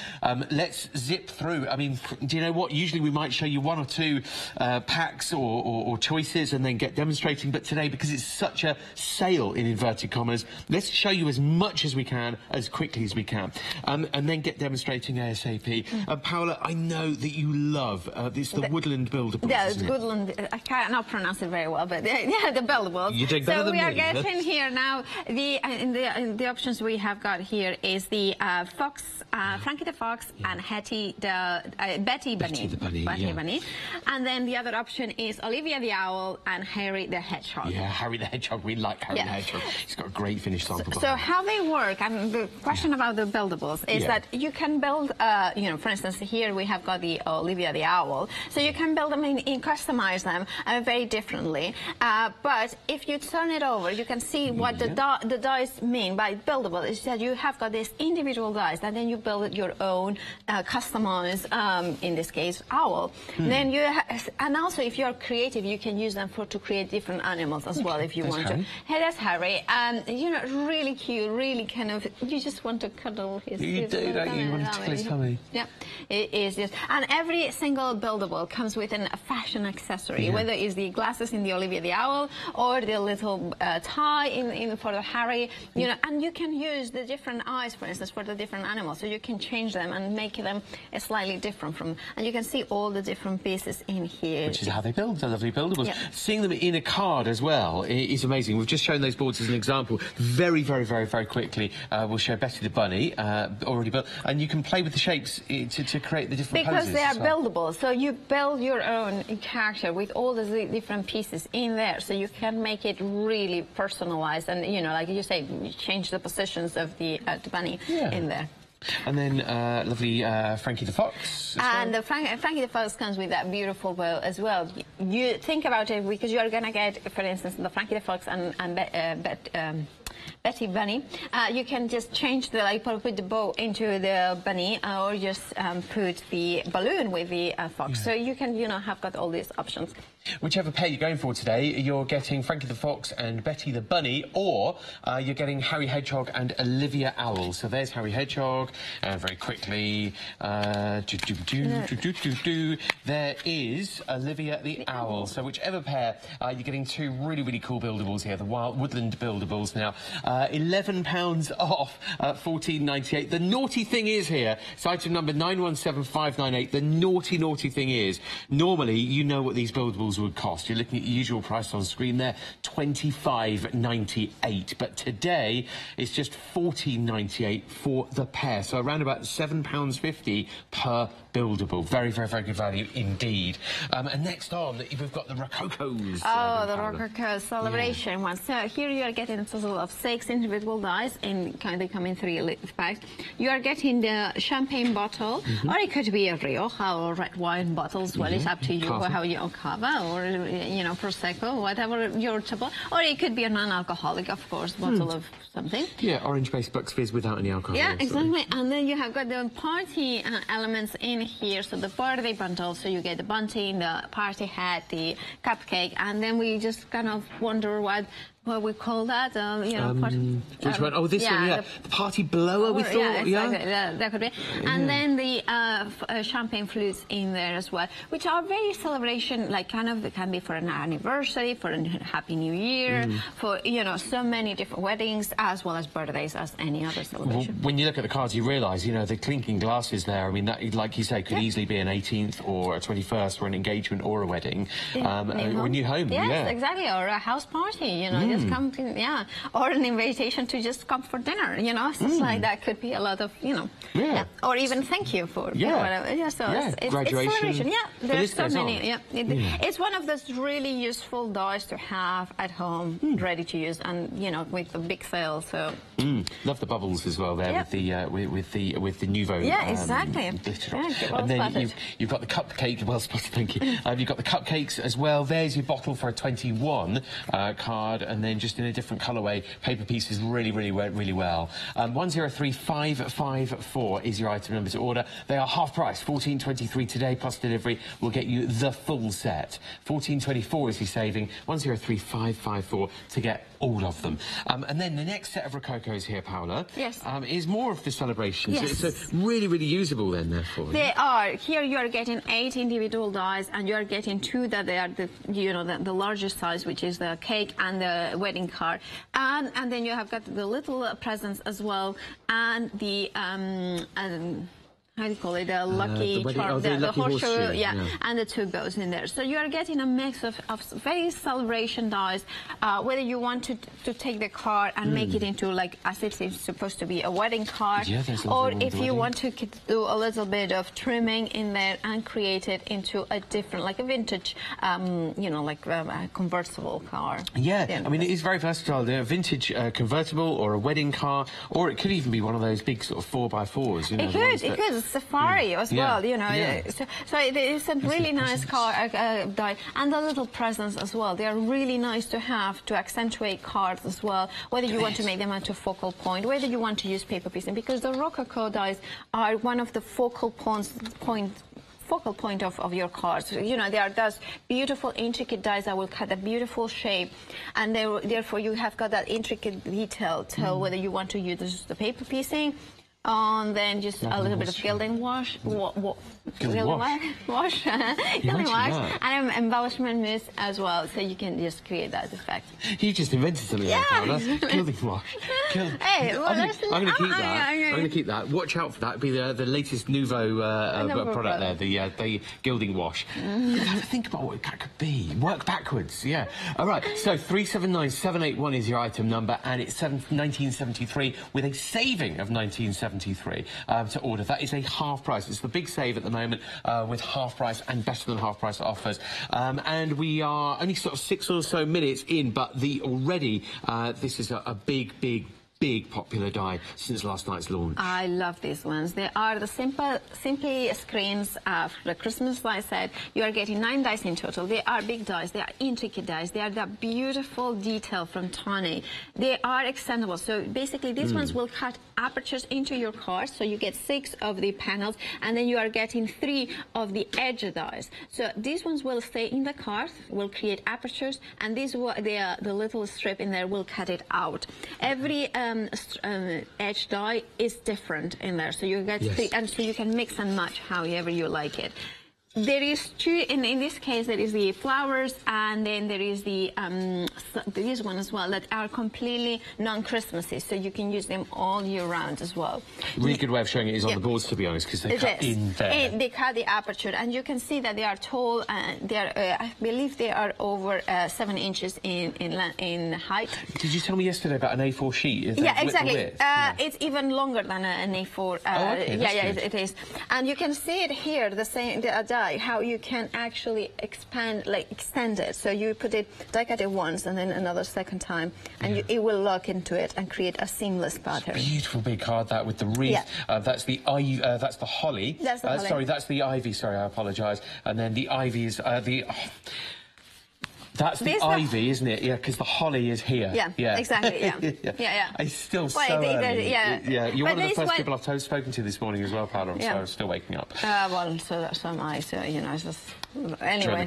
Let's zip through. I mean, do you know what? Usually we might show you one or two packs or choices and then get demonstrating, but today, because it's such a sale in inverted commas, let's show you as much as we can as quickly as we can, and then get demonstrating ASAP. Paola, I know that you love this, the woodland buildables. Yeah, it's woodland. I cannot pronounce it very well, but yeah, the buildables. You do better than me. So we are getting here now. The options we have got here is the Fox, Frankie the Fox, and Betty the Bunny. Betty the Bunny. And then the other option is Olivia the Owl and Harry the Hedgehog. Yeah, Harry the Hedgehog. We like Harry the Hedgehog. He's got a great finished sample. So how they work, and the question about the buildables is that you can build, you know, for instance, here we have got the Olivia the Owl. So you can build them customize them very differently. But if you turn it over, you can see what the dies mean by buildable. Is that you have got these individual dies, and then you build your own customized, in this case, owl. Then you and also if you're creative, you can use them to create different animals as well if you want to. Hey, that's Harry, and you know, really cute, really kind of, you just want to cuddle his. You do, don't you? You want to tickle his tummy. Yeah, it is just, and every single buildable comes with a fashion accessory, whether it's the glasses in the Olivia the Owl or the little tie in for the Harry, you know, and you can use the different eyes, for instance, for the different animals, so you can change them and make them slightly different from, and you can see all the different pieces in here. Which is how they build the lovely buildables. Seeing them in a card as well is amazing. We've just shown those boards as an example. Very, very, very, very quickly, we'll show Betty the Bunny, already built, and you can play with the shapes to create the different poses. Because they are buildable, so you build your own character with all the different pieces in there, so you can make it really personalized, and you know, like you say, you change the positions of the bunny in there. And then lovely Frankie the Fox. And the Frankie the Fox comes with that beautiful bow as well. You think about it, because you are going to get, for instance, the Frankie the Fox and Betty Bunny. You can just change the, like, put the bow into the bunny, or just put the balloon with the fox. So you can, you know, have got all these options. Whichever pair you're going for today, you're getting Frankie the Fox and Betty the Bunny, or you're getting Harry Hedgehog and Olivia Owl. So there's Harry Hedgehog, and very quickly, there is Olivia the Owl. So whichever pair, you're getting two really, really cool buildables here, the Wild Woodland buildables now. £11 off at $14.98. The naughty thing is here, it's item number 917598. The naughty thing is, normally you know what these buildables would cost. You're looking at the usual price on screen there, $25.98. But today it's just $14.98 for the pair. So around about £7.50 per buildable. Very, very, very good value indeed. And next on, we've got the Rococos. Oh, the Rococo celebration one. So here you are getting a total of 6 individual dies, and they come in 3 packs. You are getting the champagne bottle, or it could be a Rioja or red wine bottles. Well, it's up to you how you Cava, or you know, Prosecco, whatever your table, or it could be a non-alcoholic, of course, bottle of something. Yeah, orange-based Bucks Fizz without any alcohol. Yeah, exactly. And then you have got the party elements in here. So the birthday bundle, so you get the bunting, the party hat, the cupcake, and then we just kind of wonder what we call that, you know, which one? Oh, this one, yeah. The party blower, we thought, exactly. That could be. And then the champagne flutes in there as well, which are very celebration, like kind of, it can be for an anniversary, for a Happy New Year, for, you know, so many different weddings, as well as birthdays, as any other celebration. Well, when you look at the cards, you realise, you know, the clinking glasses there, I mean, that, like you say, could easily be an 18th or a 21st or an engagement or a wedding, or a new home. Yes, exactly, or a house party, you know, just come to, or an invitation to just come for dinner, you know, stuff like that could be a lot of, you know, or even thank you for whatever. Yeah, so it's celebration. Yeah, there's so many. It's one of those really useful dies to have at home, ready to use, and you know, with the big sale. So love the bubbles as well there with the Nuvo. Yeah, exactly. And then you've got the cupcake. Well spotted, thank you. You've got the cupcakes as well. There's your bottle for a 21 card, and then just in a different colourway, paper pieces really went really well. 103554 is your item number to order. They are half price, $14.23 today plus delivery will get you the full set. $14.24 is your saving. 103554 to get all of them. And then the next set of Rococos here, Paola, is more of the celebration. Yes. So really usable then, therefore. They are. Here you are getting 8 individual dies, and you are getting 2 that they are the, you know, the largest size, which is the cake and the wedding card. And then you have got the little presents as well, and the how do you call it, the lucky wedding- charm, oh, the lucky horseshoe, yeah. and the 2 bows in there. So you are getting a mix of very celebration dies, whether you want to take the card and make it into, like, as it is supposed to be, a wedding card, Yeah, there's or lovely if you wedding. want to do a little bit of trimming in there and create it into a different, like a vintage, you know, like a convertible car. Yeah, I mean, it is very versatile. They're a vintage convertible or a wedding car, or it could even be one of those big sort of 4x4s. You know, It could. Safari as well, you know. Yeah. So it is a really nice car die, and the little presents as well. They are really nice to have to accentuate cards as well. Whether you want to make them into focal point, whether you want to use paper piecing, because the Rococo dies are one of the focal point of your cards. You know, they are those beautiful, intricate dies that will cut a beautiful shape, and therefore you have got that intricate detail to whether you want to use the paper piecing. And then just a little bit of gilding wash, gilding wash, and embellishment mousse as well, so you can just create that effect. You just invented something there, Paula. Gilding wash. Hey, well, I'm going to keep that. I'm going to keep that. Watch out for that. It'll be the latest nouveau product there, the gilding wash. Think about what that could be. Work backwards, yeah. All right, so 379781 is your item number, and it's 1973 with a saving of 1973 to order. That is a half price. It's the big save at the moment with half price and better than half price offers. And we are only sort of 6 or so minutes in, but already this is a big popular die since last night's launch. I love these ones. They are the simply screens for the Christmas die set. You are getting 9 dice in total. They are big dice. They are intricate dice. They are that beautiful detail from Tony. They are extendable. So basically these ones will cut apertures into your cards. So you get 6 of the panels, and then you are getting 3 of the edge dice. So these ones will stay in the card, will create apertures, and the little strip in there will cut it out. Every edge die is different in there, so you get 3, and so you can mix and match however you like it. There is 2, in this case, there is the flowers, and then there is this one as well, that are completely non-Christmassy, so you can use them all year round as well. Really good way of showing it is on the boards, to be honest, because they cut in there. They cut the aperture, and you can see that they are tall, and they are, I believe they are over 7 inches in height. Did you tell me yesterday about an A4 sheet? Is Yeah, that exactly. It's even longer than an A4. Okay, it is. And you can see it here, the die, how you can actually extend it. So you put it, die cut it once, and then another second time, and it will lock into it and create a seamless pattern. Beautiful big card, that, with the wreath. Yeah. That's the holly. That's the holly. Sorry, that's the ivy. Sorry, I apologise. And then the ivy is That's the ivy, isn't it? Yeah, because the holly is here. Yeah, exactly, yeah. It's still so early. Yeah. You're one of the first people I've spoken to this morning as well, Paula, so I'm still waking up. Well, so am I, so, you know, it's just... Anyway,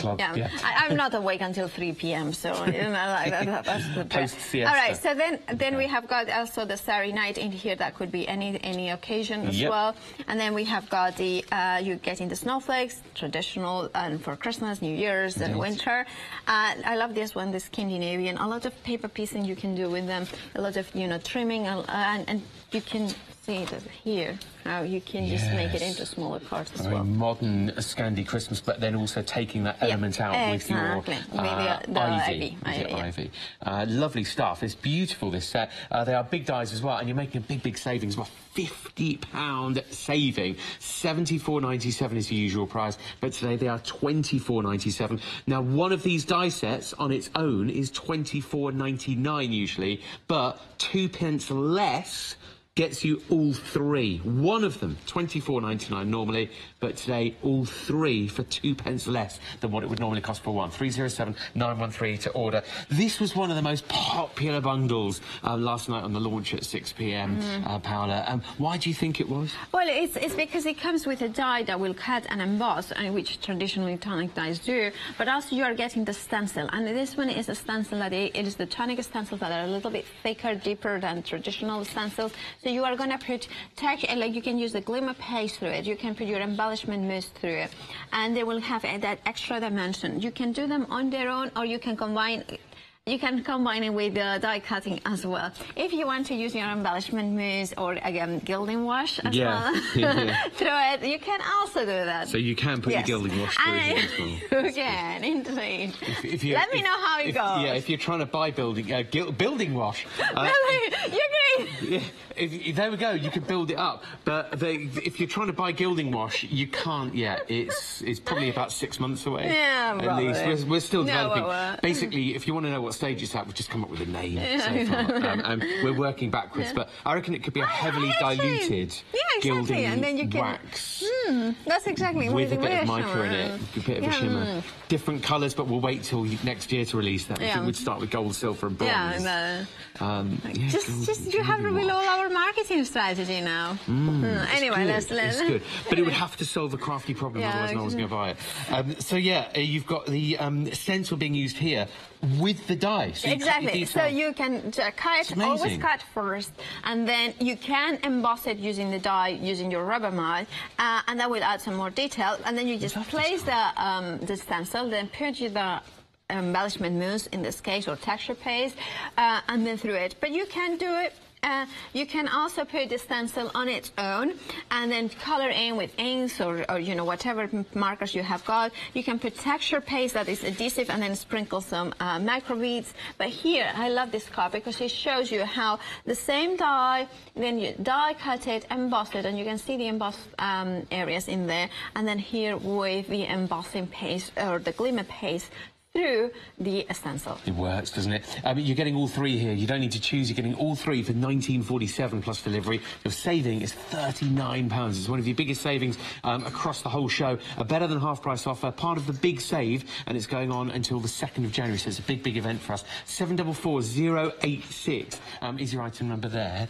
I'm not awake until 3 p.m, so, you know, like, that's the best. Post-siesta. All right, so then we have got also the Starry Night in here. That could be any occasion as well. And then we have got the, you're getting the snowflakes, traditional, and for Christmas, New Year's, and winter. I love this one, the Scandinavian. A lot of paper piecing you can do with them. A lot of, you know, trimming, and you can see it here, how you can just make it into smaller cards as well. Modern Scandi Christmas, but then also taking that element out with your ivy. Lovely stuff. It's beautiful, this set. They are big dies as well, and you're making a big savings. Well, £50 saving. $74.97 is the usual price, but today they are $24.97. Now, one of these die sets on its own is $24.99 usually, but 2 pence less gets you all 3. One of them, $24.99 normally, but today all 3 for 2 pence less than what it would normally cost for one. 307-913 to order. This was one of the most popular bundles last night on the launch at 6 p.m, Paula. Why do you think it was? Well, it's because it comes with a die that will cut and emboss, which traditionally tonic dies do, but also you are getting the stencil, and this one is a stencil that it is the tonic stencils that are a little bit thicker, deeper than traditional stencils. So you are going to put, like you can use the glimmer paste through it, you can put your embellishment mousse through it, and they will have that extra dimension. You can do them on their own, or you can combine. you can combine it with die cutting as well. If you want to use your embellishment mousse or again gilding wash as well through it, you can also do that. So you can put your gilding wash through it as well. You can, indeed. Let me know how it goes. Yeah, if you're trying to buy building wash. There we go, you can build it up. But if you're trying to buy gilding wash, you can't yet. It's probably about 6 months away. Yeah, at least. We're still developing. Basically, if you want to know what stage it's at, we've just come up with a name so far. And we're working backwards. But I reckon it could be a heavily diluted gilding and then you can, wax. That's exactly with a bit of mica in it, a bit of a shimmer. Different colours, but we'll wait till next year to release them. I think we'd start with gold, silver and bronze. You have revealed all our marketing strategy now. Anyway, let's good. But it would have to solve a crafty problem, otherwise no one's going to buy it. So you've got the stencil being used here with the die. So exactly. So you can cut, always cut first, and then you can emboss it using the die, using your rubber mat, and that will add some more detail. And then you just place the stencil, then put the embellishment mousse in this case, or texture paste, and then through it. But you can do it. You can also put the stencil on its own and then color in with inks or you know, whatever markers you have got. You can put texture paste that is adhesive and then sprinkle some micro beads. But here, I love this card because it shows you how the same die, then you die cut it, emboss it, and you can see the embossed areas in there. And then here with the embossing paste or the glimmer paste through the stencil. It works, doesn't it? You're getting all three here. You don't need to choose. You're getting all three for £19.47 plus delivery. Your saving is £39. It's one of your biggest savings across the whole show. A better than half price offer, part of the big save, and it's going on until the 2nd of January, so it's a big, big event for us. 744086 is your item number there.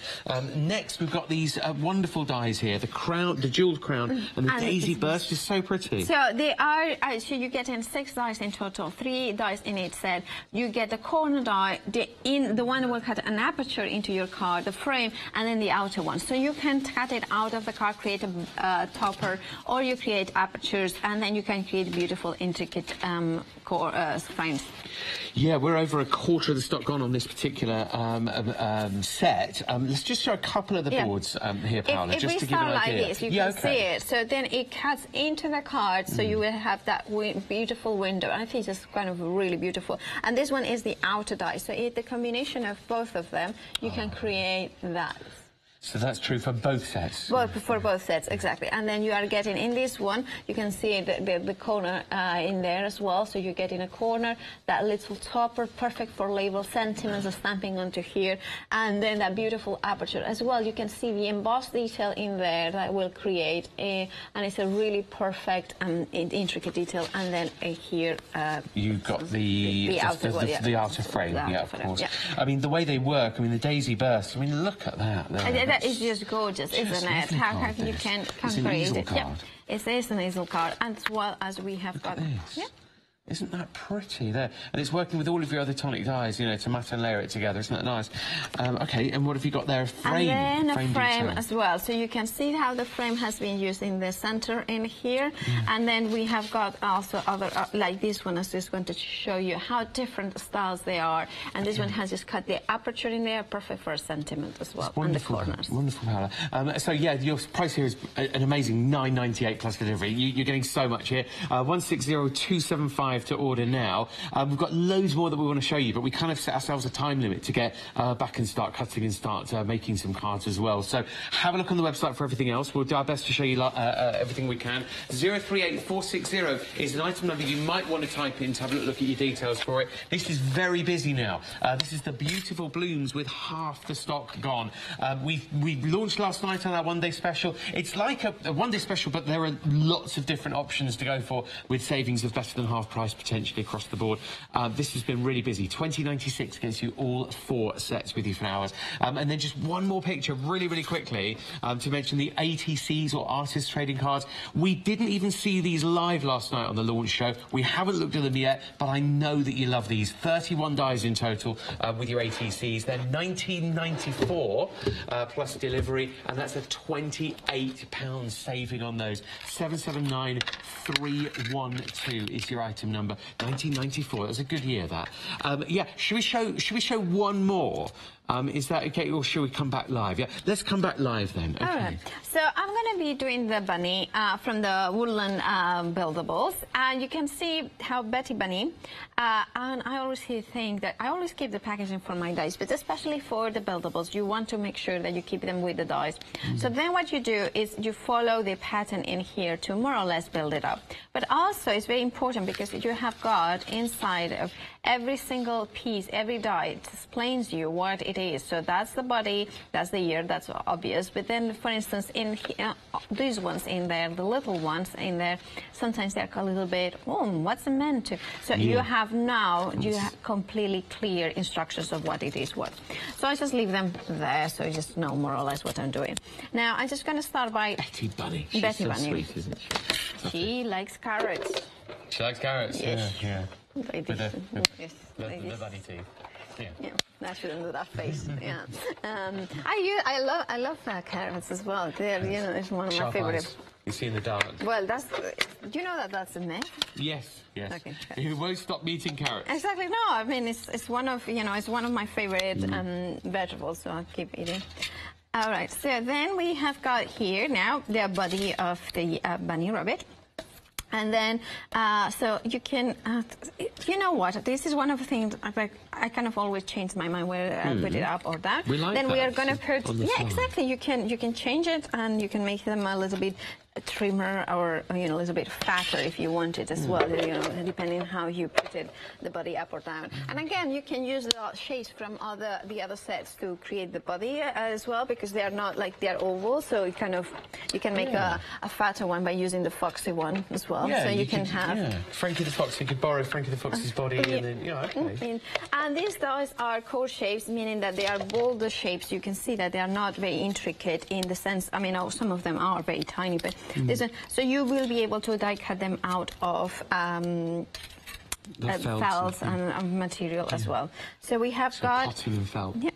Next, we've got these wonderful dies here. The crown, the jewelled crown, and the daisy burst is so pretty. So they are, so you get in 6 dies in total, 3 dies in each set. You get the corner die, the one will cut an aperture into your card, the frame, and then the outer one. So you can cut it out of the card, create a topper, or you create apertures, and then you can create beautiful, intricate frames. Yeah, we're over a quarter of the stock gone on this particular set. Let's just show a couple of the boards here, Paola, just to give an idea. Like this, you can see it. So then it cuts into the card, so you will have that beautiful window. I think it's kind of really beautiful. And this one is the outer die. So the combination of both of them, you can create that. So that's true for both sets? For both sets, exactly. And then you are getting, in this one, you can see the corner in there as well. So you get in a corner, that little topper, perfect for label sentiments, stamping onto here. And then that beautiful aperture as well. You can see the embossed detail in there that will create and it's a really perfect and intricate detail. And then here... You've got the outer frame, of course. Yeah. I mean, the way they work, I mean, the daisy burst, I mean, look at that. That is just gorgeous, isn't it? How you can create it. Yeah. It is an easel card, as well as we have got. Yeah. Isn't that pretty there? And it's working with all of your other tonic dyes, you know, to matte and layer it together. Isn't that nice? Okay, and what have you got there? A frame. And then a frame as well. So you can see how the frame has been used in the center in here. And then we have got also other, like this one. I just wanted to show you how different styles they are. And this one has just cut the aperture in there, perfect for a sentiment as well, on the corners. Wonderful colour. So yeah, your price here is an amazing £9.98 plus delivery. You're getting so much here. 160275 to order now. We've got loads more that we want to show you, but we kind of set ourselves a time limit to get back and start cutting and start making some cards as well. So have a look on the website for everything else. We'll do our best to show you everything we can. 038460 is an item number you might want to type in to have a look at your details for it. This is very busy now. This is the beautiful blooms with half the stock gone. We launched last night on our one-day special. It's like a one-day special, but there are lots of different options to go for with savings of better than half price potentially across the board. This has been really busy. 2096 gets you all 4 sets with you for hours. And then just one more picture really, really quickly to mention the ATCs or artist trading cards. We didn't even see these live last night on the launch show. We haven't looked at them yet, but I know that you love these. 31 dies in total with your ATCs. They're $19.94 plus delivery, and that's a £28 saving on those. 779312 is your item number. number, 1994. That was a good year, that. Yeah, should we show one more? Is that okay, or should we come back live? Yeah, let's come back live then. Okay. All right. So I'm going to be doing the bunny from the Woodland Buildables, and you can see how Betty Bunny. And I always think that I always keep the packaging for my dies, but especially for the buildables, you want to make sure that you keep them with the dies. So then what you do is you follow the pattern in here to more or less build it up. But also it's very important because you have got inside of every single piece, every die, it explains you what it is. So that's the body, that's the ear, that's obvious. But then, for instance, in here, these ones in there, the little ones in there, sometimes they're a little bit, what's it meant to? So you have now, you have completely clear instructions of what it is what. So I just leave them there, so you just know more or less what I'm doing. Now, I'm just going to start by... Betty Bunny. She's Betty so Bunny. sweet, isn't she? She likes carrots. She likes carrots, Yes. yeah. Ladies. With the Ladies. bunny teeth. Yeah, I shouldn't do that face. Yeah, I love carrots as well. They're, you know, it's one of my Sharp favorite. eyes. You see in the dark. Well, do you know that that's a myth? Yes. Okay. You won't stop eating carrots. Exactly. No, I mean it's one of it's one of my favorite vegetables, so I'll keep eating. All right. So then we have got here now the body of the bunny rabbit. And then, so you can, you know what, this is one of the things, I kind of always change my mind whether I put it up or down. We like then that. we are going to put, Yeah, exactly, you can change it and you can make them a little bit trimmer or, you know, a little bit fatter if you want it as well, you know, depending on how you put it, the body up or down. And again, you can use the shapes from the other sets to create the body as well, because they are not like they're oval, so it kind of, you can make a fatter one by using the foxy one as well. Yeah, so you can have... Yeah. Frankie the Fox, you could borrow Frankie the Fox's body and then, okay. And these dies are chord shapes, meaning that they are boulder shapes. You can see that they are not very intricate in the sense, I mean, some of them are very tiny, but so you will be able to die cut them out of felt and material as well. So we have got potting and felt. Yeah.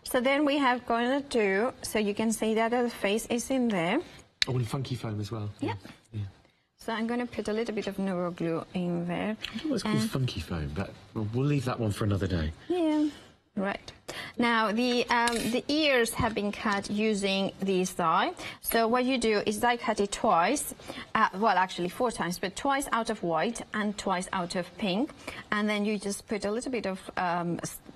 So then we have going to do, so you can see that the face is in there. Oh, and funky foam as well. Yeah. So I'm going to put a little bit of Neuro glue in there. I don't know what's called funky foam, but we'll leave that one for another day. Yeah. Right. Now, the ears have been cut using this die. So what you do is die cut it twice, well, actually 4 times, but twice out of white and twice out of pink. And then you just put a little bit of,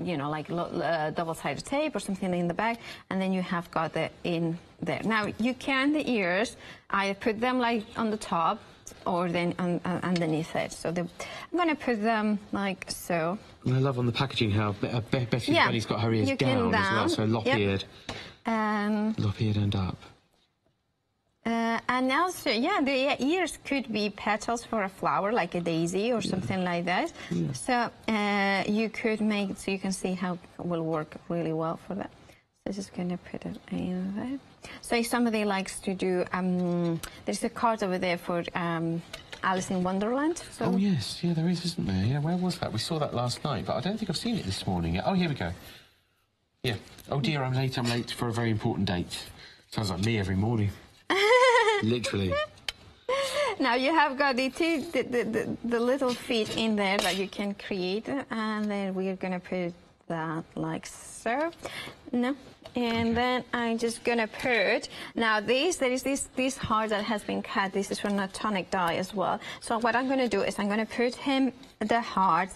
you know, like double-sided tape or something in the back, and then you have got it in there. Now, you can, the ears, I put them like on the top or then underneath it. So I'm going to put them like so. And I love on the packaging how Betty Bunny's got her ears down as well, so lop-eared. Lop-eared and up. And also, the ears could be petals for a flower, like a daisy or something like that. Yeah. So you could make, so you can see how it will work really well for that. So just going to put it in there. So if somebody likes to do, there's a card over there for Alice in Wonderland. So. Oh, yes. Yeah, there is, isn't there? Yeah, where was that? We saw that last night, but I don't think I've seen it this morning yet. Oh, here we go. Yeah. Oh, dear, I'm late for a very important date. Sounds like me every morning. Literally. Now you have got the little feet in there that you can create, and then we're going to put that like so. No. And then I'm just gonna put, now there is this heart that has been cut. This is from a tonic die as well. So what I'm gonna do is I'm gonna put the heart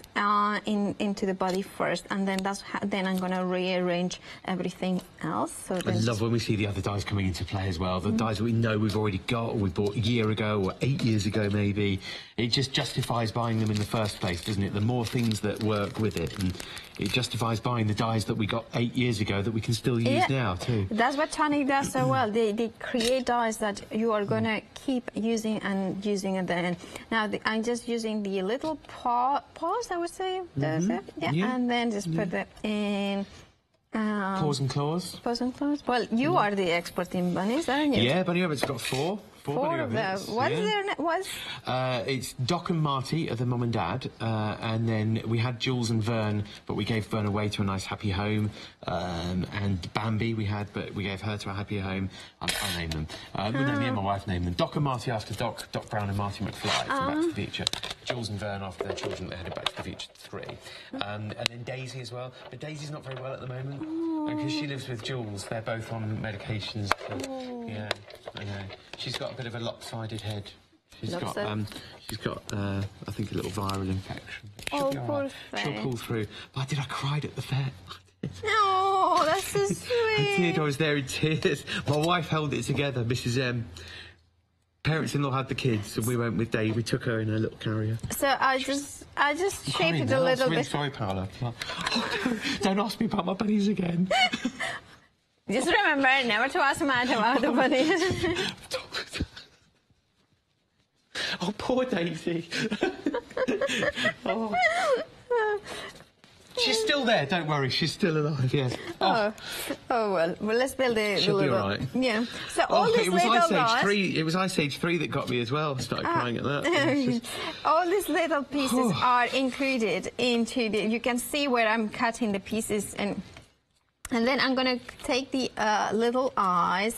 into the body first, and then then I'm gonna rearrange everything else. So I love when we see the other dies coming into play as well. The dies that we know we've already got, or we bought a year ago or 8 years ago maybe. It just justifies buying them in the first place, doesn't it? The more things that work with it, and it justifies buying the dies that we got 8 years ago that we can still use now too. That's what tonic does so well. They create dies that you are going to keep using and using at the end. Now I'm just using the little paws, I would say. And then just put it in. Paws and claws. Paws and claws. Well, you are the expert in bunnies, aren't you? Yeah, bunny rabbit's got 4 4 of them. What's their name? It's Doc and Marty are the mum and dad, and then we had Jules and Vern, but we gave Vern away to a nice happy home, and Bambi we had, but we gave her to a happy home. I'll name them. Me and my wife named them. Doc and Marty after Doc Brown and Marty McFly from Back to the Future. Jules and Vern after their children that headed Back to the Future 3. And then Daisy as well, but Daisy's not very well at the moment, because she lives with Jules. They're both on medications. Yeah, I know. She's got a bit of a lopsided head. She's got I think a little viral infection. She'll be all right. She'll pull through. But I cried at the fair. Oh, that's so sweet. I did. I was there in tears. My wife held it together. Mrs. M. Parents-in-law had the kids, and we went with Dave. We took her in a little carrier. So I just shaped it a little bit. Sorry, Paola. Oh, don't ask me about my bunnies again. Just remember never to ask Matt about the bunnies. Oh, poor Daisy. Oh. She's still there, don't worry, she's still alive, yeah. Oh well, let's build the She'll little... be all right. Yeah. So all these little guys... It was Ice Age 3 that got me as well. I started crying at that. All these little pieces are included into the... You can see where I'm cutting the pieces, and then I'm going to take the little eyes,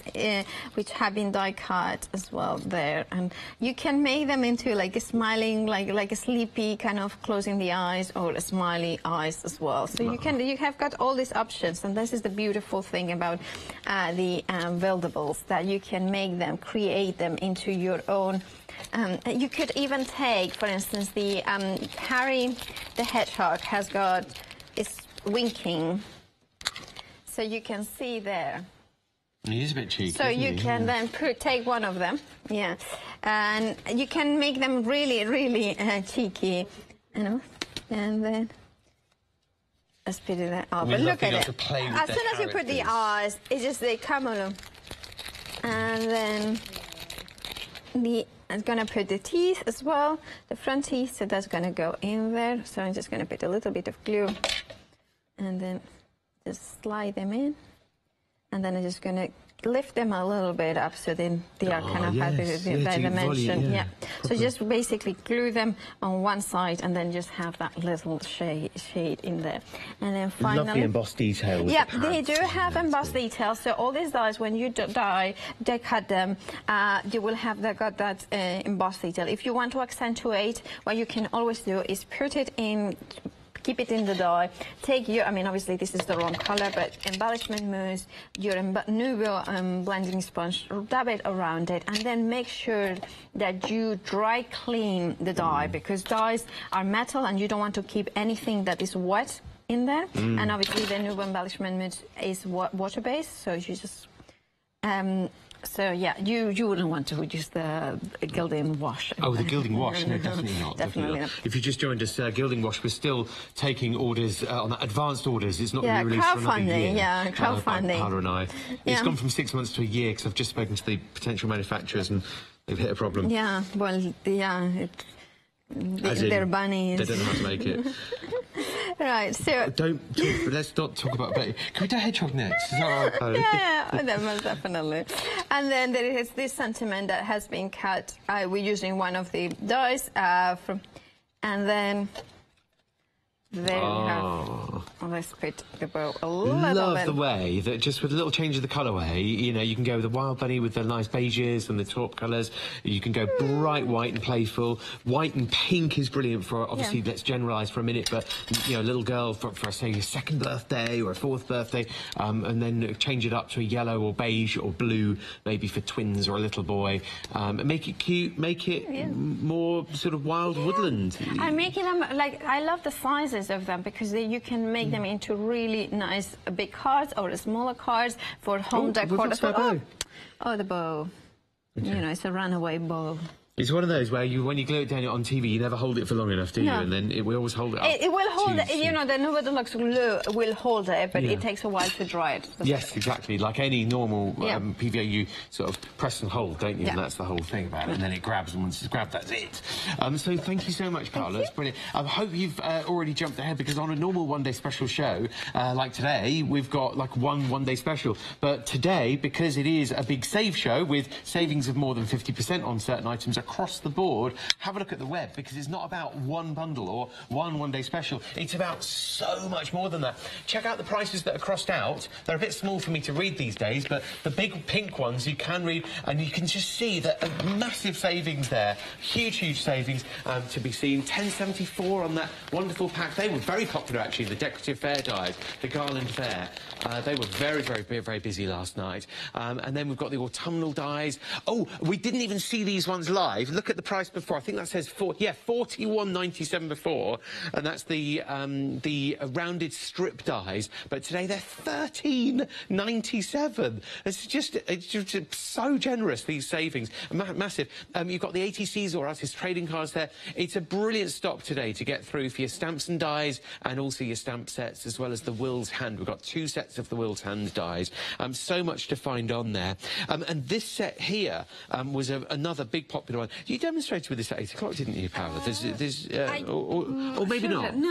which have been die cut as well there. And you can make them into like a smiling, like a sleepy kind of closing the eyes, or a smiley eyes as well. So you have got all these options. And this is the beautiful thing about the buildables, that you can make them, create them into your own. You could even take, for instance, the Harry the Hedgehog has got is winking. So you can see there. He is a bit cheeky. So you can then take one of them, yeah, and you can make them really, really cheeky, you know, and then let's put it out. But look at it. As soon as you put the eyes, it's just they come along, and then I'm gonna put the teeth as well, the front teeth. So that's gonna go in there. So I'm just gonna put a little bit of glue, and then just slide them in, and then I'm just going to lift them a little bit up so then they are kind of happy with the dimension. Yeah. So just basically glue them on one side, and then just have that little shade in there. And then finally... Lovely embossed details. Yeah, they do have embossed details. So all these dies, when you they cut them, you will have got that embossed detail. If you want to accentuate, what you can always do is put it in... Keep it in the die. Take your, I mean, obviously this is the wrong color, but embellishment mousse, your Nuvo blending sponge, dab it around it, and then make sure that you dry clean the die, because dies are metal and you don't want to keep anything that is wet in there. And obviously the Nuvo embellishment mousse is water-based, so you just... So yeah, you wouldn't want to use the gilding wash. Oh, the gilding wash? No, definitely not. Definitely not. If you just joined us, gilding wash, we're still taking orders on advanced orders. It's not been released for another year. Yeah, crowdfunding. Paola and I. It's gone from 6 months to a year, because I've just spoken to the potential manufacturers and they've hit a problem. Yeah, well, they're bunnies. They don't know how to make it. Right, so... Let's not talk about Betty. Can we do Hedgehog next? Is that all right? Yeah, most definitely. And then there is this sentiment that has been cut. We're using one of the dies from... And then... There we have... Let's put the bow a little bit. Love the way that just with a little change of the colourway, you know, you can go with the wild bunny with the nice beiges and the taupe colours. You can go bright white and playful. White and pink is brilliant for, obviously, let's generalise for a minute, but, you know, a little girl for say, a second birthday or a fourth birthday, and then change it up to a yellow or beige or blue, maybe for twins or a little boy. Make it cute, make it more sort of wild woodland. I'm making them, like, I love the sizes of them, because you can make them into really nice big cards or smaller cards for home decor. Bow. Oh, the bow. Okay. You know, it's a runaway bow. It's one of those where when you glue it down on TV, you never hold it for long enough, do you? No. And then it will always hold it up. It will hold it, you know, the Novodeluxe glue will hold it, but it takes a while to dry it. Yes, exactly. Like any normal PVA, you sort of press and hold, don't you? Yeah. And that's the whole thing about it. And then it grabs, and once it's grabbed, that's it. So thank you so much, Carla. It's brilliant. I hope you've already jumped ahead, because on a normal one-day special show, like today, we've got like one-day special. But today, because it is a big save show with savings of more than 50% on certain items across the board, have a look at the web, because it's not about one bundle or one-day special. It's about so much more than that. Check out the prices that are crossed out. They're a bit small for me to read these days, but the big pink ones you can read, and you can just see that massive savings there. Huge savings to be seen. £10.74 on that wonderful pack. They were very popular, actually, the decorative fair dies, the garland fair. They were very busy last night. And then we've got the autumnal dies. Oh, we didn't even see these ones live. Look at the price before. I think that says £41.97 before, and that's the rounded strip dies. But today they're £13.97. It's just so generous, these savings, massive. You've got the ATCs or artist trading cards there. It's a brilliant stock today to get through for your stamps and dies, and also your stamp sets, as well as the Will's Hand. We've got 2 sets of the Will's Hand dies. So much to find on there. And this set here was another big popular one. You demonstrated with this at 8 o'clock, didn't you, Paola? Or maybe not. No.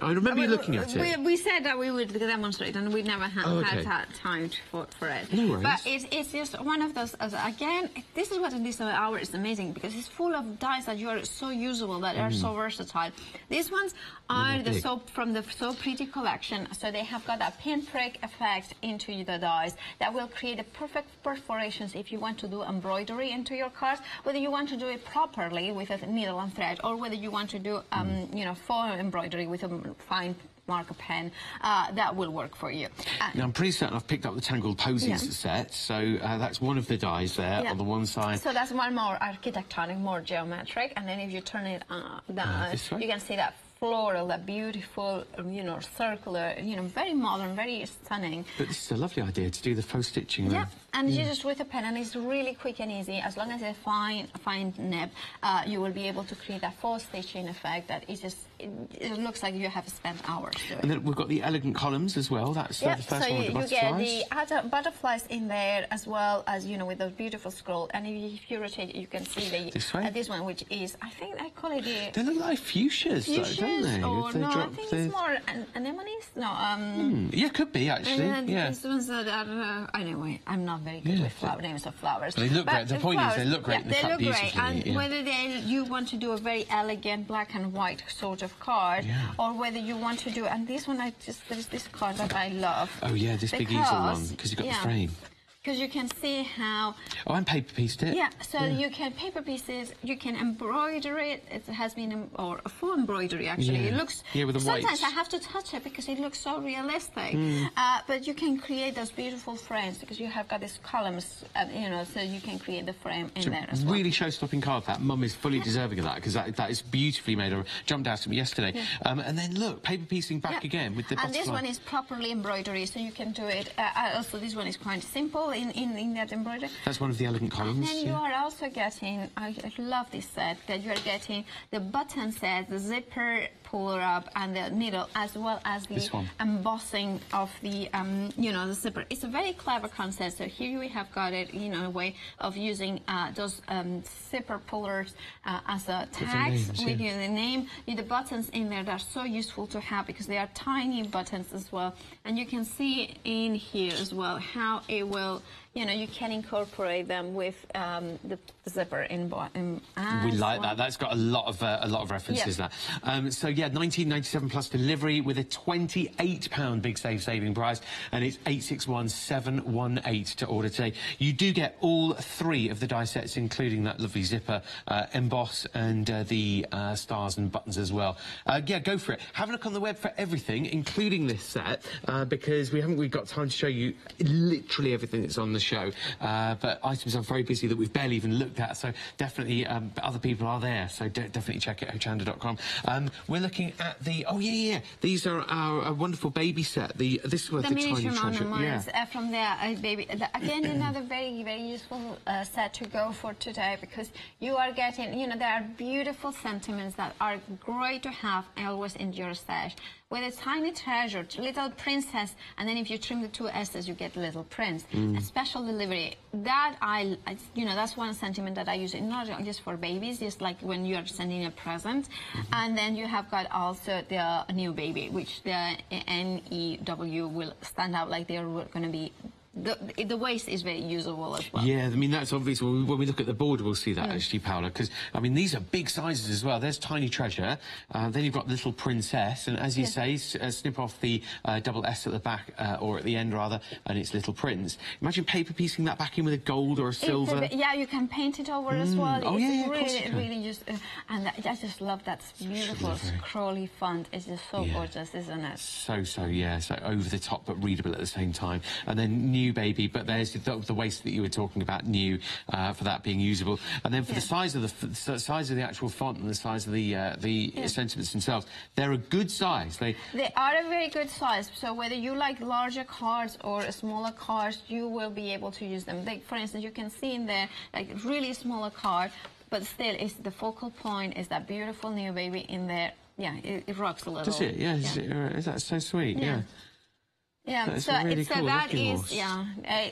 I remember you looking at it. We said that we would demonstrate, and we never had time for it. No worries. But it's just one of those. Again, this is what this hour is amazing, because it's full of dies that you are so usable, that are so versatile. These ones are from the So Pretty collection, so they have got that pinprick effect into the dies that will create a perfect perforations if you want to do embroidery into your cards, whether you want to do it properly with a needle and thread, or whether you want to do you know, faux embroidery with a fine marker pen, that will work for you. Now, I'm pretty certain I've picked up the Tangled Posies set, so that's one of the dies there on the one side. So that's one more architectonic, more geometric, and then if you turn it down, you can see that floral, that beautiful, you know, circular, you know, very modern, very stunning. But this is a lovely idea to do the faux stitching. Yeah, and you just with a pen, and it's really quick and easy. As long as it's a fine nib, you will be able to create that faux stitching effect that is just, it looks like you have spent hours doing. And then we've got the elegant columns as well. That's the first one with the butterflies. So you get the butterflies in there, as well as, you know, with those beautiful scroll. And if you rotate it, you can see this one, which is, I think I call it the... They look like fuchsias, though, don't they? Or no, I think it's more anemones. No, yeah, could be, actually. Yeah. These ones that are... anyway, I'm not very good with names of flowers. They look great. The point is, they look great. Yeah, they look great. And whether you want to do a very elegant black and white sort of card, or whether you want to do... And this one, there's this card that I love. Oh, yeah, this big easel one, because you've got the frame. Because you can see how... Oh, and paper pieced it. Yeah, so you can paper pieces, you can embroider it. It has been, or a full embroidery, actually. It looks... Yeah, with the sometimes I have to touch it because it looks so realistic. But you can create those beautiful frames because you have got these columns, you know, so you can create the frame in there as well. Really show-stopping card, that. Mum is fully deserving of that, because that is beautifully made. I jumped out at me yesterday. And then, look, paper piecing back again with the butterfly. And this one is properly embroidery, so you can do it... also, this one is quite simple in that embroidery. That's one of the elegant columns. And then you are also getting, I love this set, that you are getting the button set, the zipper puller up, and the needle, as well as the embossing of the, you know, the zipper. It's a very clever concept. So here we have got it, you know, a way of using those zipper pullers as a tags with the name. The buttons in there, they're so useful to have because they are tiny buttons as well. And you can see in here as well how it will, you know, you can incorporate them with the zipper in. We like that. That's got a lot of references there. So yeah, £19.97 plus delivery with a £28 big saving price, and it's 861718 to order today. You do get all 3 of the die sets, including that lovely zipper emboss and the stars and buttons as well. Yeah, go for it. Have a look on the web for everything, including this set, because we've got time to show you literally everything that's on the show, but items are very busy that we've barely even looked at, so definitely other people are there, so definitely check it, hochanda.com. We're looking at the, oh yeah, these are our wonderful baby set. This is worth the tiny treasure. Yeah. From there, baby. Again, another very, very useful set to go for today, because you are getting, you know, there are beautiful sentiments that are great to have always in your stash. With a tiny treasure, little princess, and then if you trim the two S's, you get little prince. A special delivery. That you know, that's one sentiment that I use, not just for babies, just like when you are sending a present. And then you have got also the new baby, which the NEW will stand out like they're going to be. The waist is very usable as well. Yeah, I mean, that's obvious. When we look at the board, we'll see that actually, Paola, because, I mean, these are big sizes as well. There's Tiny Treasure, then you've got Little Princess, and as you say, snip off the double S at the back, or at the end, rather, and it's Little Prince. Imagine paper piecing that back in with a gold or a silver. Yeah, you can paint it over as well. Oh, it's really just... and I just love that beautiful scrolly font. It's just so gorgeous, isn't it? So over the top, but readable at the same time. And then New Baby, but there's the waist that you were talking about, new, for that being usable. And then for the size of the actual font and the size of the sentiments themselves, they're a good size. They are a very good size. So whether you like larger cards or smaller cards, you will be able to use them. Like, for instance, you can see in there like really smaller card, but still, it's the focal point is that beautiful New Baby in there. Yeah, it rocks a little. Does it? Yeah. Is that so sweet? Yeah. Yeah, so really cool. That is,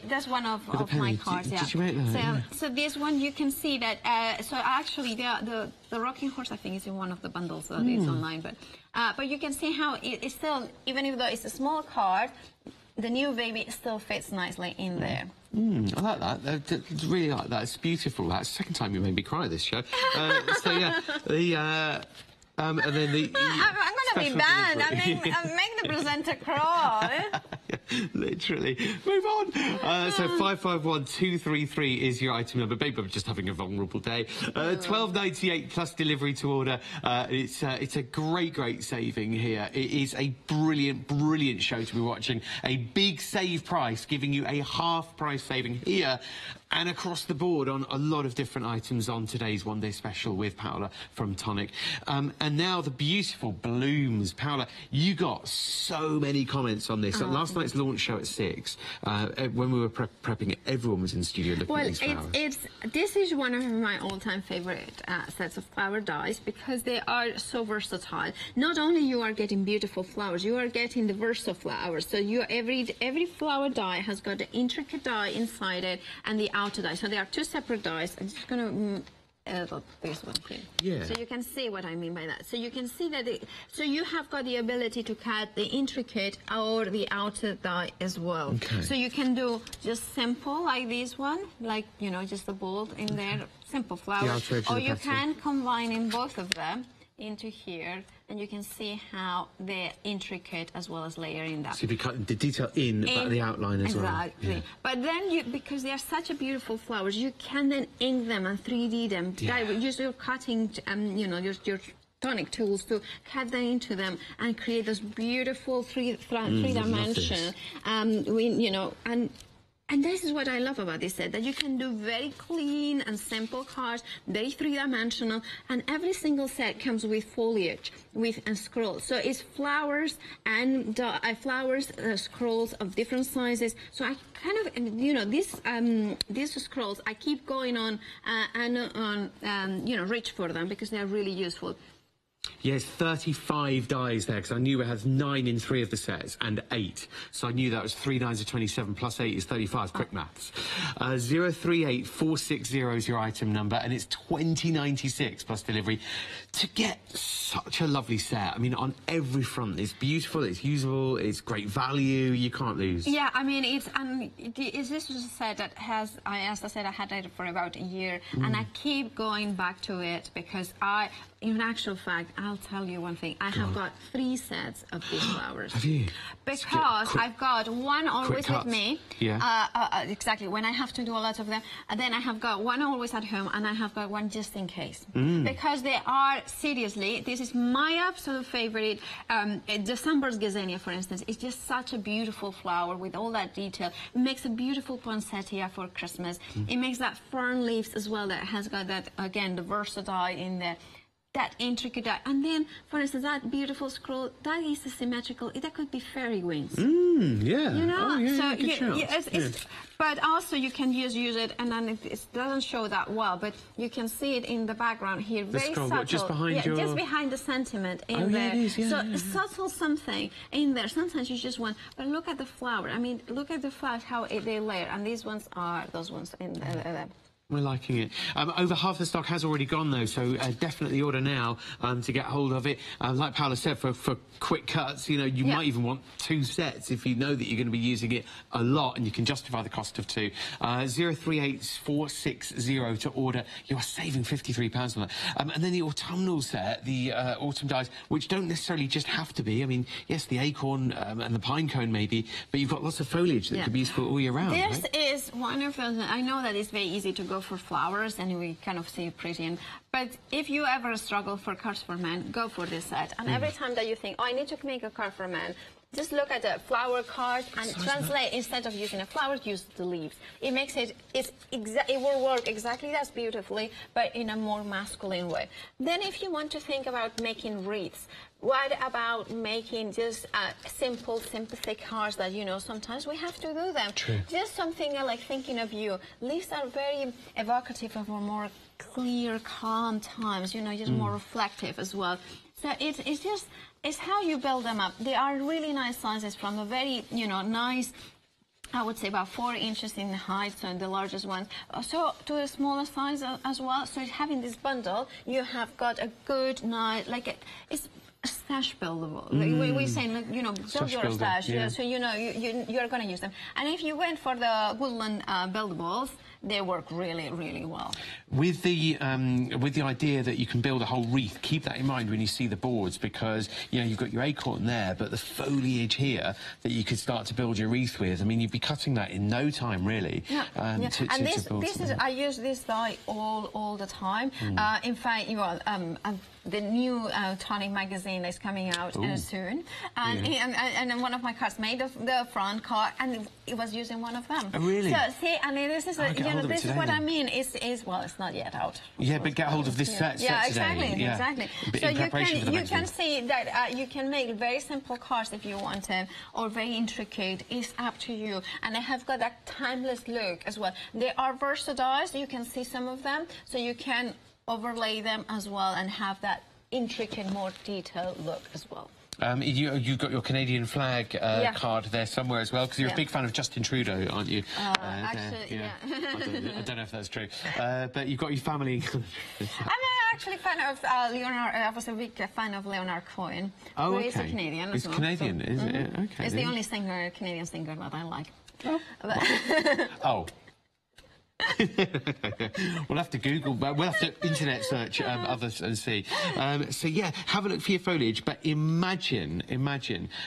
that's one of my cards. Did you make that? So this one, you can see that. So actually, the rocking horse, I think, is in one of the bundles that is online. But you can see how it's still, even if though it's a small card, the New Baby still fits nicely in there. I like that. I really like that. It's beautiful. That's the second time you made me cry this show. So yeah, and then I'm going to be bad. I make the presenter cry. Literally. Move on. So 551233 is your item number. Babe, I'm just having a vulnerable day. $12.98 plus delivery to order. It's a great saving here. It is a brilliant show to be watching. A big save price, giving you a half price saving here and across the board on a lot of different items on today's One Day Special with Paola from Tonic. And now the beautiful blooms. Paola, you got so many comments on this. Last night's launch show at 6, when we were prepping it, everyone was in the studio looking at these flowers. This is one of my all-time favourite sets of flower dies, because they are so versatile. Not only you are getting beautiful flowers, you are getting the Verso flowers. So every flower die has got the intricate die inside it and the outer die. So there are two separate dies. I'm just going to... this one here. Yeah. So you can see what I mean by that. So you can see that so you have got the ability to cut the intricate or the outer die as well. Okay. So you can do just simple like this one, like, you know, just the bold in there, simple flowers. Or you can combine in both of them into here, and you can see how they're intricate as well as layering that. So if you cut the detail in but the outline as well. Exactly. Yeah. But then because they are such a beautiful flowers, you can then ink them and 3D them. Use your cutting, you know, your Tonic tools to cut them into them and create this beautiful three-dimensional, you know, and this is what I love about this set, that you can do very clean and simple cards, very three-dimensional, and every single set comes with foliage, and scrolls. So it's flowers and scrolls of different sizes. So I kind of, you know, these scrolls, I keep going on you know, reach for them because they are really useful. Yes, 35 dies there, because I knew it has 9 in 3 of the sets and 8. So I knew that was 3 9s are 27 plus 8 is 35. Quick maths. 038460 is your item number, and it's $20.96 plus delivery. To get such a lovely set, I mean, on every front, it's beautiful, it's usable, it's great value, you can't lose. Yeah, I mean, this was a set that has, as I said, I had it for about a year, and I keep going back to it because in actual fact, I I'll tell you one thing. I have got 3 sets of these flowers. Have you? Because I've got one always with me. Yeah. Exactly. When I have to do a lot of them. And then I have got one always at home, and I have got one just in case. Because they are, seriously, this is my absolute favorite. December's gazania, for instance, is just such a beautiful flower with all that detail. It makes a beautiful poinsettia for Christmas. It makes that fern leaves as well that has got that, again, the versatile in there. That intricate, and then, for instance, that beautiful scroll, that is symmetrical. That could be fairy wings. Yeah. You know, oh, yeah, so good shout. but also you can just use it, and then it doesn't show that well, but you can see it in the background here, The very scroll, subtle. what, just behind your... just behind the sentiment in there. Yeah, it is, yeah, so yeah. subtle something in there. Sometimes you just want, but look at the flower. I mean, look at the flowers, how they layer, and these ones are those ones in there. We're liking it. Over half the stock has already gone, though, so definitely order now to get hold of it. Like Paola said, for quick cuts, you know, you might even want 2 sets if you know that you're going to be using it a lot and you can justify the cost of 2. 038460 to order. You are saving £53 on that. And then the autumnal set, the autumn dyes, which don't necessarily just have to be. I mean, yes, the acorn and the pine cone maybe, but you've got lots of foliage that could be useful all year round. This is wonderful. I know that it's very easy to go for flowers and we kind of see pretty, but if you ever struggle for cards for men, go for this set. And every time that you think, oh, I need to make a card for men, just look at the flower card and translate. Instead of using a flower, use the leaves. It makes it, it will work exactly as beautifully, but in a more masculine way. Then if you want to think about making wreaths, what about making just simple, sympathetic cards that, you know, sometimes we have to do them. True. Just something like thinking of you. Leaves are very evocative of a more clear, calm times, you know, just more reflective as well. So it's how you build them up. They are really nice sizes from a very, you know, nice, I would say about 4 inches in height, so the largest ones. So to a smaller size as well. So having this bundle, you have got a good, nice, it's a stash buildable. We say, you know, build your stash. Yeah. So you know you're going to use them. And if you went for the woodland buildables, they work really, really well. With the idea that you can build a whole wreath, keep that in mind when you see the boards, because you know you've got your acorn there, but the foliage here that you could start to build your wreath with. I mean, you'd be cutting that in no time, really. Yeah. And this is I use this dye all the time. In fact, you know, the new tonic magazine is coming out soon, and one of my cards made the front card, and it was using one of them. Oh, really? So see, and this is this is what I mean. Is well, it's not yet out. Yeah, but get hold of this set today. Exactly. So you can see that you can make very simple cards if you want them, or very intricate. It's up to you. And they have got that timeless look as well. They are versatile. You can see some of them, so you can overlay them as well and have that intricate, more detailed look as well. You've got your Canadian flag card there somewhere as well, because you're a big fan of Justin Trudeau, aren't you? Actually, I don't know if that's true. But you've got your family... I'm actually a fan of Leonard. I was a big fan of Leonard Cohen. Oh, okay. He's a Canadian as He's well. Canadian, is it? Okay. He's the only Canadian singer that I like. Oh. We'll have to Google, but we'll have to internet search others and see. So yeah, have a look for your foliage, but imagine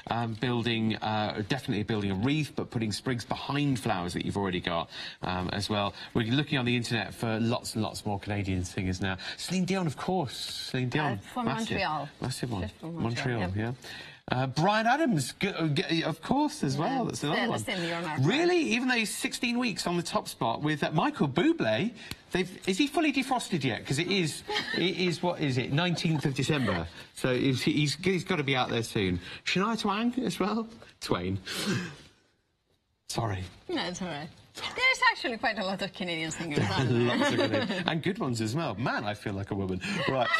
definitely building a wreath, but putting sprigs behind flowers that you've already got as well. We're looking on the internet for lots and lots more Canadian singers now. Celine Dion, of course. Celine Dion, from Montreal. Massive one. From Montreal, yeah. Brian Adams, of course, as well. That's another one. Really? Even though he's 16 weeks on the top spot with Michael Bublé, is he fully defrosted yet? Because it is, what is it, 19th of December. So he's got to be out there soon. Shania Twain as well? Twain. Sorry. No, it's all right. There's actually quite a lot of Canadian singers. Lots of Canadian, and good ones as well. Man, I feel like a woman. Right.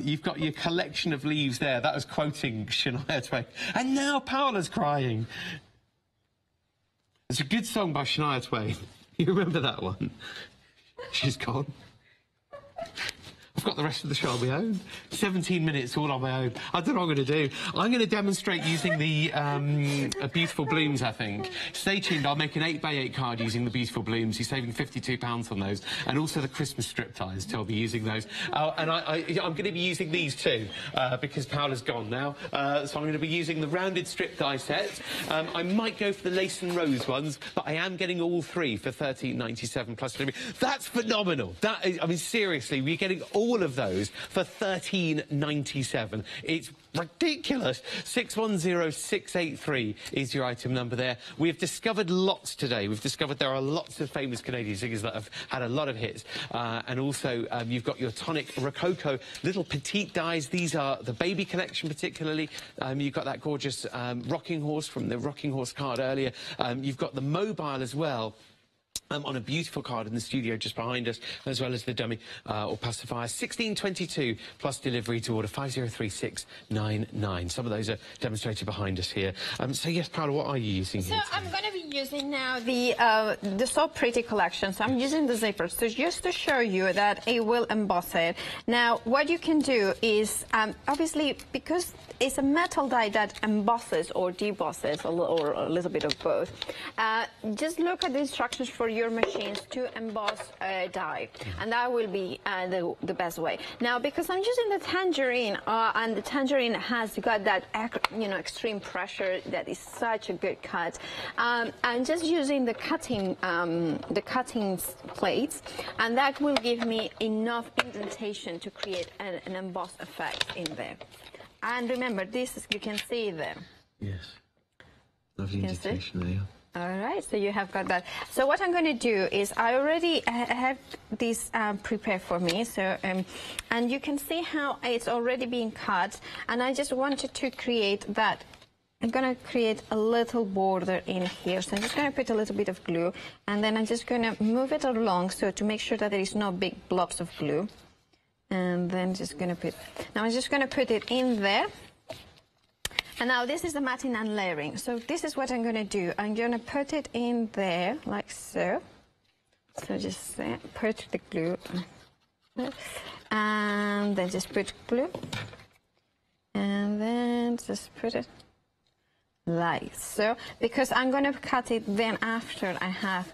You've got your collection of leaves there. That was quoting Shania Twain. And now Paola's crying. It's a good song by Shania Twain. You remember that one? She's gone. I've got the rest of the show on my own. 17 minutes all on my own. I don't know what I'm going to do. I'm going to demonstrate using the Beautiful Blooms, I think. Stay tuned. I'll make an 8x8 card using the Beautiful Blooms. You're saving £52 on those. And also the Christmas strip ties, too. I'll be using those. And I'm going to be using these too, because Paola's gone now. So I'm going to be using the rounded strip die set. I might go for the lace and rose ones, but I am getting all three for £13.97 plus delivery. That's phenomenal. That is, I mean, seriously, we're getting all of those for £13.97. It's ridiculous. 610683 is your item number there. We have discovered lots today. We've discovered there are lots of famous Canadian singers that have had a lot of hits. And also, you've got your Tonic Rococo little petite dies. These are the baby collection particularly. You've got that gorgeous rocking horse from the rocking horse card earlier. You've got the mobile as well. On a beautiful card in the studio just behind us, as well as the dummy or pacifier. 1622 plus delivery to order 503699. Some of those are demonstrated behind us here. So yes, Paola, what are you using here? So I'm going to be using now the So Pretty collection. So I'm using the zipper. So just to show you that it will emboss it. Now, what you can do is, obviously, because it's a metal die that embosses or debosses, or a little bit of both, just look at the instructions for your machines to emboss a die, and that will be the best way. Now, because I'm using the tangerine, and the tangerine has got that extreme pressure that is such a good cut, I'm just using the cutting plates, and that will give me enough indentation to create an emboss effect in there. And remember, this is, you can see there. Yes. Lovely indentation there. All right, so you have got that. So what I'm going to do is I already have this prepared for me. So and you can see how it's already being cut. And I just wanted to create that. I'm going to create a little border in here. So I'm just going to put a little bit of glue. And then I'm just going to move it along so to make sure that there is no big blobs of glue. And then just going to put, now I'm just going to put it in there. And now this is the matting and layering. So this is what I'm going to do. I'm going to put it in there like so. So just put the glue. And then just put glue. And then just put it like so. Because I'm going to cut it then after I have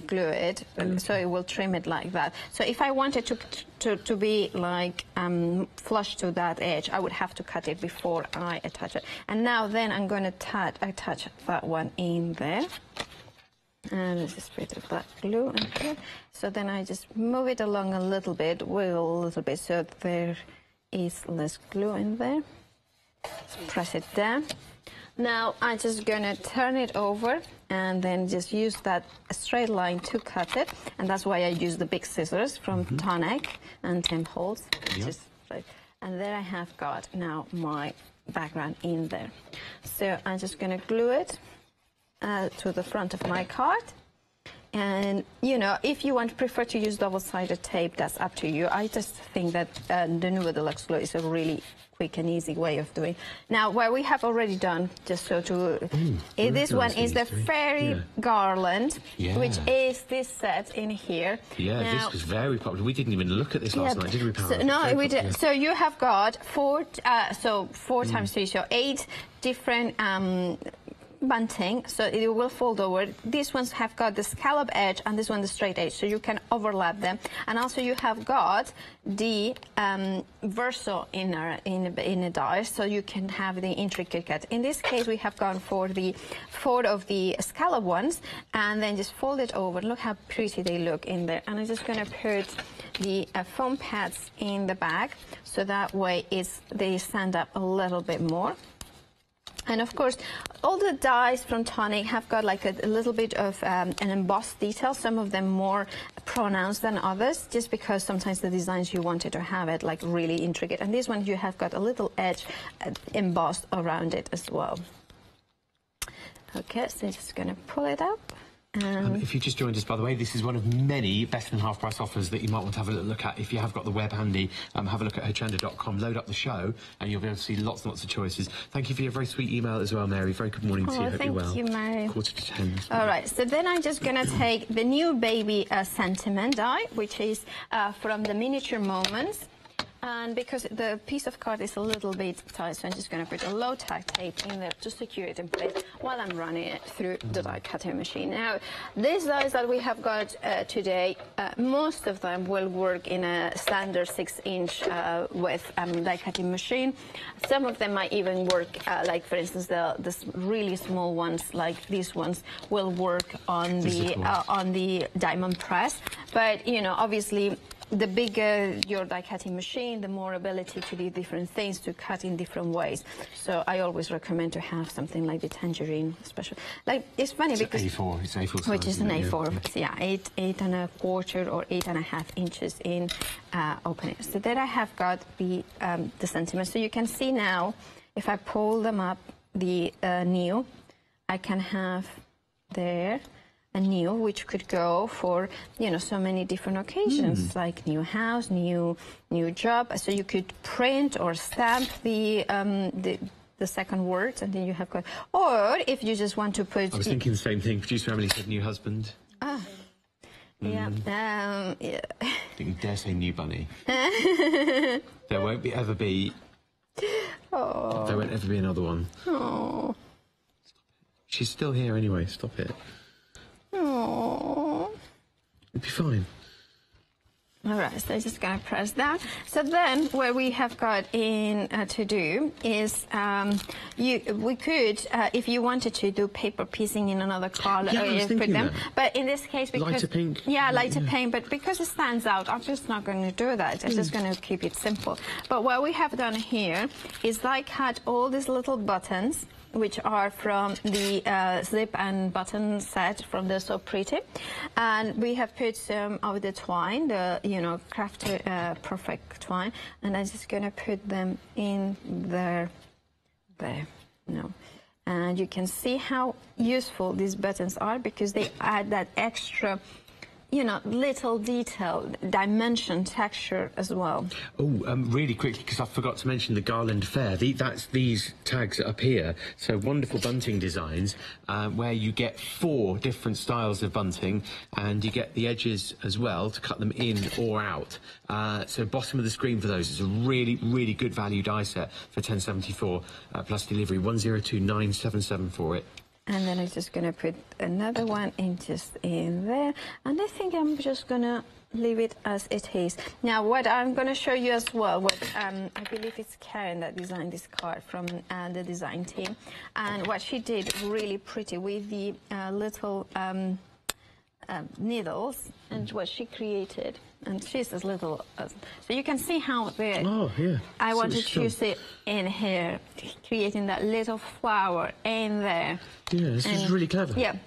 glue it, so it will trim it like that. So if I wanted to be like flush to that edge, I would have to cut it before I attach it. And now then I'm going to attach that one in there. And let's just put that glue in here. So then I just move it along a little bit, wiggle a little bit, so there is less glue in there. Just press it down. Now I'm just going to turn it over and then just use that straight line to cut it. And that's why I use the big scissors from Tonic and Tim Holtz. Yep. And there I have got now my background in there. So I'm just going to glue it to the front of my card. And, you know, if you prefer to use double-sided tape, that's up to you. I just think that the Nuvo Deluxe glue is a really quick and easy way of doing. Now, what we have already done, just so to... this one is the Fairy Garland, which is this set in here. Yeah, now, this was very popular. We didn't even look at this last night, did we, Paola? So, no, we did. So you have got four times 3, so 8 different... bunting, so it will fold over. These ones have got the scallop edge and this one the straight edge, so you can overlap them. And also you have got the verso inner in a die, so you can have the intricate cut. In this case, we have gone for the 4 of the scallop ones, and then just fold it over. Look how pretty they look in there. And I'm just going to put the foam pads in the bag, so that way they stand up a little bit more. And of course, all the dies from Tonic have got like a little bit of an embossed detail, some of them more pronounced than others, just because sometimes the designs you wanted to have it like really intricate. And this one you have got a little edge embossed around it as well. Okay, so I'm just going to pull it up. If you just joined us, by the way, this is one of many best and half price offers that you might want to have a little look at. If you have got the web handy, have a look at hochanda.com, load up the show, and you'll be able to see lots and lots of choices. Thank you for your very sweet email as well, Mary. Very good morning to you. Hope you're well. Thank you, Mary. 9:45. All right, so then I'm just going to take the new baby sentiment die, which is from the Miniature Moments. And because the piece of card is a little bit tight, so I'm just going to put a low tack tape in there to secure it in place while I'm running it through the die cutting machine. Now, these dies that we have got today, most of them will work in a standard 6-inch width die cutting machine. Some of them might even work, like for instance, the really small ones, like these ones, will work on the diamond press. But you know, obviously, the bigger your die cutting machine, the more ability to do different things, to cut in different ways. So I always recommend to have something like the tangerine special. Like, it's funny it's because A4, it's A4 size, which is an A4, yeah, 8.25 or 8.5 inches in opening. So there I have got the centimeters. So you can see now, if I pull them up, the new, I can have there a new, which could go for, you know, so many different occasions, like new house, new job. So you could print or stamp the second words, and then you have got. Or if you just want to put. I was thinking the same thing. Producer Emily said new husband. Ah. Yeah. Yeah. I think you dare say new bunny. There won't ever be. Oh. There won't ever be another one. Oh. She's still here anyway. Stop it. Oh. It'll be fine. All right, so I'm just going to press down. So then what we have got in to do is we could, if you wanted to, do paper piecing in another color. Yeah, I was thinking that. But in this case, because... Lighter pink. Yeah, lighter pink, but because it stands out, I'm just not going to do that. I'm just going to keep it simple. But what we have done here is I cut all these little buttons, which are from the zip and button set from the So Pretty, and we have put some of the twine, the craft perfect twine, and I'm just gonna put them in there, and you can see how useful these buttons are because they add that extra, little detail, dimension, texture as well. Oh, really quickly, because I forgot to mention the Garland Fair. That's these tags up here. So wonderful bunting designs where you get 4 different styles of bunting, and you get the edges as well to cut them in or out. So bottom of the screen for those is a really, really good value die set for $10.74 plus delivery. 102977 for it. And then I'm just going to put another one just in there. And I think I'm just going to leave it as it is. Now, what I'm going to show you as well, I believe it's Karen that designed this card from the design team. And what she did really pretty with the little needles and what she created. And she's as little as... So you can see how I wanted to use it in here, creating that little flower in there. Yeah, this is really clever. Yeah.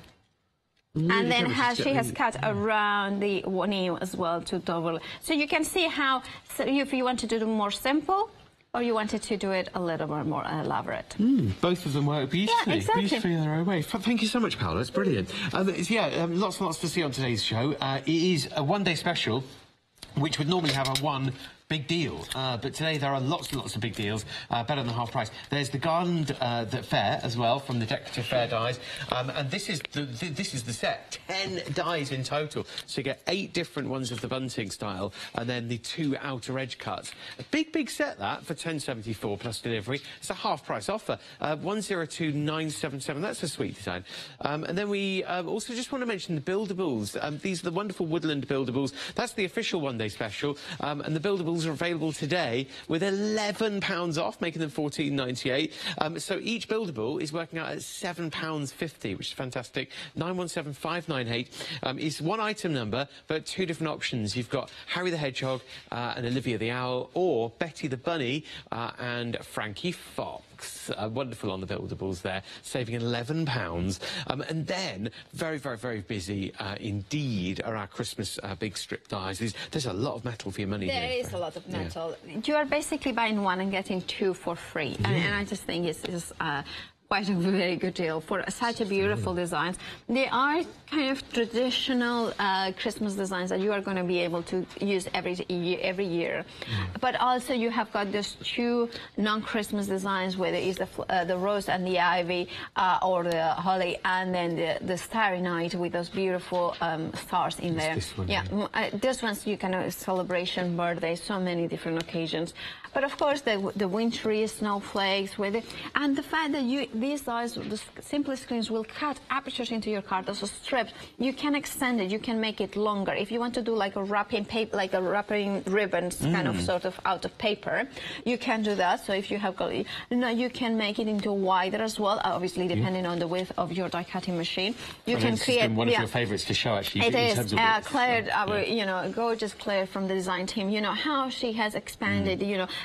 Really and then clever. she has cut around the knee as well to double. So you can see how, if you want to do it more simple, or you wanted to do it a little bit more elaborate. Both of them work beautifully. Yeah, exactly. Beautifully in their own way. Thank you so much, Paola. It's brilliant. Lots and lots to see on today's show. It is a one-day special, which would normally have a one big deal, but today there are lots and lots of big deals, better than half price. There's the Garland Fair as well from the Decorative Fair dies, and this is the set, 10 dies in total. So you get 8 different ones of the bunting style, and then the 2 outer edge cuts. A big set that for $10.74 plus delivery. It's a half price offer, 102977. That's a sweet design. And then we also just want to mention the buildables. These are the wonderful woodland buildables. That's the official one-day special, and the buildables are available today with £11 off, making them $14.98. So each buildable is working out at £7.50, which is fantastic. 917598 is one item number, but 2 different options. You've got Harry the Hedgehog and Olivia the Owl, or Betty the Bunny and Frankie Fox. Wonderful on the buildables there, saving £11. And then, very, very, very busy indeed are our Christmas big strip dies. There's a lot of metal for your money There here. is a lot of metal. Yeah. You are basically buying 1 and getting 2 for free. Yeah. And I just think it's quite a very good deal for such a beautiful designs. They are kind of traditional Christmas designs that you are going to be able to use every year. But also you have got those two non-Christmas designs, whether it's the rose and the ivy, or the holly, and then the Starry Night with those beautiful stars in there. This one, yeah, this one's you can celebration, birthday, so many different occasions. But of course, the wintry snowflakes and the fact that these guys, the simple screens will cut apertures into your card, those strips. You can extend it, you can make it longer. If you want to do like a wrapping paper, like a wrapping ribbons, kind of sort of out of paper, you can do that. So if you have got, you can make it into wider as well, obviously depending on the width of your die cutting machine. You can create one of your favourites to show actually. It is Claire, our gorgeous Claire from the design team. You know how she has expanded.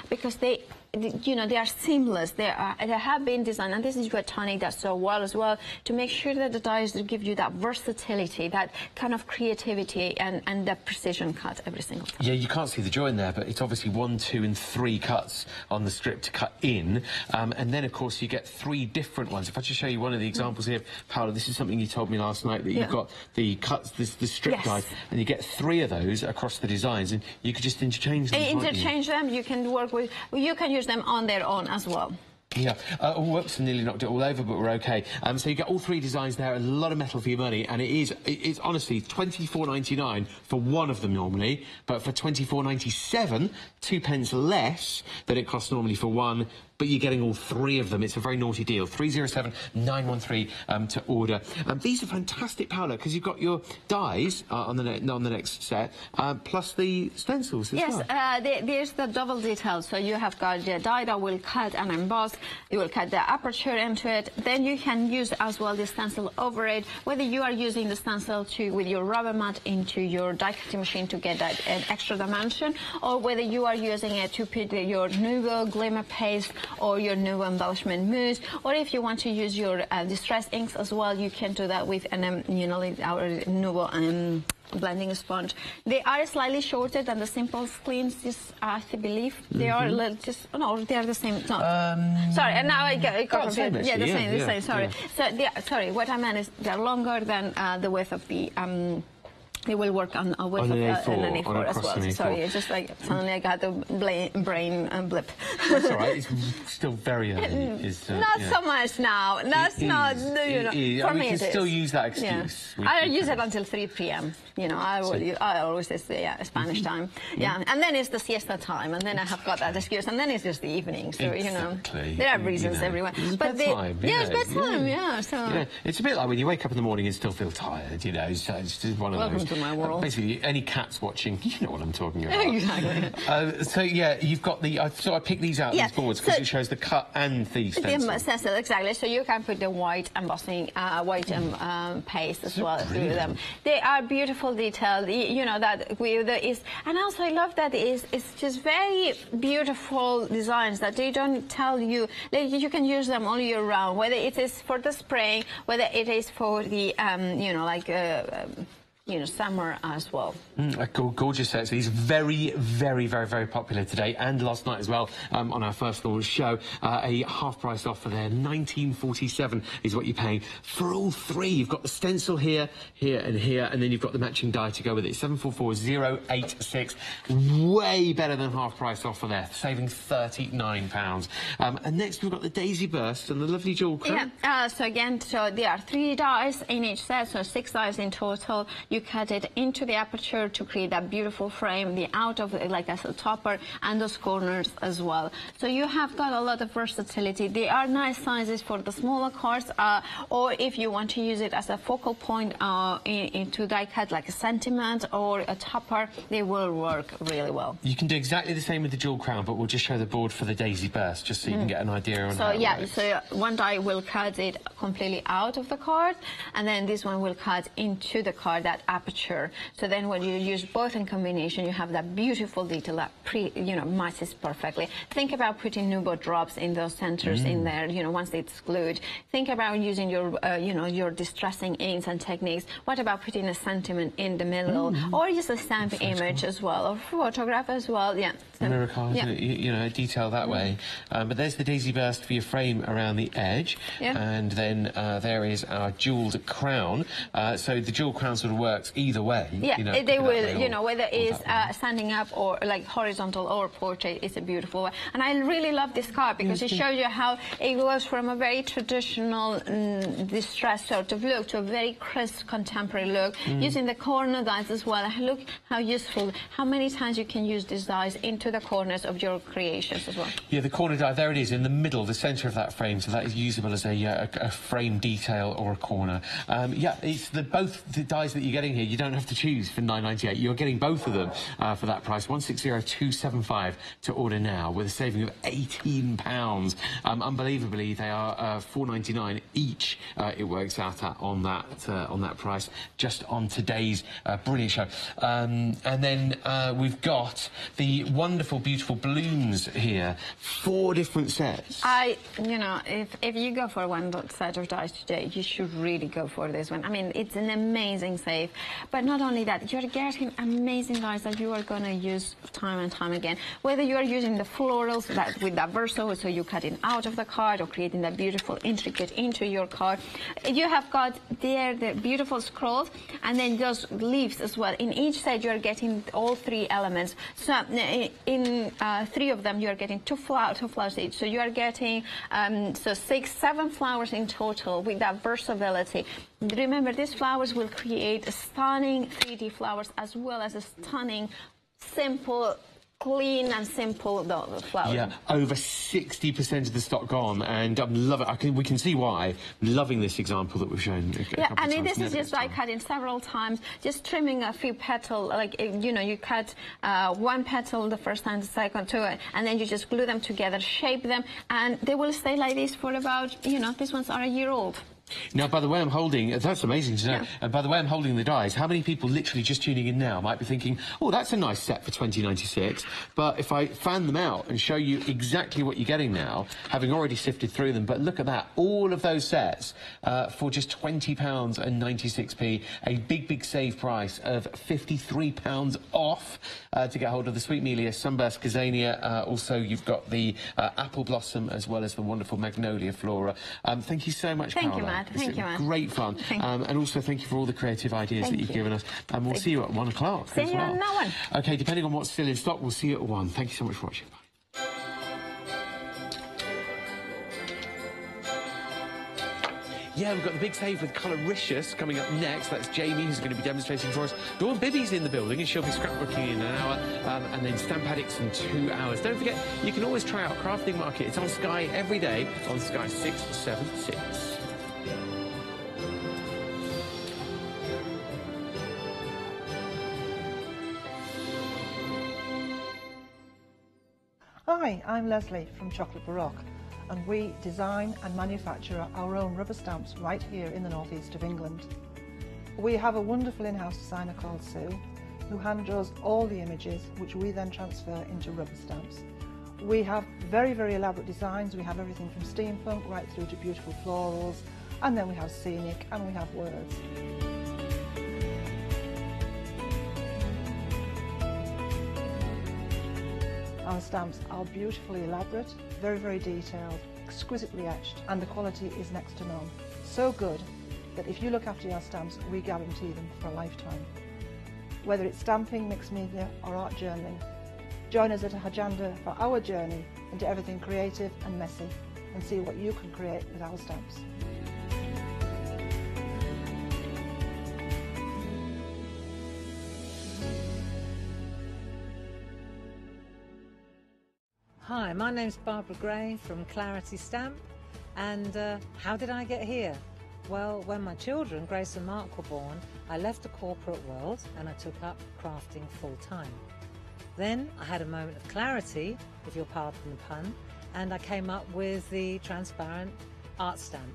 Because they are seamless. They have been designed, and this is what Tony does so well as well, to make sure that the dies give you that versatility, that kind of creativity, and that precision cut every single time. Yeah, you can't see the join there, but it's obviously 1, 2, and 3 cuts on the strip to cut in, and then of course you get 3 different ones. If I just show you one of the examples here, Paola, this is something you told me last night, that you've got the cuts, the strip dies, and you get 3 of those across the designs, and you could just interchange them. Interchange them. You can work with. You can use them on their own as well. Yeah, whoops, nearly knocked it all over, but we're okay. So you get all 3 designs there, a lot of metal for your money, and it's honestly £24.99 for one of them normally, but for £24.97, 2 pence less than it costs normally for one. But you're getting all 3 of them. It's a very naughty deal. 307-913 to order. These are fantastic, Paola, because you've got your dies on the next set, plus the stencils as well. Yes, there's the double detail. So you have got the die that will cut and emboss. You will cut the aperture into it. Then you can use as well the stencil over it. Whether you are using the stencil with your rubber mat into your die cutting machine to get that an extra dimension, or whether you are using it to put your Nouveau glimmer paste or your Nouveau embellishment mousse, or if you want to use your distress inks as well, you can do that with an our Nouveau blending sponge. They are slightly shorter than the simple screens, I believe. They are they are the same. No. Sorry, and now I got confused. Yeah, the same. Sorry. Yeah. So sorry, what I meant is they're longer than the width of the. They will work on a width of an A4 as well. Sorry, it's just like suddenly I got the brain blip. That's all right. It's still very early. Not so much now. That's not. For me, we can still use that excuse. Yeah. I use it until 3 p.m. I always say Spanish time. Yeah, and then it's the siesta time, and then I have got that excuse, and then it's just the evening. So there are reasons everywhere. But bedtime. It's bedtime. Yeah. So it's a bit like when you wake up in the morning and still feel tired. It's just one of those. To my world. Basically, any cats watching, you know what I'm talking about. Exactly. So yeah, you've got the. So I picked these out these boards because it shows the cut and the stencil. The stencil, exactly. So you can put the white embossing, paste as well through them. They are beautiful detailed. And also I love that it's just very beautiful designs that they don't tell you. You can use them all year round, whether it is for the spraying, whether it is for the summer as well. Gorgeous sets. These very, very, very, very popular today and last night as well on our first launch show. A half price offer there. $19.47 is what you're paying for all 3. You've got the stencil here, here, and here, and then you've got the matching die to go with it. 744-086. Way better than half price offer there, saving £39. And next we've got the Daisy Burst and the lovely jewel crown. Yeah. So there are 3 dies in each set, so 6 dies in total. You cut it into the aperture to create that beautiful frame, the out of it like as a topper, and those corners as well. So you have got a lot of versatility. They are nice sizes for the smaller cards, or if you want to use it as a focal point into die cut like a sentiment or a topper, they will work really well. You can do exactly the same with the jewel crown, but we'll just show the board for the Daisy Burst just so you can get an idea on how it works. So one die will cut it completely out of the card, and then this one will cut into the card, that aperture. So then when you use both in combination, you have that beautiful detail that matches perfectly. Think about putting Nouveau drops in those centers in there, once it's glued. Think about using your, your distressing inks and techniques. What about putting a sentiment in the middle, or just a stamp image as well, or photograph as well? Yeah. mirror card, you know, detail that way. But there's the daisy burst for your frame around the edge, and then there is our jewelled crown. So the jewelled crown sort of works either way. Yeah, you know, they will, you know, whether it's standing up or like horizontal or portrait, it's a beautiful way. And I really love this card because it shows you how it goes from a very traditional distressed sort of look to a very crisp contemporary look, using the corner dies as well. Look how useful, how many times you can use these dies into the corners of your creations as well. Yeah, the corner die, there it is, in the middle, the centre of that frame, so that is usable as a frame detail or a corner. Yeah, it's both the dies that you're getting here, you don't have to choose for £9.98. You're getting both of them for that price, 160275 to order now, with a saving of £18. Unbelievably, they are £4.99 each. It works out at on that price, just on today's brilliant show. And then we've got the wonderful, beautiful balloons here. 4 different sets. You know, if you go for one set of dice today, you should really go for this one. I mean, it's an amazing save. But not only that, you're getting amazing dice that you are going to use time and time again. Whether you are using the florals with that verso, so you're cutting out of the card or creating that beautiful intricate into your card. You have got there the beautiful scrolls and then those leaves as well. In each set, you're getting all 3 elements. So in 3 of them, you're getting 2 flowers each. So you are getting 7 flowers in total with that versatility. Remember, these flowers will create stunning 3D flowers as well as a stunning, simple, clean and simple flowers. Yeah, over 60% of the stock gone, and I love it. We can see why. I'm loving this example that we've shown. This is just like cutting several times, just trimming a few petals. Like, you know, you cut 1 petal the first time, the second, 2, and then you just glue them together, shape them, and they will stay like this for about, you know, these ones are a year old. Now, by the way I'm holding, that's amazing to know, and by the way I'm holding the dies, how many people literally just tuning in now might be thinking, oh, that's a nice set for £20.96, but if I fan them out and show you exactly what you're getting now, having already sifted through them, but look at that, all of those sets for just £20.96, a big save price of £53 off to get hold of the Sweet Melia, Sunburst Gazania, also you've got the Apple Blossom as well as the wonderful Magnolia Flora. Thank you so much, Thank you, Paola. Matt. Thank you, Matt. Great fun. And also thank you for all the creative ideas that you've given us. And we'll see you at 1 o'clock. See you on that one. OK, depending on what's still in stock, we'll see you at 1. Thank you so much for watching. Bye. Yeah, we've got the big save with Coloricious coming up next. That's Jamie, who's going to be demonstrating for us. Dawn Bibby's in the building, and she'll be scrapbooking in an hour, and then Stamp Addicts in 2 hours. Don't forget, you can always try out Crafting Market. It's on Sky every day, on Sky 676. Hi, I'm Leslie from Chocolate Baroque, and we design and manufacture our own rubber stamps right here in the northeast of England. We have a wonderful in-house designer called Sue, who hand draws all the images, which we then transfer into rubber stamps. We have very elaborate designs. We have everything from steampunk right through to beautiful florals, and then we have scenic and we have words. Our stamps are beautifully elaborate, very detailed, exquisitely etched, and the quality is next to none. So good that if you look after your stamps, we guarantee them for a lifetime. Whether it's stamping, mixed media or art journaling, join us at Hochanda for our journey into everything creative and messy, and see what you can create with our stamps. Hi, my name's Barbara Gray from Clarity Stamp, and how did I get here? Well, when my children, Grace and Mark, were born, I left the corporate world and I took up crafting full-time. Then I had a moment of clarity, if you'll pardon the pun, and I came up with the transparent art stamp.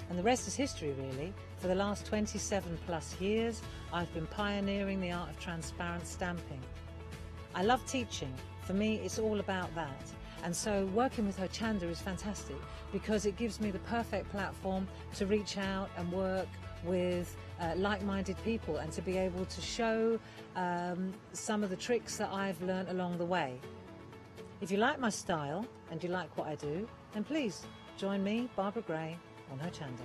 And the rest is history, really. For the last 27 plus years, I've been pioneering the art of transparent stamping. I love teaching. For me, it's all about that. And so working with Hochanda is fantastic because it gives me the perfect platform to reach out and work with like-minded people and to be able to show some of the tricks that I've learned along the way. If you like my style and you like what I do, then please join me, Barbara Gray, on Hochanda.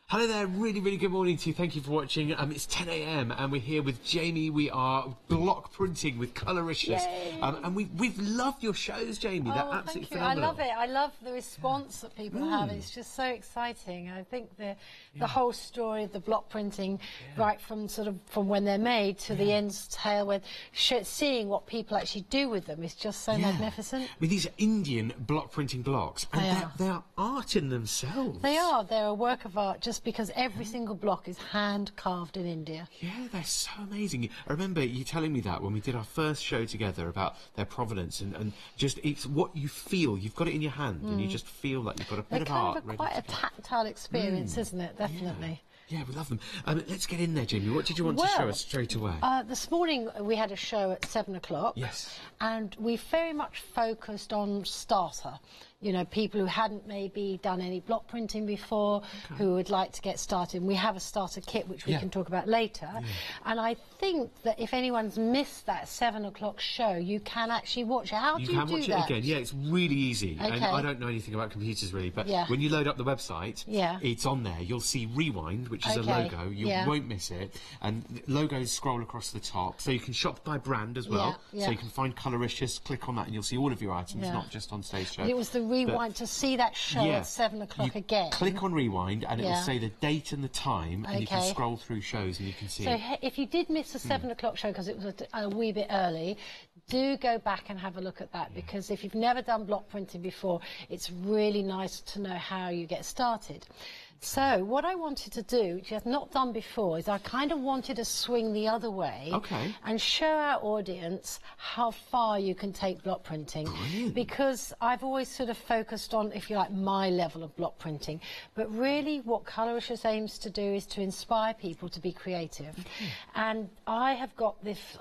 Hello there, really good morning to you. Thank you for watching. It's 10 a.m. and we're here with Jamie. We are block printing with Coloricious. And we've loved your shows, Jamie. They're absolutely phenomenal. I love it. I love the response that people have. It's just so exciting. I think the whole story of the block printing, right from from when they're made to the end tail, with seeing what people actually do with them is just so magnificent. I mean, these are Indian block printing blocks, and they are art in themselves. They are. They're a work of art, just because every single block is hand carved in India. Yeah, they're so amazing. I remember you telling me that when we did our first show together about their provenance, and just it's what you feel. You've got it in your hand, and you just feel like you've got a bit of art. They're quite a tactile experience, isn't it? Definitely. Yeah, we love them. Let's get in there, Jamie. What did you want to show us straight away? This morning we had a show at 7 o'clock. Yes. And we very much focused on starter. You know, people who hadn't maybe done any block printing before, who would like to get started. And we have a starter kit, which we can talk about later. And I think that if anyone's missed that 7 o'clock show, you can actually watch it. How do you do that? You can watch it again. Yeah, it's really easy. And I don't know anything about computers, really, but when you load up the website, it's on there. You'll see Rewind, which is a logo. You won't miss it. And logos scroll across the top. So you can shop by brand as well. So you can find Coloricious, click on that, and you'll see all of your items, not just on Stage Show. It was the Rewind to see that show at 7 o'clock again. Click on Rewind and it will say the date and the time, and you can scroll through shows and you can see. So if you did miss the 7 o'clock show because it was a wee bit early, do go back and have a look at that, because if you've never done block printing before, it's really nice to know how you get started. So what I wanted to do, which I've not done before, is I kind of wanted to swing the other way and show our audience how far you can take block printing. Brilliant. Because I've always sort of focused on, if you like, my level of block printing. But really what Coloricious aims to do is to inspire people to be creative. And I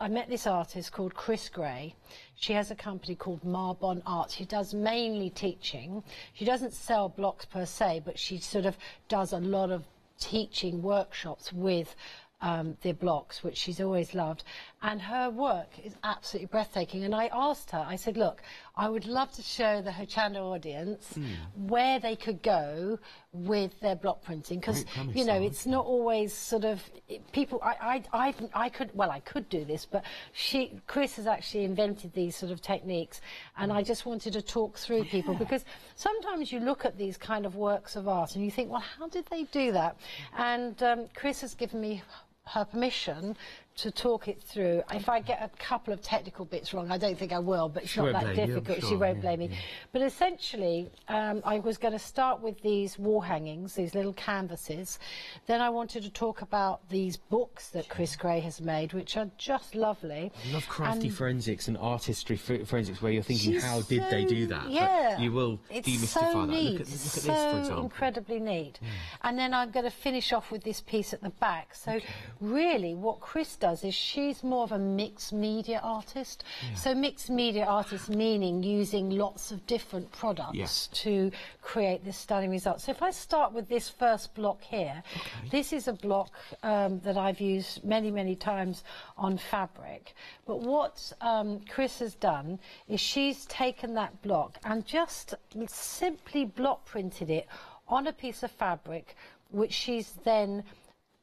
met this artist called Chris Gray. She has a company called Marbon Art. She does mainly teaching. She doesn't sell blocks per se, but she sort of does a lot of teaching workshops with their blocks, which she's always loved. And her work is absolutely breathtaking. And I asked her, I said, look, I would love to show the Hochanda audience where they could go with their block printing. Because, you know, it's not always sort of people, I could do this, but Chris has actually invented these sort of techniques. And I just wanted to talk through people, because sometimes you look at these kind of works of art and you think, well, how did they do that? And Chris has given me her permission to talk it through. If I get a couple of technical bits wrong, I don't think I will, but it's not that difficult. She won't blame me. But essentially, I was going to start with these wall hangings, these little canvases. Then I wanted to talk about these books that Chris Gray has made, which are just lovely. I love crafty forensics and artistry forensics, where you're thinking, how did they do that? Yeah. But you will demystify that. Look at this, for example. Incredibly neat. And then I'm going to finish off with this piece at the back. So really, what Chris does is she's more of a mixed media artist. So mixed media artist meaning using lots of different products to create this stunning result. So if I start with this first block here, this is a block that I've used many times on fabric. But what Chris has done is she's taken that block and just simply block printed it on a piece of fabric, which she's then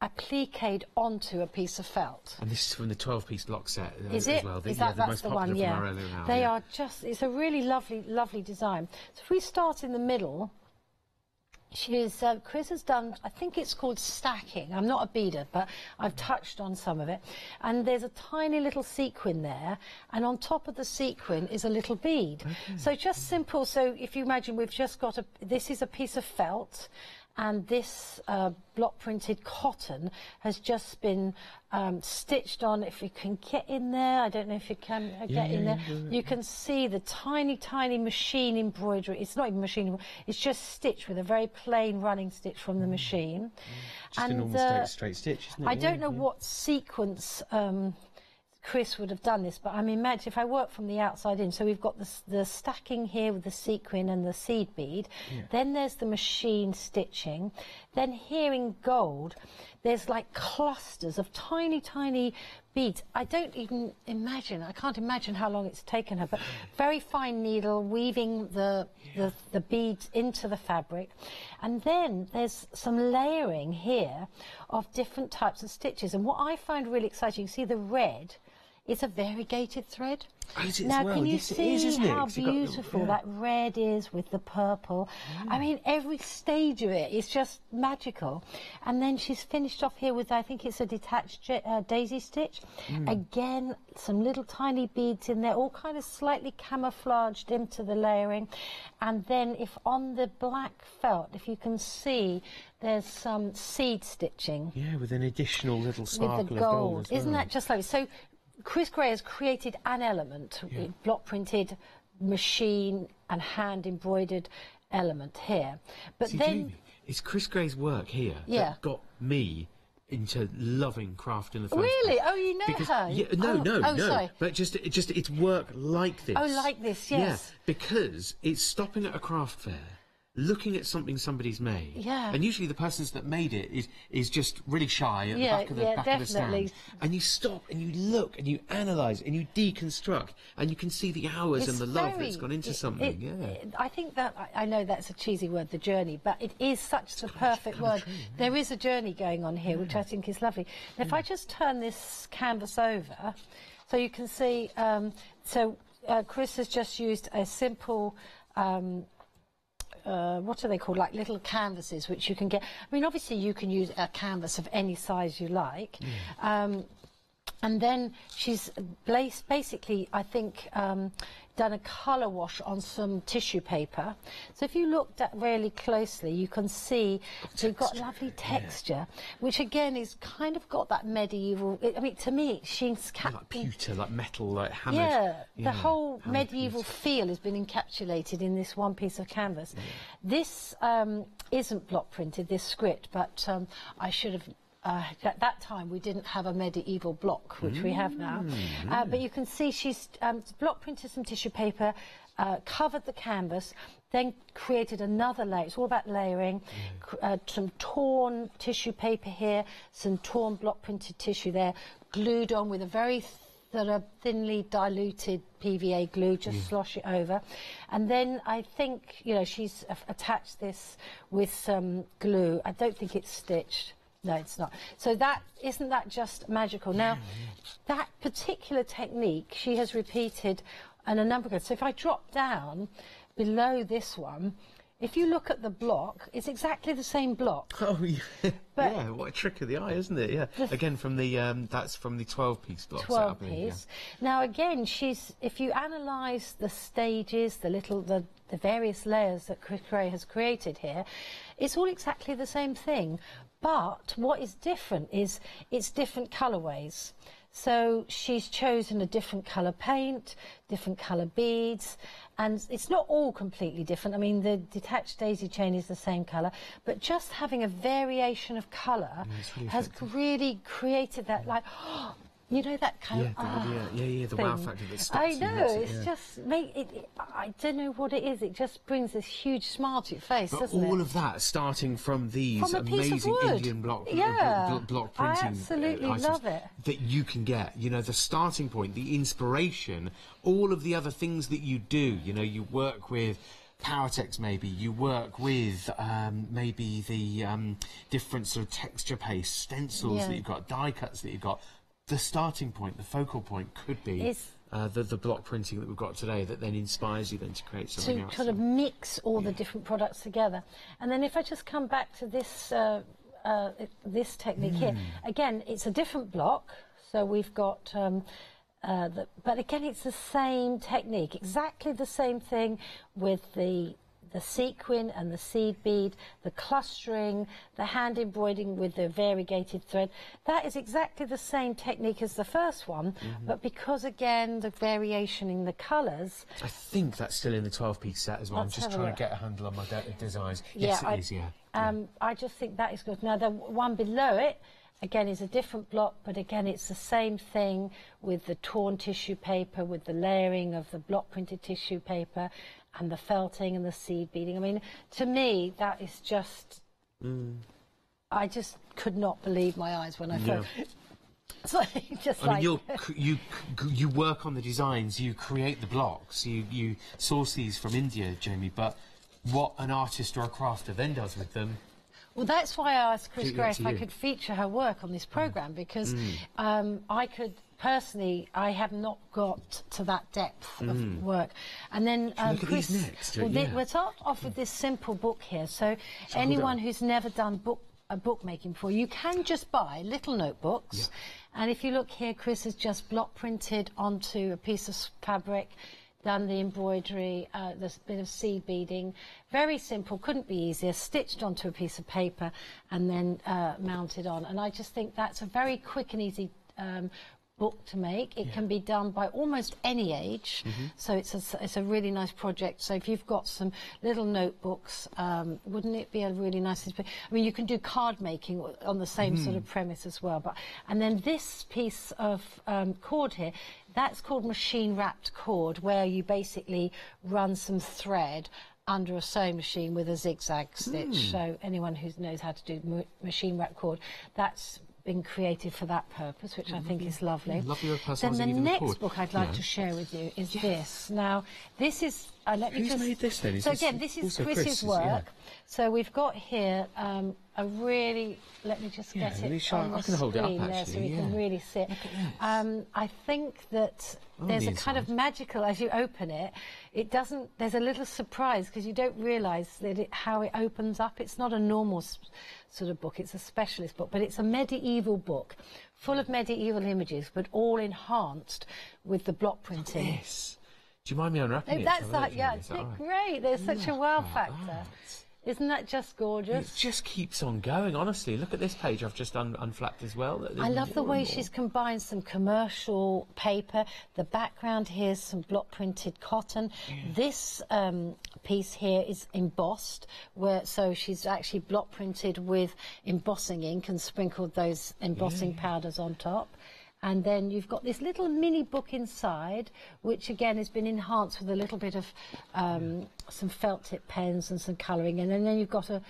appliqued onto a piece of felt. And this is from the 12-piece block set as well. That's the one, They are just, it's a really lovely design. So if we start in the middle, Chris has done, I think it's called stacking. I'm not a beader, but I've touched on some of it. And there's a tiny little sequin there, and on top of the sequin is a little bead. So just simple. So if you imagine, we've just got this is a piece of felt, and this block printed cotton has just been stitched on. If you can get in there, I don't know if you can get in there. You can see the tiny, tiny machine embroidery. It's not even machine, it's just stitched with a very plain running stitch from the machine. Just a normal straight stitch, isn't it? I don't know what sequence Chris would have done this, but I mean, imagine if I work from the outside in. So we've got the stacking here with the sequin and the seed bead. Then there's the machine stitching. Then here in gold, there's like clusters of tiny, tiny beads. I don't even imagine, I can't imagine how long it's taken her, but very fine needle weaving the beads into the fabric. And then there's some layering here of different types of stitches. And what I find really exciting, you see the red, it's a variegated thread. Now, can you see how beautiful that red is with the purple? I mean, every stage of it is just magical. And then she's finished off here with, I think it's a detached daisy stitch. Again, some little tiny beads in there, all kind of slightly camouflaged into the layering. And then if on the black felt, if you can see, there's some seed stitching. Yeah, with an additional little sparkle with the gold. of gold as well. Isn't that just lovely? So Chris Gray has created an element, block printed, machine and hand embroidered element here. But See, then Jamie, it's Chris Gray's work here that got me into loving craft in the first really? place. Oh, you know her? Yeah, no. Sorry. But just it's work like this. Oh, like this, yes. Yeah, because it's stopping at a craft fair, looking at something somebody's made. Yeah. And usually the person that made it is just really shy at the back of the stand. And you stop and you look and you analyse and you deconstruct and you can see the hours and the love that's gone into something. I think that, I know that's a cheesy word, the journey, but it is such the perfect word. There is a journey going on here, which I think is lovely. Now, if I just turn this canvas over, so you can see, Chris has just used a simple what are they called, like little canvases which you can get. I mean, obviously you can use a canvas of any size you like. And then she's basically, I think, done a colour wash on some tissue paper. So if you looked at really closely, you can see they've got lovely texture, which again is kind of got that medieval. I mean, to me, she's like pewter, like metal, like hammered. Yeah, the whole medieval feel has been encapsulated in this one piece of canvas. This isn't block printed, this script, but I should have. At that time, we didn't have a medieval block, which we have now. But you can see she's block printed some tissue paper, covered the canvas, then created another layer. It's all about layering. Some torn tissue paper here, some torn block printed tissue there, glued on with a very thinly diluted PVA glue, just slosh it over. And then I think, you know, she's attached this with some glue. I don't think it's stitched. No, it's not. So isn't that just magical? Now, that particular technique she has repeated on a number of occasions. So if I drop down below this one, if you look at the block, it's exactly the same block. Oh, yeah. Yeah, what a trick of the eye, isn't it? Yeah. Again, from the that's from the 12-piece block. 12-piece. Now, again, if you analyse the stages, the various layers that Chris Gray has created here, it's all exactly the same thing. But what is different is it's different colourways. So she's chosen a different colour paint, different colour beads, and it's not all completely different. I mean, the detached daisy chain is the same colour, but just having a variation of colour has really created that, like, you know, that kind of the wow factor that stops I know, it's just I don't know what it is. It just brings this huge smile to your face, doesn't it? All of that starting from these amazing Indian block printing I absolutely love it. That you can get. You know, the starting point, the inspiration, all of the other things that you do. You know, you work with Powertex, maybe you work with maybe the different sort of texture paste stencils that you've got, die cuts that you've got. The starting point, the focal point could be the block printing that we've got today that then inspires you then to create something else. To sort of mix all the different products together. And then if I just come back to this this technique here, again, it's a different block. So we've got, but again, it's the same technique, exactly the same thing with the the sequin and the seed bead, the clustering, the hand embroidering with the variegated thread. That is exactly the same technique as the first one, but because, again, the variation in the colours... I think that's still in the 12-piece set as well. I'm just trying to get a handle on my designs. Yes, it is, yeah. I just think that is good. Now, the one below it, again, is a different block, but again, it's the same thing with the torn tissue paper, with the layering of the block printed tissue paper, and the felting and the seed beading. I mean, to me, that is just... I just could not believe my eyes when I first... So just I mean, you work on the designs, you create the blocks, you source these from India, Jamie, but what an artist or a crafter then does with them... Well, that's why I asked Chris Gray if I could feature her work on this programme, because I could, personally, I have not got to that depth of work. And then Chris... next, we'll start off with this simple book here. So anyone who's never done bookmaking before, you can just buy little notebooks. And if you look here, Chris has just block printed onto a piece of fabric, done the embroidery, this bit of seed beading. Very simple, couldn't be easier, stitched onto a piece of paper and then mounted on. And I just think that's a very quick and easy book to make. It can be done by almost any age, so it's a really nice project. So if you've got some little notebooks, wouldn't it be a really nice... I mean, you can do card making on the same sort of premise as well. And then this piece of cord here, that's called machine wrapped cord, where you basically run some thread under a sewing machine with a zigzag stitch. So anyone who knows how to do machine wrapped cord, that's been created for that purpose, which I think is lovely. Then the next book I'd like to share with you is this. Now, this is... Who's made this then? So again, this is Chris's work. So we've got here a really... Let me just get it on the screen there so we can really see it. I think that there's a kind of magical, as you open it, it doesn't... There's a little surprise because you don't realise that how it opens up. It's not a normal sort of book, it's a specialist book, but it's a medieval book full of medieval images, but all enhanced with the block printing. Yes. Do you mind me unwrapping it? That's that, yeah, it's great. There's such a wow factor. Isn't that just gorgeous? It just keeps on going, honestly. Look at this page I've just unflapped as well. I love the way she's combined some commercial paper. The background here is some block printed cotton. This piece here is embossed, so she's actually block printed with embossing ink and sprinkled those embossing powders on top. And then you've got this little mini book inside, which again has been enhanced with a little bit of some felt tip pens and some colouring. And then you've got a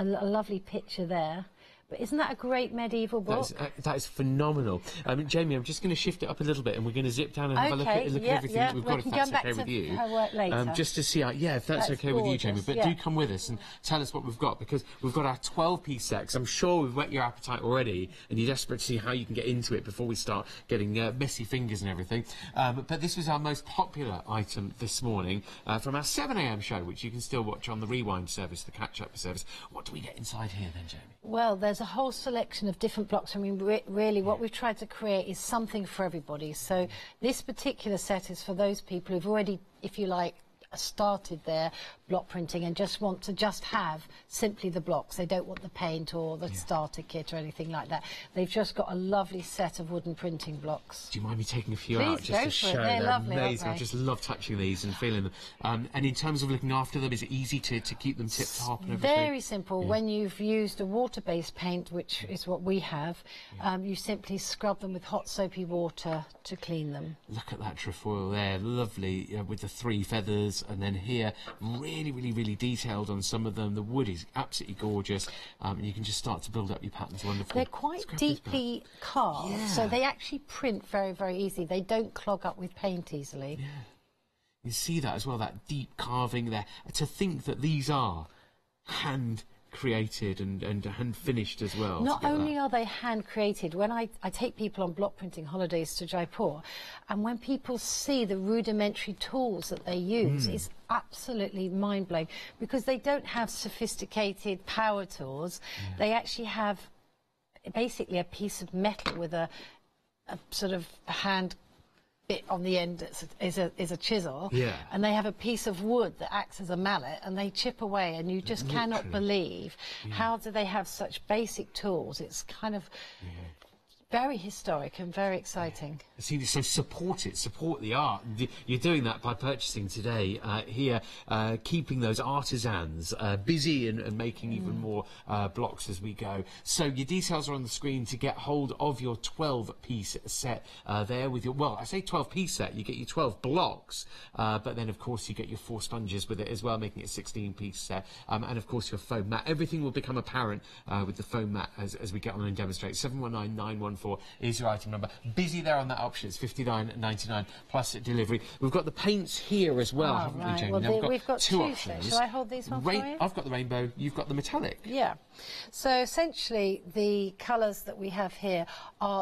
lovely picture there. But isn't that a great medieval book? That is phenomenal. Jamie, I'm just going to shift it up a little bit and we're going to zip down and have a look at everything that we've got, if that's okay with you. Her work later. Just to see, if that's okay with you, Jamie. But do come with us and tell us what we've got, because we've got our 12-piece set, 'cause I'm sure we've whet your appetite already and you're desperate to see how you can get into it before we start getting messy fingers and everything. But this was our most popular item this morning from our 7 a.m. show, which you can still watch on the Rewind service, the catch-up service. What do we get inside here then, Jamie? Well, there's a whole selection of different blocks. I mean, really, what we've tried to create is something for everybody. So this particular set is for those people who've already, if you like, started their block printing and just want to have simply the blocks. They don't want the paint or the starter kit or anything like that. They've just got a lovely set of wooden printing blocks. Do you mind me taking a few out just to show? They're lovely, amazing. I just love touching these and feeling them. And in terms of looking after them, is it easy to keep them tip-top and everything? Very simple. When you've used a water-based paint, which is what we have, you simply scrub them with hot soapy water to clean them. Look at that trefoil there, lovely, with the 3 feathers. And then here, really detailed on some of them. The wood is absolutely gorgeous, and you can just start to build up your patterns. Wonderful. They're quite deeply carved, so they actually print very easily. They don't clog up with paint easily. Yeah. You see that as well, that deep carving there. To think that these are hand created and hand finished as well. Not only are they hand created, when I take people on block printing holidays to Jaipur, and when people see the rudimentary tools that they use, it's absolutely mind-blowing, because they don't have sophisticated power tools. They actually have basically a piece of metal with a sort of hand bit on the end is a chisel, and they have a piece of wood that acts as a mallet, and they chip away, and you just cannot believe how do they have such basic tools. It's kind of very historic and very exciting. So support it, support the art. You're doing that by purchasing today here, keeping those artisans busy and making even more blocks as we go. So your details are on the screen to get hold of your 12-piece set there with your, well, I say 12-piece set, you get your 12 blocks, but then of course you get your 4 sponges with it as well, making it a 16-piece set, and of course your foam mat. Everything will become apparent with the foam mat as we get on and demonstrate. 719914 is your item number. Busy there on that option. It's $59.99 plus delivery. We've got the paints here as well, haven't we, Jamie? Well, now we've got two two options. Shall I hold these one for you? I've got the rainbow. You've got the metallic. Yeah. So essentially, the colours that we have here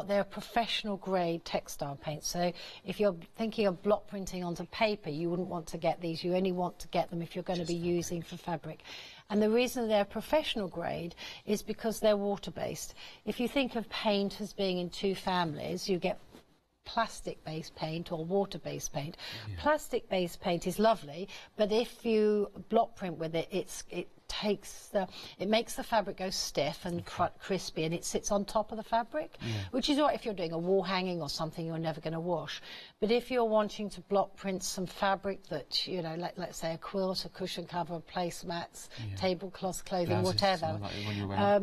they're professional grade textile paints. So if you're thinking of block printing onto paper, you wouldn't want to get these. You only want to get them if you're going to be using for fabric. And the reason they're professional grade is because they're water-based. If you think of paint as being in 2 families, you get plastic-based paint or water-based paint. Plastic-based paint is lovely, but if you block print with it, it makes the fabric go stiff and crispy, and it sits on top of the fabric, which is right if you're doing a wall hanging or something you're never going to wash. But if you're wanting to block print some fabric that, you know, like let's say a quilt, a cushion cover, placemats, tablecloth, clothing, whatever,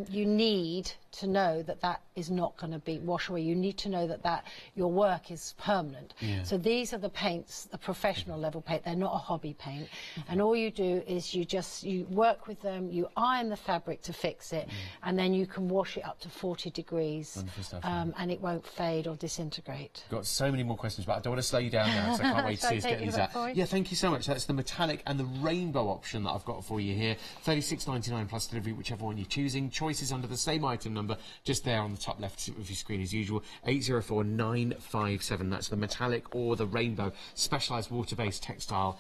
you need to know that that is not going to be wash away. You need to know that your work is permanent. So these are the paints, the professional level paint. They're not a hobby paint. And all you do is you work with them, you iron the fabric to fix it, and then you can wash it up to 40 degrees. Wonderful stuff, and it won't fade or disintegrate. Got so many more questions, but I don't want to slow you down now, so I can't wait to see us get these out. Yeah, thank you so much. That's the metallic and the rainbow option that I've got for you here. $36.99 plus delivery, whichever one you're choosing. Choices under the same item number, just there on the top left of your screen as usual. 804957. That's the metallic or the rainbow specialised water-based textile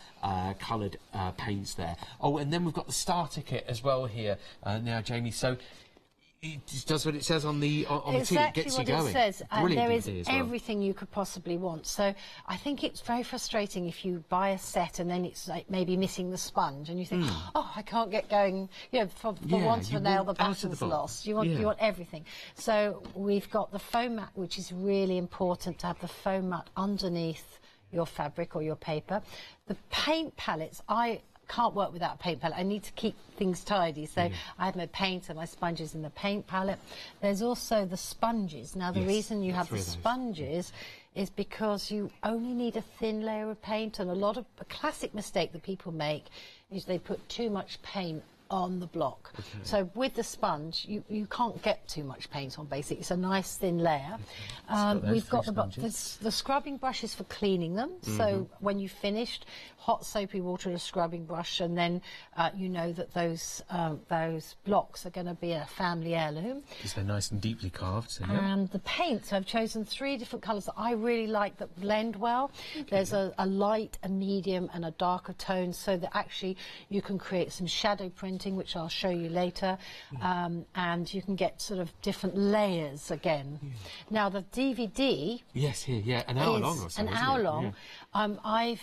coloured paints there. Oh, and then we've got the starter kit as well here now, Jamie. So it does what it says on the tin. It gets you going. Exactly what it says. There is well. everything you could possibly want. So I think it's very frustrating if you buy a set and then it's like maybe missing the sponge, and you think, oh, I can't get going. You know, for want of a nail, the batten's lost. You want everything. So we've got the foam mat, which is really important to have the foam mat underneath your fabric or your paper. The paint palettes, I can't work without a paint palette. I need to keep things tidy, so I have my paint and my sponges in the paint palette. There's also the sponges. Now the reason you have the sponges is because you only need a thin layer of paint, and a classic mistake that people make is they put too much paint on the block. So with the sponge, you can't get too much paint on, basically. It's a nice thin layer. We've got the scrubbing brushes for cleaning them. So when you've finished, hot soapy water and a scrubbing brush, and then you know that those blocks are going to be a family heirloom. Because they're nice and deeply carved. So and the paints, I've chosen 3 different colours that I really like that blend well. There's a light, a medium and a darker tone, so that actually you can create some shadow printing, which I'll show you later, and you can get sort of different layers again. Now the DVD an hour long or so, an hour long. I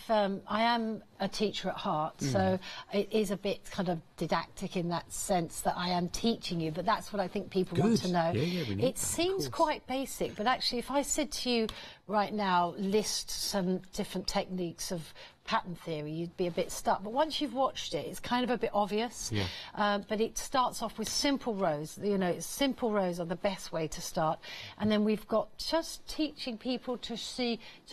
am a teacher at heart, so it is a bit kind of didactic in that sense that I am teaching you, but that's what I think people want to know. It seems quite basic, but actually if I said to you right now, list some different techniques of pattern theory, you'd be a bit stuck. But once you've watched it, it's kind of a bit obvious. But it starts off with simple rows. You know, simple rows are the best way to start. And then we've got just teaching people to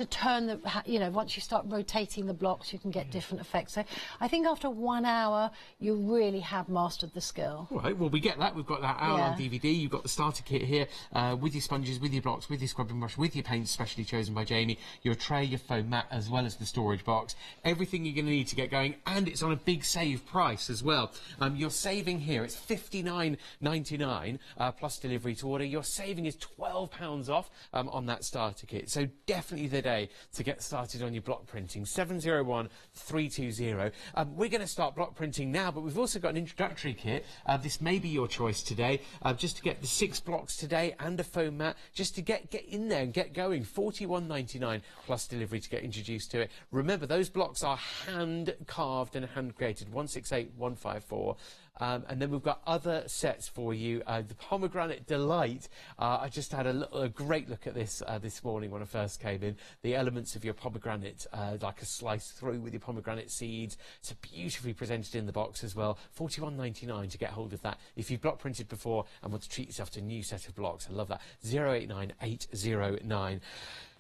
turn the, you know, once you start rotating the blocks, you can get different effects. So I think after 1 hour, you really have mastered the skill. All right, well, we get that. We've got that hour on DVD. You've got the starter kit here with your sponges, with your blocks, with your scrubbing brush, with your paints specially chosen by Jamie, your tray, your foam mat, as well as the storage box. Everything you're going to need to get going, and it's on a big save price as well. You're saving here, it's $59.99 plus delivery to order. Your saving is £12 off on that starter kit. So definitely the day to get started on your block printing. 701 320. We're going to start block printing now, but we've also got an introductory kit. This may be your choice today, just to get the 6 blocks today and a foam mat, just to get in there and get going. $41.99 plus delivery to get introduced to it. Remember, those blocks are hand carved and hand created. 168154. And then we've got other sets for you. The Pomegranate Delight. I just had a great look at this this morning when I first came in. The elements of your pomegranate, like a slice through with your pomegranate seeds. It's beautifully presented in the box as well. $41.99 to get hold of that. If you've block printed before and want to treat yourself to a new set of blocks, I love that. 089809.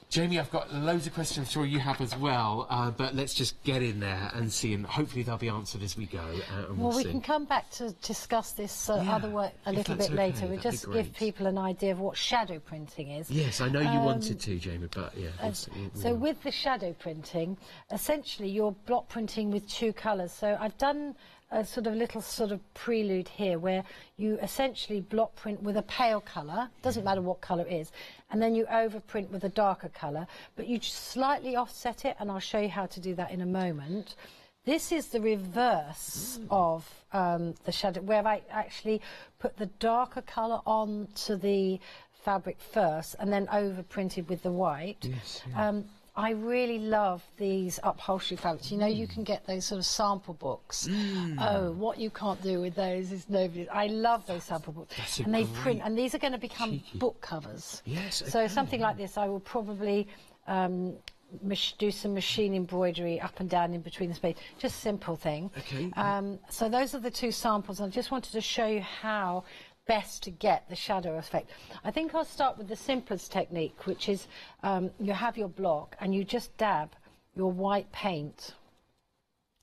Jamie, I've got loads of questions, I'm sure you have as well, but let's just get in there and see, and hopefully they'll be answered as we go. Well, we can come back to discuss this other work a little bit later. We just give people an idea of what shadow printing is. Yes, I know you wanted to, Jamie, but yeah. So with the shadow printing, essentially you're block printing with 2 colours. So I've done a little prelude here where you essentially block print with a pale colour, doesn't matter what colour it is, and then you overprint with a darker colour, but you just slightly offset it, and I'll show you how to do that in a moment. This is the reverse of the shadow, where I actually put the darker colour onto the fabric first and then overprinted with the white. Yes, yeah. I really love these upholstery fabrics. You know, you can get those sort of sample books. Oh, what you can't do with those is nobody. I love those sample books. And they print, and these are going to become book covers. Yes. So something like this, I will probably do some machine embroidery up and down in between the space. Just simple thing. Okay. So those are the 2 samples. I just wanted to show you how best to get the shadow effect. I think I'll start with the simplest technique, which is you have your block and you just dab your white paint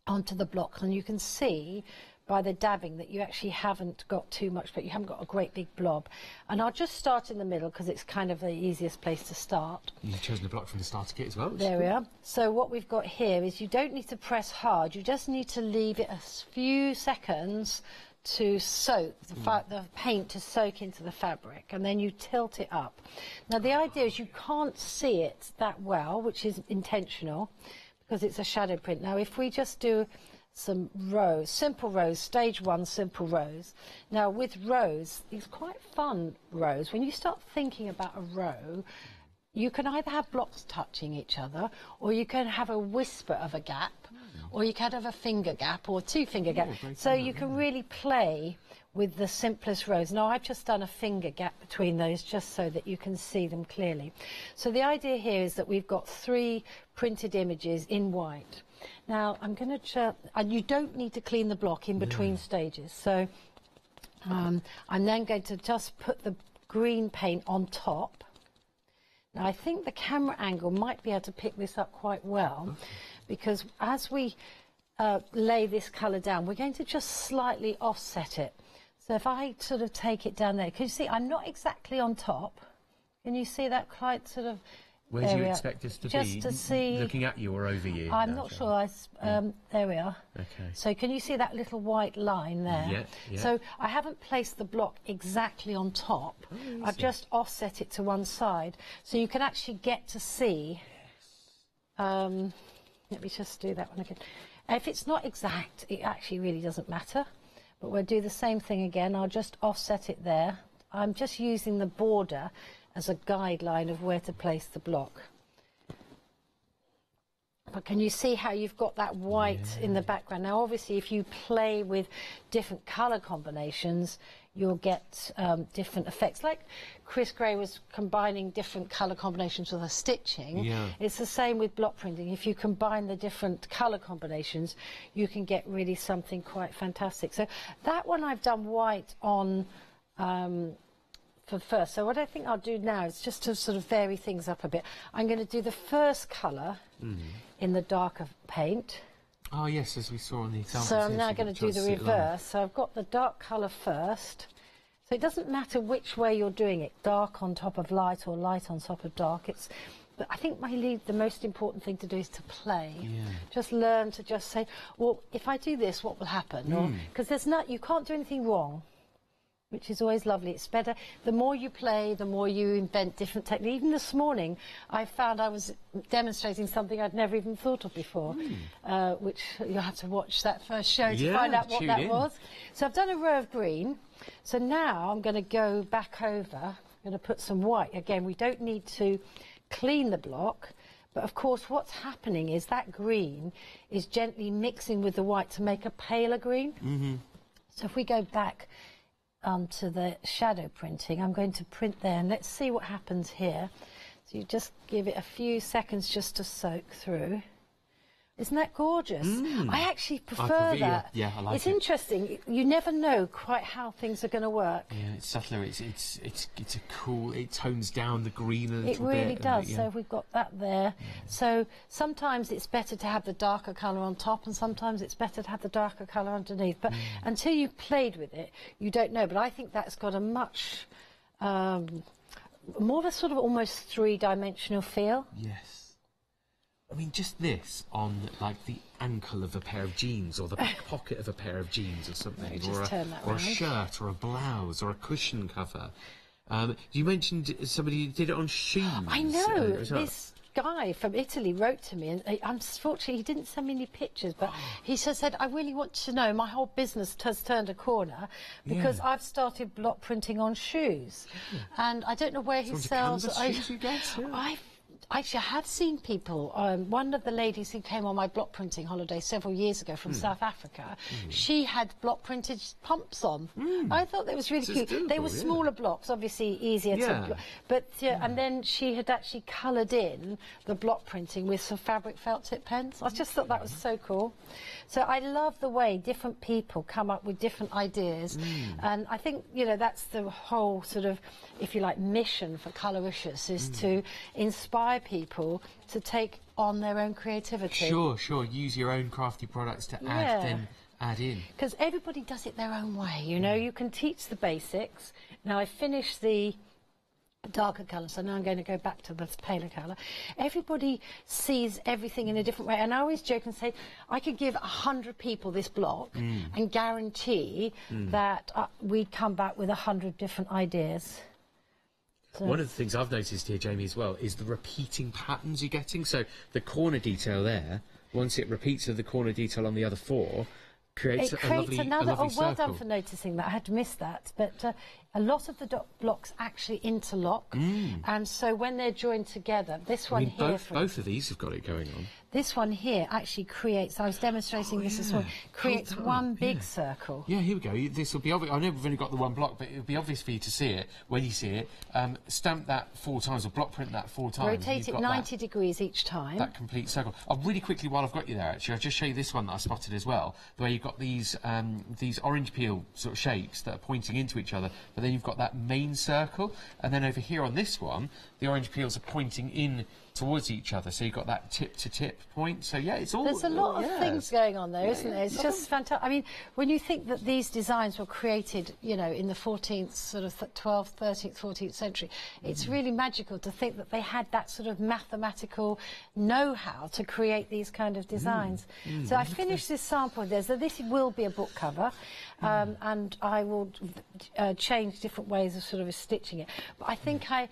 onto the block, and you can see by the dabbing that you actually haven't got too much, but you haven't got a great big blob. And I'll just start in the middle because it's kind of the easiest place to start. You've chosen a block from the starter kit as well. There we are. So what we've got here is you don't need to press hard, you just need to leave it a few seconds to soak, the paint to soak into the fabric, and then you tilt it up. Now the idea is you can't see it that well, which is intentional, because it's a shadow print. Now if we just do some rows, simple rows, stage 1 simple rows. Now with rows, it's quite fun rows. When you start thinking about a row, you can either have blocks touching each other, or you can have a whisper of a gap, or you can have a finger gap or 2 finger gaps. So you can really play with the simplest rows. Now I've just done a finger gap between those just so that you can see them clearly. So the idea here is that we've got 3 printed images in white. Now I'm going to, and you don't need to clean the block in between stages. So I'm then going to just put the green paint on top. Now I think the camera angle might be able to pick this up quite well, because as we lay this colour down, we're going to just slightly offset it. So if I sort of take it down there, can you see I'm not exactly on top? Can you see that quite sort of? Where do you expect us to just be? To see, looking at you or over you? I'm not sure. There we are. Okay. So can you see that little white line there? Yeah, yeah. So I haven't placed the block exactly on top. I've just offset it to one side, so you can actually get to see. Let me just do that one again. If it's not exact, it actually really doesn't matter. But we'll do the same thing again. I'll just offset it there. I'm just using the border as a guideline of where to place the block. But can you see how you've got that white in the background? Now obviously if you play with different colour combinations, you'll get different effects. Like Chris Gray was combining different colour combinations with her stitching. It's the same with block printing. If you combine the different colour combinations, you can get really something quite fantastic. So that one I've done white on for first. So what I think I'll do now is just to sort of vary things up a bit. I'm going to do the first colour in the darker paint. Oh yes, as we saw on the example. So I'm now going to do the reverse. So I've got the dark colour first. So it doesn't matter which way you're doing it, dark on top of light or light on top of dark. But I think the most important thing to do is to play. Just learn to just say, well, if I do this, what will happen? Because you can't do anything wrong. which is always lovely. It's better. The more you play, the more you invent different techniques. Even this morning, I found I was demonstrating something I'd never even thought of before, which you'll have to watch that first show to find out what that was. So I've done a row of green. So now I'm going to go back over. I'm going to put some white. Again, we don't need to clean the block. But of course, what's happening is that green is gently mixing with the white to make a paler green. So if we go back to the shadow printing, I'm going to print there, and let's see what happens here. So you just give it a few seconds just to soak through. Isn't that gorgeous? I actually prefer that. Yeah, I like it. It's interesting. You never know quite how things are going to work. Yeah, it's subtler. It's a cool. It tones down the green a little bit. It really does. So we've got that there. So sometimes it's better to have the darker colour on top, and sometimes it's better to have the darker colour underneath. But until you've played with it, you don't know. But I think that's got a much more of a sort of almost three-dimensional feel. Yes. I mean, just this on, like, the ankle of a pair of jeans or the back pocket of a pair of jeans or something, or a shirt or a blouse or a cushion cover. You mentioned somebody did it on shoes. I know. This guy from Italy wrote to me, and unfortunately he didn't send me any pictures, but he just said, I really want to know, my whole business has turned a corner because I've started block printing on shoes. And I don't know where he sells. Actually, I have seen people. One of the ladies who came on my block printing holiday several years ago from South Africa, she had block printed pumps on. I thought that was really cute. They were smaller blocks, obviously easier to... But, and then she had actually coloured in the block printing with some fabric felt tip pens. I just thought that was so cool. So I love the way different people come up with different ideas. And I think, you know, that's the whole sort of, if you like, mission for Coloricious, is to inspire people to take on their own creativity. Sure. Use your own crafty products to add in. Because everybody does it their own way, you know. You can teach the basics. Now, I finished the darker colour, so now I'm going to go back to the paler colour. Everybody sees everything in a different way, and I always joke and say I could give 100 people this block and guarantee that we'd come back with 100 different ideas. So one of the things I've noticed here, Jamie, as well, is the repeating patterns you're getting. So the corner detail there, once it repeats with the corner detail on the other four, creates a lovely circle. Well done for noticing that. I had missed that. But a lot of the blocks actually interlock, and so when they're joined together, this one here... Both of these have got it going on. This one here actually creates, I was demonstrating this morning, creates one big circle. Yeah, here we go. This will be obvious. I know we've only got the one block, but it'll be obvious for you to see it when you see it. Stamp that 4 times, or block print that 4 times. Rotate it 90 degrees each time. That complete circle. Really quickly, while I've got you there, actually, I'll just show you this one that I spotted as well, the way you've got these orange peel sort of shapes that are pointing into each other, but then you've got that main circle, and then over here on this one, the orange peels are pointing in towards each other, so you've got that tip-to-tip point. So yeah, it's all... There's a lot of things going on there, isn't there? It's just fantastic. I mean, when you think that these designs were created, you know, in the 14th, sort of 12th, 13th, 14th century, it's really magical to think that they had that sort of mathematical know-how to create these kind of designs. So I finished this sample there, so this will be a book cover, and I will change different ways of sort of stitching it. But I think I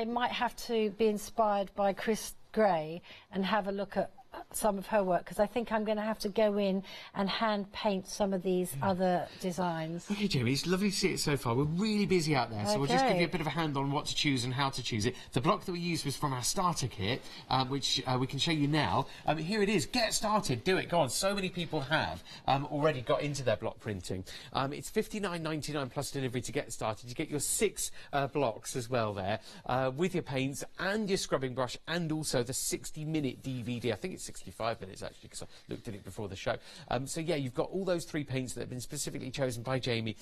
might have to be inspired by Chris Gray and have a look at some of her work, because I think I'm going to have to go in and hand paint some of these other designs. Okay, Jamie, it's lovely to see it so far. We're really busy out there, so we'll just give you a bit of a hand on what to choose and how to choose it. The block that we used was from our starter kit, which we can show you now. Here it is. Get started. Do it. Go on. So many people have already got into their block printing. It's $59.99 plus delivery to get started. You get your 6 blocks as well there, with your paints and your scrubbing brush, and also the 60-minute DVD. I think it's 65 minutes actually, because I looked at it before the show. So yeah, you've got all those 3 paints that have been specifically chosen by Jamie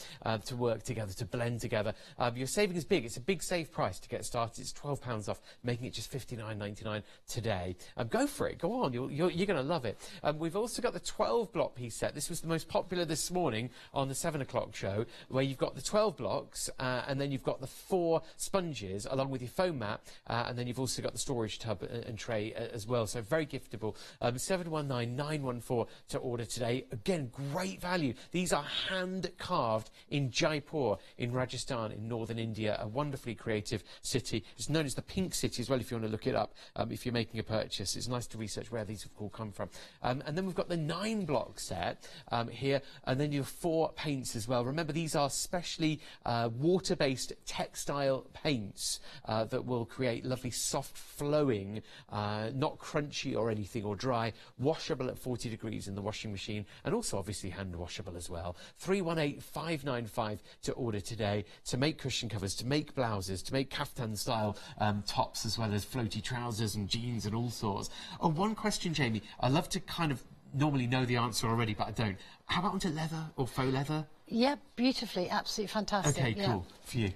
to work together, to blend together. Your saving is big. It's a big save price to get started. It's £12 off, making it just $59.99 today. Go for it. Go on. You're going to love it. We've also got the 12 block piece set. This was the most popular this morning on the 7 o'clock show, where you've got the 12 blocks and then you've got the 4 sponges along with your foam mat, and then you've also got the storage tub and tray as well. So very giftable 719914 to order today. Again, great value. These are hand carved in Jaipur in Rajasthan in northern India, a wonderfully creative city. It's known as the Pink City as well, if you want to look it up, if you're making a purchase. It's nice to research where these have all come from. And then we've got the 9-block set here, and then your 4 paints as well. Remember, these are specially water-based textile paints that will create lovely soft flowing, not crunchy or anything or dry, washable at 40 degrees in the washing machine, and also obviously hand washable as well. 318595 to order today, to make cushion covers, to make blouses, to make kaftan style tops, as well as floaty trousers and jeans and all sorts. Oh, one question, Jamie, I love to kind of normally know the answer already, but I don't. How about onto leather or faux leather? Yeah, beautifully, absolutely fantastic. Okay, yeah. cool. For you.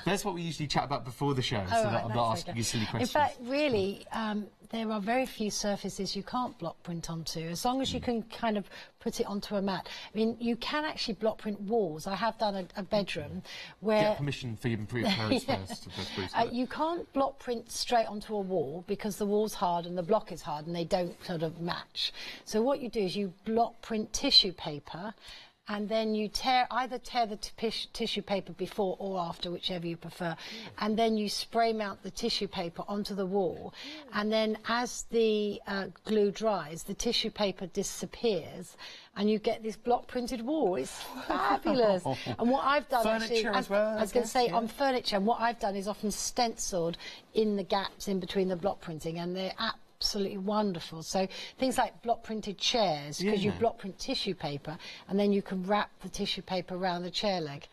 That's what we usually chat about before the show, so that I'm not asking you silly questions. In fact, really, there are very few surfaces you can't block print onto, as long as you can kind of put it onto a mat. I mean, you can actually block print walls. I have done a bedroom where... Get permission for your improved parents first. You can't block print straight onto a wall because the wall's hard and the block is hard and they don't sort of match. So what you do is you block print tissue paper, and then you either tear the tissue paper before or after, whichever you prefer, and then you spray mount the tissue paper onto the wall, and then as the glue dries, the tissue paper disappears, and you get this block printed wall. It's fabulous. And what I've done furniture as well, I was going to say, on furniture, and what I've done is often stenciled in the gaps in between the block printing, and they're absolutely wonderful. So things like block printed chairs, because you block print tissue paper and then you can wrap the tissue paper around the chair leg.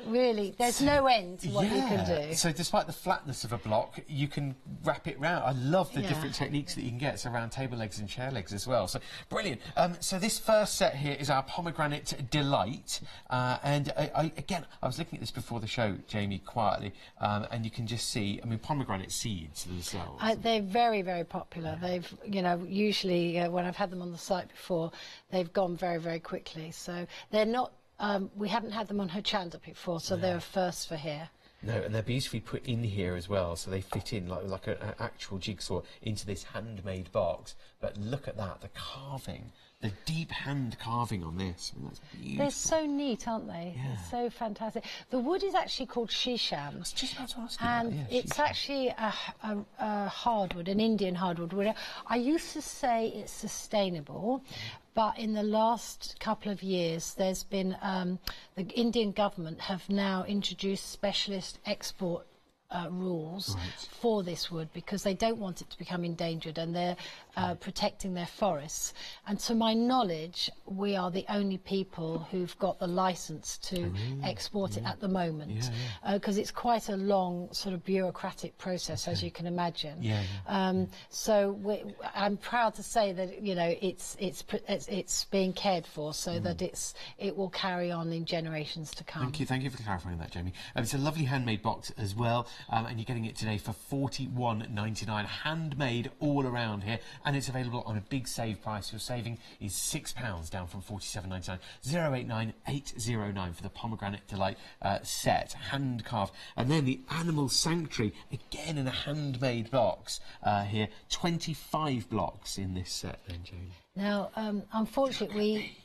Really, there's no end to what you can do. So despite the flatness of a block, you can wrap it round. I love the different techniques that you can get. So around table legs and chair legs as well. So brilliant. So this first set here is our Pomegranate Delight. And again, I was looking at this before the show, Jamie, quietly, and you can just see, I mean, pomegranate seeds themselves. They're very, very popular. They've, you know, usually when I've had them on the site before, they've gone very, very quickly. So they're not... we haven't had them on Hochanda before, so they're a first for here. No, and they're beautifully put in here as well, so they fit in like an actual jigsaw into this handmade box. But look at that, the carving, the deep hand carving on this. I mean, that's beautiful. They're so neat, aren't they? Yeah. They're so fantastic. The wood is actually called shisham. I was just about to ask you and that, it's actually a hardwood, an Indian hardwood. I used to say it's sustainable, but in the last couple of years, there's been the Indian government have now introduced specialist export rules for this wood because they don't want it to become endangered, and they're protecting their forests. And to my knowledge, we are the only people who've got the license to export it at the moment, because it's quite a long sort of bureaucratic process, as you can imagine. So I'm proud to say that, you know, it's being cared for, so that it will carry on in generations to come. Thank you for clarifying that, Jamie. It's a lovely handmade box as well, and you're getting it today for £41.99, handmade all around here, and it's available on a big save price. Your saving is £6, down from £47.99. 089809 for the Pomegranate Delight set, hand carved. And then the Animal Sanctuary, again in a handmade box here. 25 blocks in this set then, Jamie. Now, unfortunately,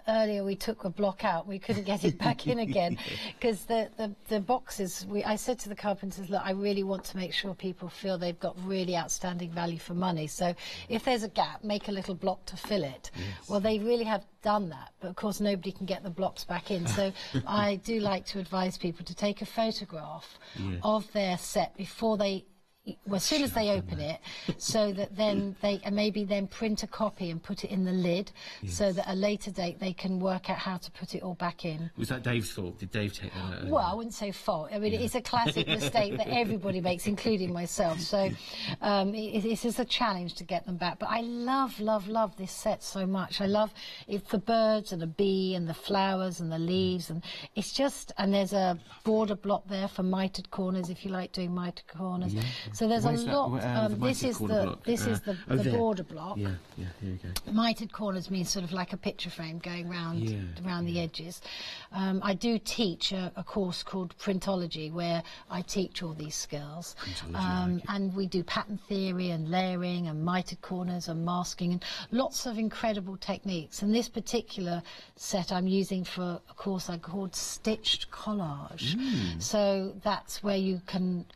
earlier we took a block out. We couldn't get it back in again because the boxes, I said to the carpenters, look, I really want to make sure people feel they've got really outstanding value for money. So if there's a gap, make a little block to fill it. Well, they really have done that, but of course nobody can get the blocks back in. So I do like to advise people to take a photograph of their set before they... Well, as soon as they open it, so that then they maybe then print a copy and put it in the lid, so that at a later date they can work out how to put it all back in. Was that Dave's fault? Did Dave take that out? Well, I wouldn't say fault. I mean, it's a classic mistake that everybody makes, including myself. So it is a challenge to get them back. But I love, love, love this set so much. I love the birds and the bee and the flowers and the leaves, and it's just, and there's a border block there for mitered corners if you like doing mitered corners. So there's Where's a that? lot. This is the there. border block. Yeah, here you go. Mitered corners means sort of like a picture frame going around the edges. I do teach a course called Printology where I teach all these skills. And we do pattern theory and layering and mitered corners and masking and lots of incredible techniques. And this particular set I'm using for a course I called Stitched Collage. So that's where you can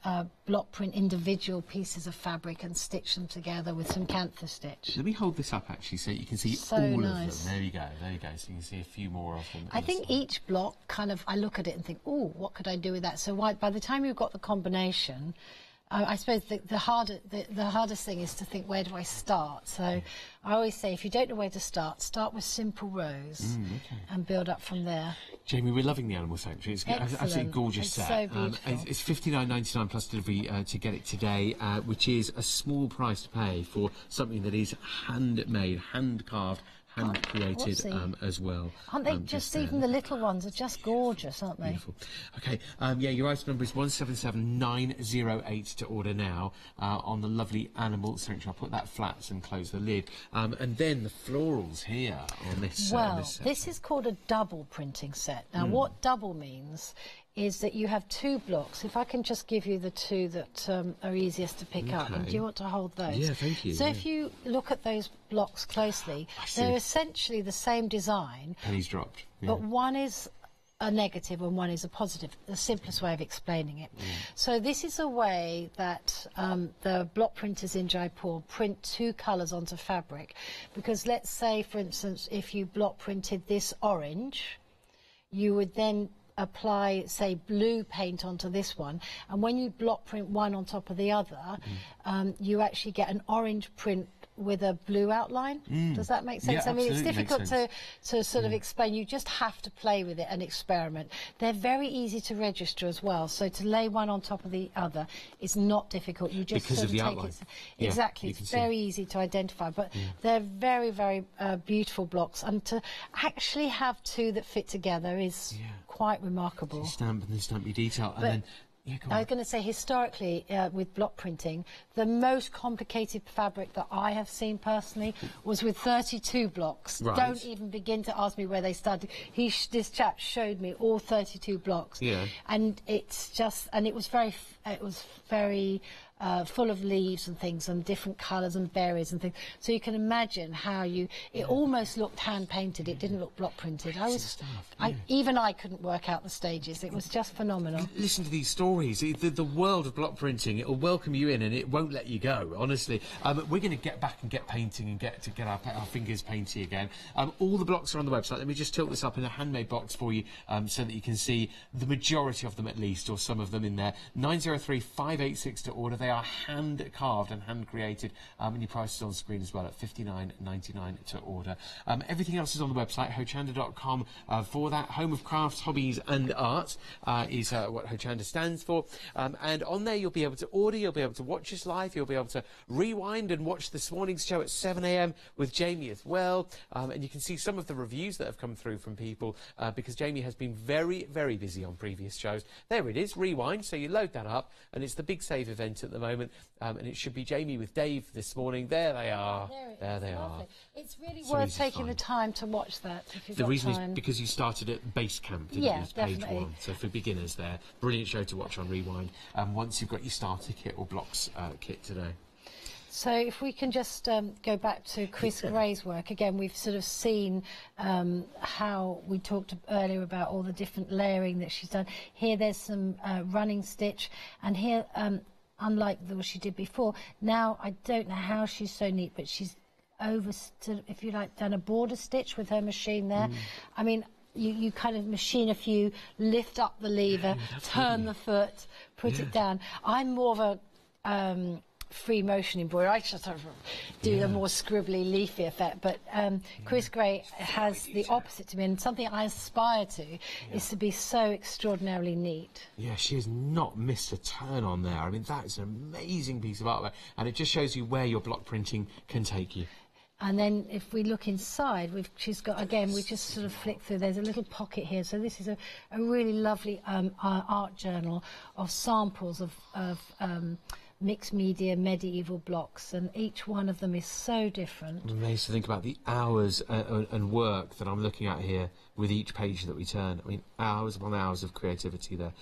block print individual pieces of fabric and stitch them together with some cantha stitch. Let me hold this up actually so you can see all of them. There you go, so you can see a few more of them. I think each block I look at it and think, oh, what could I do with that? So by the time you've got the combination, I suppose the hardest thing is to think, where do I start? So I always say, if you don't know where to start with simple rows and build up from there. Jamie, we're loving the Animal Sanctuary. It's an absolutely gorgeous it's set. So beautiful. It's $59.99 plus delivery to get it today, which is a small price to pay for something that is handmade, hand-carved, hand-created as well. Aren't they just even the little ones are just gorgeous, aren't they? Beautiful. Okay, yeah, your item number is 177908 to order now on the lovely Animal Sanctuary. I'll put that flat and close the lid. And then the florals here on this set. This is called a double printing set. Now, what double means is that you have two blocks. If I can just give you the two that are easiest to pick up. And do you want to hold those? Yeah, thank you. So if you look at those blocks closely, they're essentially the same design. Pennies dropped. Yeah. But one is a negative and one is a positive, the simplest way of explaining it. So this is a way that the block printers in Jaipur print two colours onto fabric. Because let's say, for instance, if you block printed this orange, you would then apply, say, blue paint onto this one, and when you block print one on top of the other, you actually get an orange print with a blue outline. Does that make sense? Yeah, I mean, it's absolutely difficult to sort of explain. You just have to play with it and experiment. They're very easy to register as well, so to lay one on top of the other is not difficult. You just because sort of the take outline. it. Exactly, it's very easy to identify, but they're very, very beautiful blocks, and to actually have two that fit together is quite remarkable. Stamp and then stamp your detail, and then I was going to say, historically, with block printing, the most complicated fabric that I have seen personally was with 32 blocks. Right. Don't even begin to ask me where they started. This chap showed me all 32 blocks. Yeah. And it's just, and it was very full of leaves and things and different colours and berries and things. So you can imagine how it almost looked hand painted. It didn't look block printed. Even I couldn't work out the stages. It was just phenomenal. Listen to these stories. The world of block printing, it will welcome you in and it won't let you go, honestly. We're going to get back and get painting and get our fingers painty again. All the blocks are on the website. Let me just tilt this up in a handmade box for you so that you can see the majority of them at least, or some of them in there. 903-586 to order. They are hand carved and hand created, and your price is on screen as well at $59.99 to order. Everything else is on the website, hochanda.com. For that, home of crafts, hobbies and art is what Hochanda stands for. And on there you'll be able to order, you'll be able to watch us live, you'll be able to rewind and watch this morning's show at 7 AM with Jamie as well. And you can see some of the reviews that have come through from people because Jamie has been very, very busy on previous shows. There it is, rewind, so you load that up, and it's the Big Save event at the moment, and it should be Jamie with Dave this morning. There they are. There they are. It's really worth taking the time to watch that if you've got time. The reason is because you started at base camp, didn't you? It's page definitely. 1. So for beginners there, brilliant show to watch on Rewind. Once you've got your starter kit or blocks kit today. So if we can just go back to Chris Gray's work, again, we've sort of seen how we talked earlier about all the different layering that she's done. Here there's some running stitch, and here, unlike what she did before, now I don't know how she's so neat, but she's if you like, done a border stitch with her machine there. I mean, you kind of machine a few, lift up the lever, turn the foot, put it down. I'm more of a free motion embroidery. I just sort of do the more scribbly, leafy effect. But Chris Gray has the opposite to me, and something I aspire to is to be so extraordinarily neat. Yeah, she has not missed a turn on there. I mean, that is an amazing piece of artwork, and it just shows you where your block printing can take you. And then if we look inside, she's got, again, we just sort of flick through, there's a little pocket here. So this is a really lovely art journal of samples of mixed media medieval blocks, and each one of them is so different. I'm amazed to think about the hours and work that I'm looking at here with each page that we turn. I mean, hours upon hours of creativity there.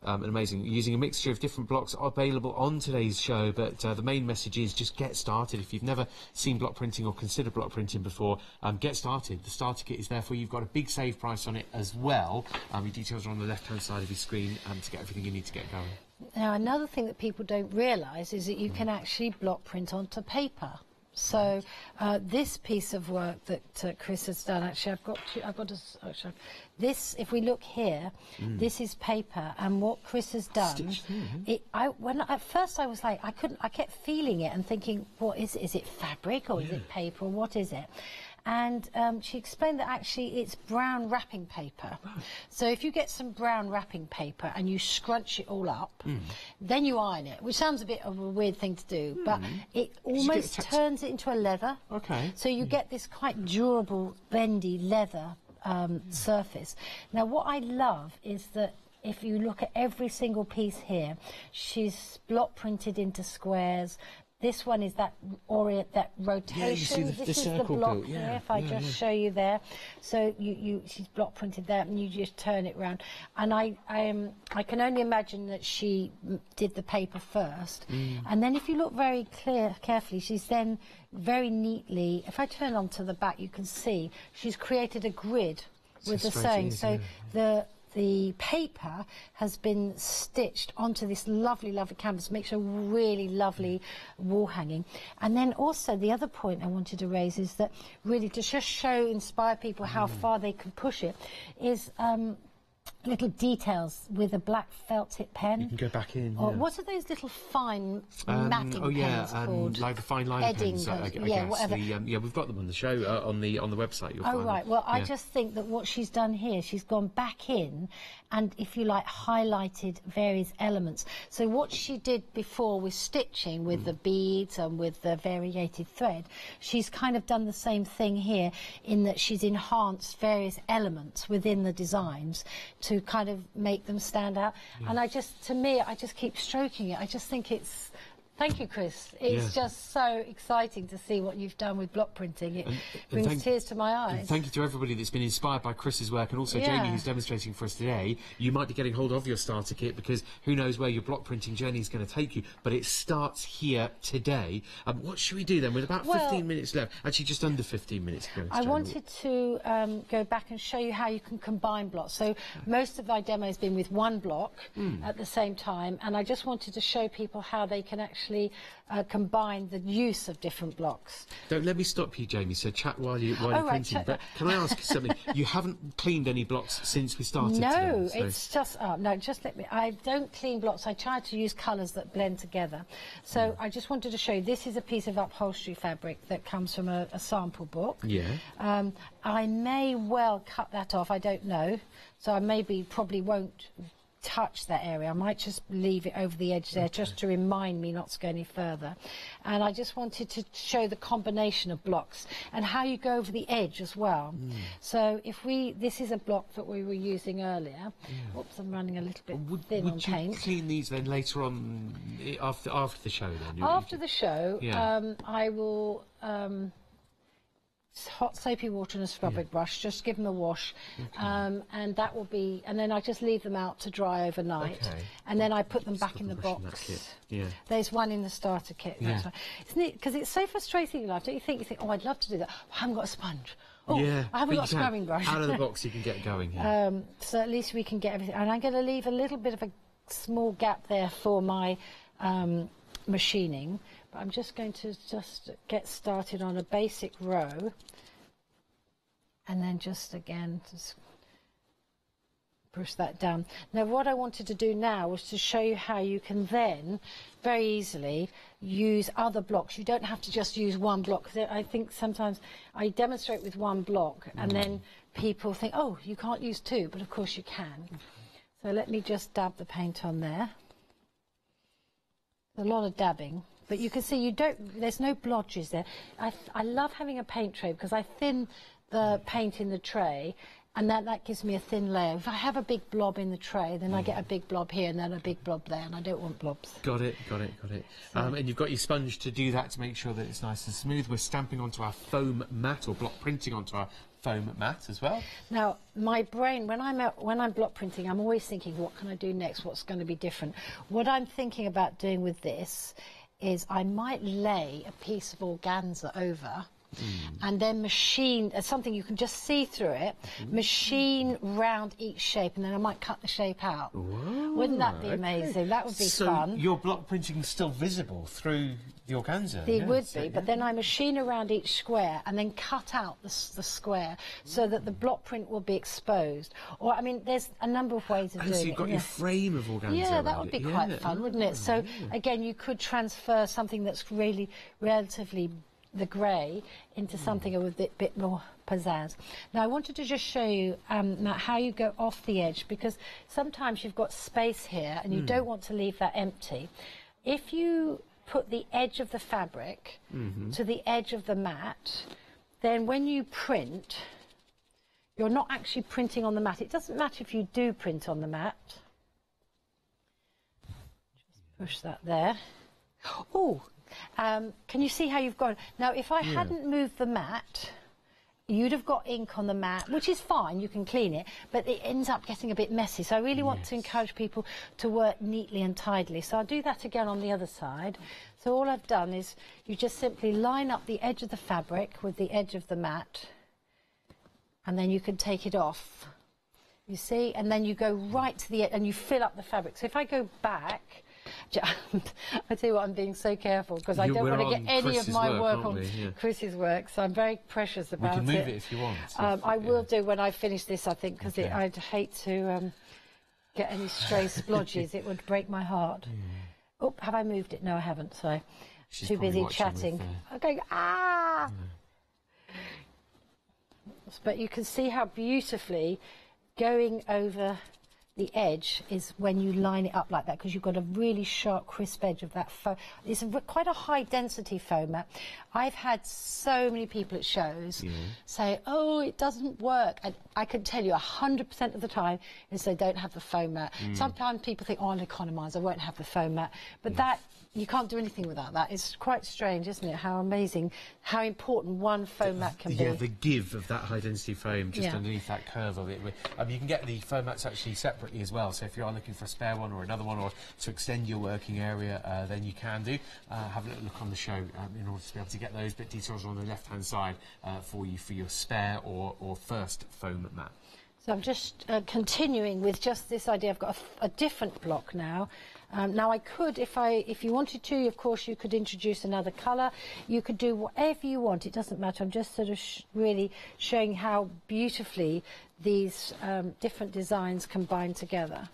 And amazing. Using a mixture of different blocks available on today's show, but the main message is just get started. If you've never seen block printing or considered block printing before, get started. The starter kit is there for you. You've got a big save price on it as well. Your details are on the left-hand side of your screen to get everything you need to get going. Now, another thing that people don't realise is that you can actually block print onto paper. So this piece of work that Chris has done, actually, this. If we look here, this is paper, and what Chris has done. At first I was like, I kept feeling it and thinking, what is it? Is it fabric or is it paper? Or what is it? And she explained that actually it's brown wrapping paper. Right. So if you get some brown wrapping paper and you scrunch it all up, then you iron it, which sounds a bit of a weird thing to do, but it almost turns it into a leather. Okay. So you get this quite durable, bendy leather surface. Now, what I love is that if you look at every single piece here, she's block printed into squares. This one is that rotation. Yeah, you see this is the block here. If I just show you there, so she's block printed that, and you just turn it round. And I can only imagine that she did the paper first, and then if you look very carefully, she's then very neatly. If I turn onto the back, you can see she's created a grid with the sewing. So the paper has been stitched onto this lovely, lovely canvas, makes a really lovely wall hanging. And then also the other point I wanted to raise is that really to just inspire people how far they can push it is little details with a black felt tip pen. You can go back in. Or what are those little fine mapping pens called? Like the fine line pens, I guess. Whatever. We've got them on the show, on the website. You'll find right. Well, I just think that what she's done here, she's gone back in and, if you like, highlighted various elements. So what she did before with stitching, with the beads and with the variegated thread, she's kind of done the same thing here in that she's enhanced various elements within the designs to kind of make them stand out. And I just keep stroking it. I just think it's... Thank you, Chris. It's just so exciting to see what you've done with block printing. It brings tears to my eyes. And thank you to everybody that's been inspired by Chris's work, and also Jamie, who's demonstrating for us today. You might be getting hold of your starter kit, because who knows where your block printing journey is going to take you, but it starts here today. What should we do then with about 15 minutes left? Actually, just under 15 minutes ago. I wanted to go back and show you how you can combine blocks. So most of my demo has been with one block at the same time, and I just wanted to show people how they can actually combine the use of different blocks. Don't let me stop you, Jamie. So chat while you're printing. But can I ask something? You haven't cleaned any blocks since we started. No, today, so. it's just just let me. I don't clean blocks. I try to use colours that blend together. So I just wanted to show you. This is a piece of upholstery fabric that comes from a sample book. Yeah. I may well cut that off. I don't know. So I probably won't touch that area. I might just leave it over the edge there just to remind me not to go any further. And I just wanted to show the combination of blocks and how you go over the edge as well. So this is a block that we were using earlier. Oops, I'm running a little bit thin on paint. Would you clean these then later on after the show then? After the show, I will hot soapy water and a scrubbing brush, just give them a wash, and that will be, and then I just leave them out to dry overnight, and then I put them back in the box. There's one in the starter kit. Isn't it? Because it's so frustrating in life, don't you think? You think, oh, I'd love to do that. I haven't got a sponge. Oh, I haven't got a scrubbing brush. Out of the box you can get going. So at least we can get everything. And I'm going to leave a little bit of a small gap there for my machining. But I'm just going to get started on a basic row, and then just push that down. Now what I wanted to do now was to show you how you can then very easily use other blocks. You don't have to just use one block, because I think sometimes I demonstrate with one block and then people think, oh, you can't use two, but of course you can. So let me just dab the paint on there. There's a lot of dabbing. But you can see there's no blotches there. I love having a paint tray because I thin the paint in the tray, and that gives me a thin layer. If I have a big blob in the tray, then I get a big blob here and then a big blob there, and I don't want blobs. Got it. And you've got your sponge to do that to make sure that it's nice and smooth. We're stamping onto our foam mat, or block printing onto our foam mat as well. Now, my brain, when I'm block printing, I'm always thinking, what can I do next? What's going to be different? What I'm thinking about doing with this is I might lay a piece of organza over and then machine something you can just see through it, machine round each shape, and then I might cut the shape out. Whoa, wouldn't that be amazing? That would be fun. So your block printing is still visible through the organza? It would be, but then I machine around each square and then cut out the square so that the block print will be exposed. Or, I mean, there's a number of ways of doing it. So you've got your frame of organza. Yeah, that would be quite fun, wouldn't it? So, again, you could transfer something that's really relatively the grey into something with a bit more pizzazz. Now, I wanted to just show you, Matt, how you go off the edge, because sometimes you've got space here and you don't want to leave that empty. If you put the edge of the fabric to the edge of the mat, then when you print, you're not actually printing on the mat. It doesn't matter if you do print on the mat. Just push that there. Oh! Can you see how you've gone? Now, if I hadn't moved the mat, you'd have got ink on the mat, which is fine, you can clean it, but it ends up getting a bit messy. So I really want to encourage people to work neatly and tidily. So I'll do that again on the other side. So all I've done is you just simply line up the edge of the fabric with the edge of the mat, and then you can take it off. You see? And then you go right to the edge and you fill up the fabric. So if I go back, I tell you what, I'm being so careful because I don't want to get any of my work on Chris's work, so I'm very precious about it. We can move it if you want. I will do when I finish this, I think, because I'd hate to get any stray splodges. It would break my heart. Oh, have I moved it? No, I haven't, so She's too busy chatting. Okay, But you can see how beautifully going over the edge is when you line it up like that, because you've got a really sharp, crisp edge of that foam. It's quite a high density foam mat. I've had so many people at shows say, oh, it doesn't work. And I can tell you 100% of the time is they don't have the foam mat. Sometimes people think, oh, I'll economise, I won't have the foam mat. But that, you can't do anything without that. It's quite strange, isn't it? How amazing, how important one foam mat can be. Yeah, the give of that high density foam just underneath that curve of it. You can get the foam mats actually separately as well. So if you are looking for a spare one or another one, or to extend your working area, then you can do. Have a little look on the show in order to be able to get those. But details are on the left-hand side for you for your spare or first foam mat. So I'm just continuing with just this idea. I've got a different block now. Now I could, if you wanted to, of course, you could introduce another colour. You could do whatever you want. It doesn't matter. I'm just sort of really showing how beautifully these different designs combine together.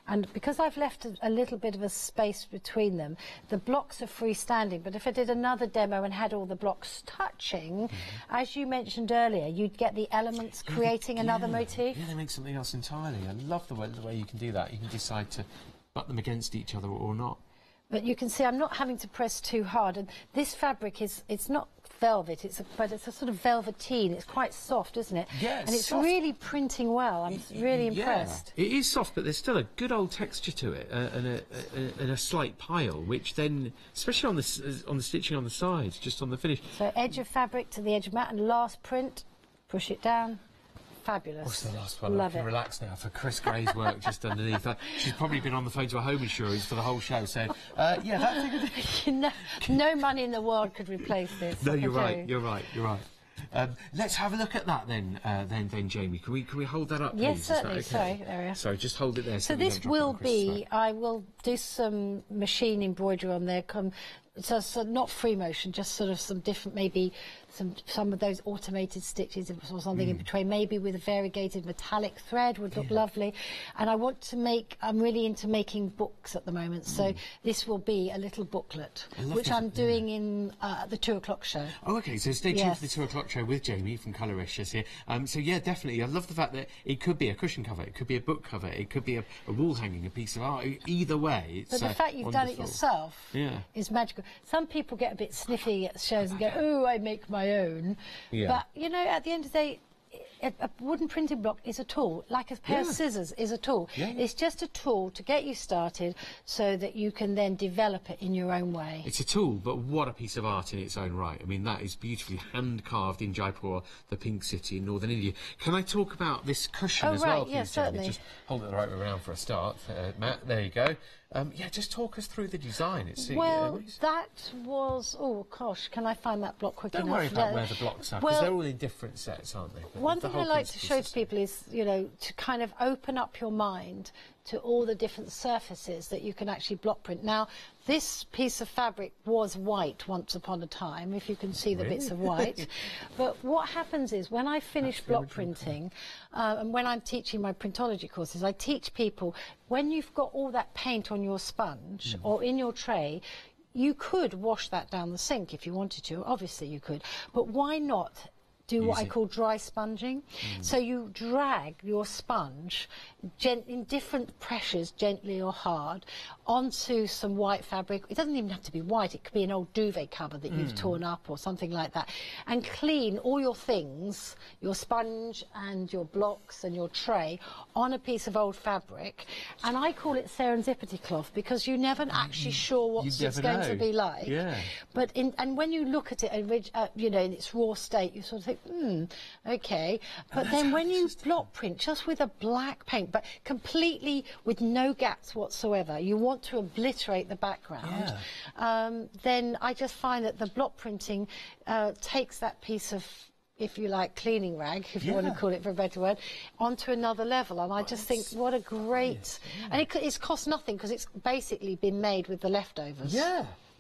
And because I've left a little bit of a space between them, the blocks are freestanding. But if I did another demo and had all the blocks touching, as you mentioned earlier, you'd get the elements creating another motif. Yeah, they make something else entirely. I love the way you can do that. You can decide to butt them against each other or not. But you can see I'm not having to press too hard. And this fabric it's not velvet, but it's a sort of velveteen. It's quite soft, isn't it? Yeah, and it's soft. Really printing well. I'm really impressed. It is soft, but there's still a good old texture to it, and a slight pile, which then, especially on the stitching on the sides, just on the finish. So edge of fabric to the edge of mat, and last print, push it down. Fabulous. What's the last one? Love I can relax now for Chris Gray's work just underneath. She's probably been on the phone to a home insurance for the whole show, so yeah, that's no money in the world could replace this. No, you're right. You're right. Let's have a look at that then, Jamie. Can we hold that up, please? Yes, certainly. Okay? Sorry, there we are. Sorry, just hold it there. So this will be. I will do some machine embroidery on there. So not free motion, just sort of some different, maybe some of those automated stitches or something in between, maybe with a variegated metallic thread would look lovely. And I want to I'm really into making books at the moment, so this will be a little booklet, which I'm doing in the 2 o'clock show. Oh, okay, so stay tuned for the 2 o'clock show with Jamie from Coloricious here. So yeah, definitely, I love the fact that it could be a cushion cover, it could be a book cover, it could be a wall hanging, a piece of art, either way. It's but the fact you've done it yourself is magical. Some people get a bit sniffy at shows and go, oh, I make my own. But, you know, at the end of the day, a wooden printing block is a tool, like a pair of scissors is a tool. It's just a tool to get you started so that you can then develop it in your own way. It's a tool, but what a piece of art in its own right. I mean, that is beautifully hand-carved in Jaipur, the pink city in northern India. Can I talk about this cushion as well, please, yes, Jamie? certainly. Just hold it the right way around for a start. Matt, there you go. Yeah, just talk us through the design. Well, that was... Oh, gosh, can I find that block quick enough? Don't worry about where the blocks are, because they're all in different sets, aren't they? One thing I like to show to people is, you know, to kind of open up your mind to all the different surfaces that you can actually block print. Now, this piece of fabric was white once upon a time, if you can see the bits of white. But what happens is, when I finish block printing, and when I'm teaching my printology courses, I teach people, when you've got all that paint on your sponge or in your tray, you could wash that down the sink if you wanted to, obviously you could, but why not do what I call dry sponging? So you drag your sponge in different pressures, gently or hard, onto some white fabric. It doesn't even have to be white, it could be an old duvet cover that you've torn up or something like that, and clean all your things, your sponge and your blocks and your tray, on a piece of old fabric. And I call it serendipity cloth, because you're never actually sure what it's going to be like. But and when you look at it, you know, in its raw state, you sort of think, okay. But then when you block print just with a black paint, but completely with no gaps whatsoever, you want to obliterate the background, then I just find that the block printing takes that piece of, if you like, cleaning rag, if you want to call it for a better word, onto another level. And I just think, what a great... And it's cost nothing, because it's basically been made with the leftovers.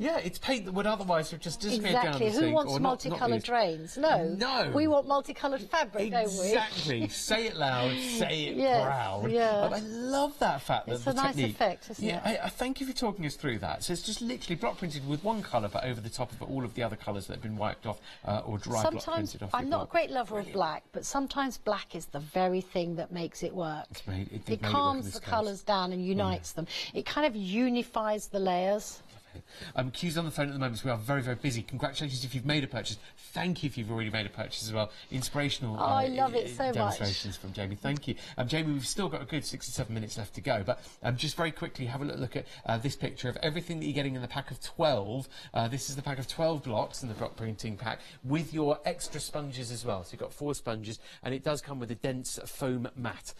Yeah, it's paint that would otherwise have just disappeared down the sink. Who wants multicoloured drains? No. We want multicoloured fabric, don't we? Exactly. Say it loud, say it proud. I love that fact. It's that a nice effect, isn't it? I thank you for talking us through that. So it's just literally block printed with one colour, but over the top of all of the other colours that have been wiped off or dry block printed off. I'm not a great lover of black, but sometimes black is the very thing that makes it work. It calms the colours down and unites them. It kind of unifies the layers. Q's on the phone at the moment, so we are very, very busy. Congratulations if you've made a purchase. Thank you if you've already made a purchase as well. Inspirational I love it so demonstrations from Jamie. Thank you. Jamie, we've still got a good 67 minutes left to go, but just very quickly have a look at this picture of everything that you're getting in the pack of 12. This is the pack of 12 blocks in the block printing pack with your extra sponges as well. So you've got 4 sponges, and it does come with a dense foam mat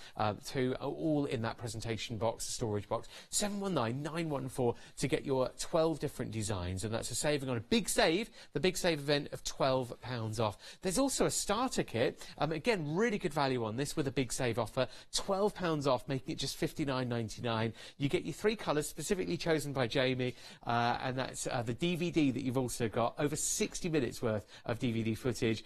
too, all in that presentation box, the storage box. 719-914 to get your 12 different designs, and that's a saving on a big save, the Big Save event of £12 off. There's also a starter kit, again, really good value on this with a big save offer, £12 off, making it just $59.99. You get your 3 colours specifically chosen by Jamie, and that's the DVD that you've also got, over 60 minutes worth of DVD footage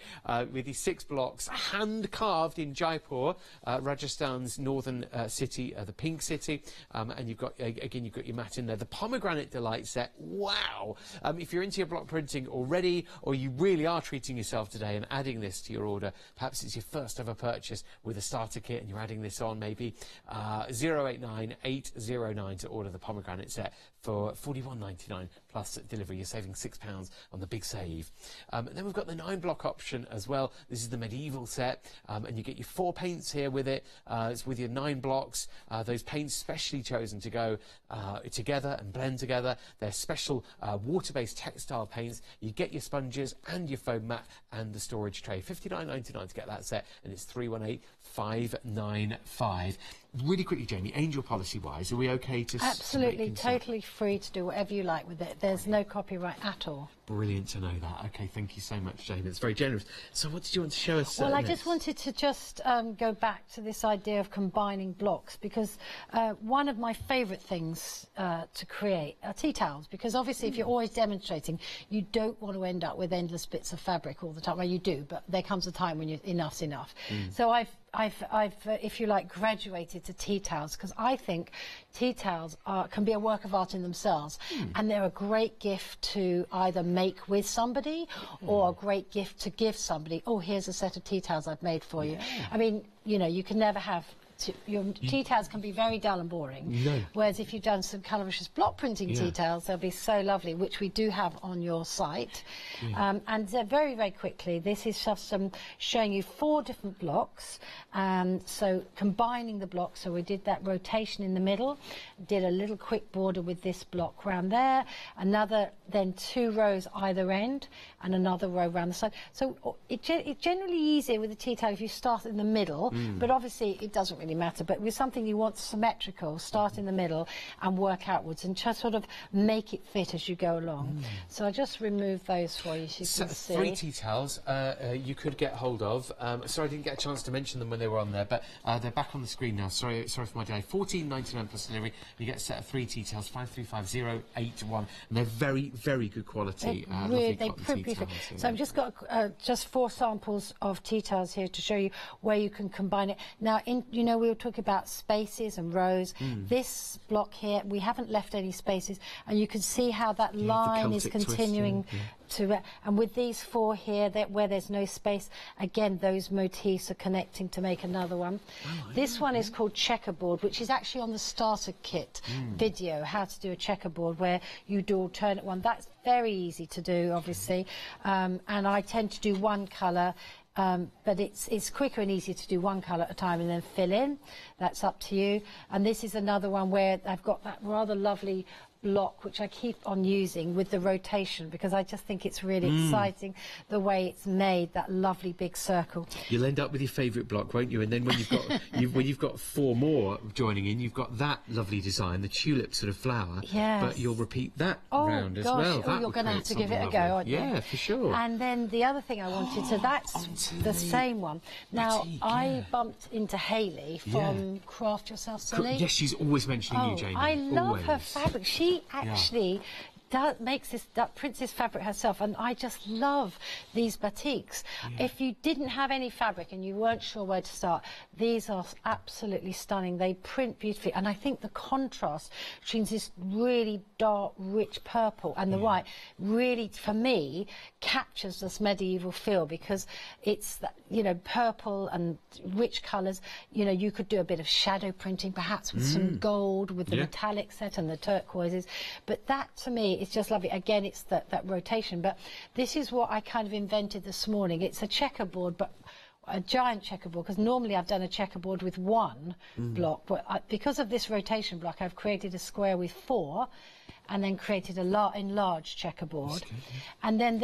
with these 6 blocks, hand carved in Jaipur, Rajasthan's northern city, the pink city, and you've got, again, you've got your mat in there, the pomegranate delight set. Wow! If you're into your block printing already, or you really are treating yourself today and adding this to your order, perhaps it's your first ever purchase with a starter kit and you're adding this on, maybe 089-809 to order the pomegranate set for $41.99 plus delivery. You're saving £6 on the big save. And then we've got the 9-block option as well. This is the medieval set, and you get your 4 paints here with it. It's with your 9 blocks. Those paints specially chosen to go together and blend together. They're special water-based textile paints. You get your sponges and your foam mat and the storage tray. $59.99 to get that set, and it's 318-595. Really quickly, Jamie, angel policy-wise, are we okay to... Absolutely, totally free to do whatever you like with it. There's no copyright at all. Brilliant to know that. Okay, thank you so much, Jamie. It's very generous. So what did you want to show us? Well, I just wanted to just go back to this idea of combining blocks, because one of my favourite things to create are tea towels, because obviously if you're always demonstrating, you don't want to end up with endless bits of fabric all the time. Well, you do, but there comes a time when enough's enough. So I've if you like, graduated to tea towels, because I think tea towels can be a work of art in themselves, and they're a great gift to either make with somebody or a great gift to give somebody. Oh, here's a set of tea towels I've made for you. I mean, you know, you can never have your tea towels can be very dull and boring. No. Whereas if you've done some colouricious block printing tea towels, they'll be so lovely, which we do have on your site. And very, very quickly, this is just showing you 4 different blocks. So combining the blocks, so we did that rotation in the middle, did a little quick border with this block round there, another, then 2 rows either end, and another row round the side. So it's generally easier with a tea towel if you start in the middle, but obviously it doesn't really matter. But with something you want symmetrical, start in the middle and work outwards and just sort of make it fit as you go along. So I just removed those for you, so you can see. 3 tea towels you could get hold of. Sorry I didn't get a chance to mention them when they were on there, but they're back on the screen now. Sorry for my delay. £14.99 plus delivery. You get a set of 3 tea towels, 535081, and they're very, very good quality. They prove beautiful. So I've just got just 4 samples of tea towels here to show you where you can combine it. Now, we were talking about spaces and rows. This block here, we haven't left any spaces, and you can see how that line is continuing to. And with these 4 here, where there's no space, again, those motifs are connecting to make another one. This one is called checkerboard, which is actually on the starter kit video, how to do a checkerboard, where you do alternate one. That's very easy to do, obviously, and I tend to do one colour. But it's quicker and easier to do one colour at a time and then fill in. That's up to you. And this is another one where I've got that rather lovely block, which I keep on using with the rotation, because I just think it's really exciting the way it's made, that lovely big circle. You'll end up with your favourite block, won't you? And then when you've got when you've got 4 more joining in, you've got that lovely design, the tulip sort of flower. Yes. But you'll repeat that round as well. Oh, you're going to have to give it a go, aren't you? Yeah, for sure. And then the other thing I wanted, so that's the same one. Now, I bumped into Hayley from Craft Yourself Silly. Yes, she's always mentioning you, Jamie. I love her fabric. She actually prints this fabric herself, and I just love these batiks. If you didn't have any fabric and you weren't sure where to start, these are absolutely stunning. They print beautifully, and I think the contrast between this really dark, rich purple and the white really, for me, captures this medieval feel, because it's that, purple and rich colours. You could do a bit of shadow printing, perhaps with some gold, with the metallic set and the turquoises, but that to me it's just lovely. Again, it's that rotation, but this is what I kind of invented this morning. It's a checkerboard, but a giant checkerboard, because normally I've done a checkerboard with 1 block, but because of this rotation block, I've created a square with 4, and then created a enlarged checkerboard, and then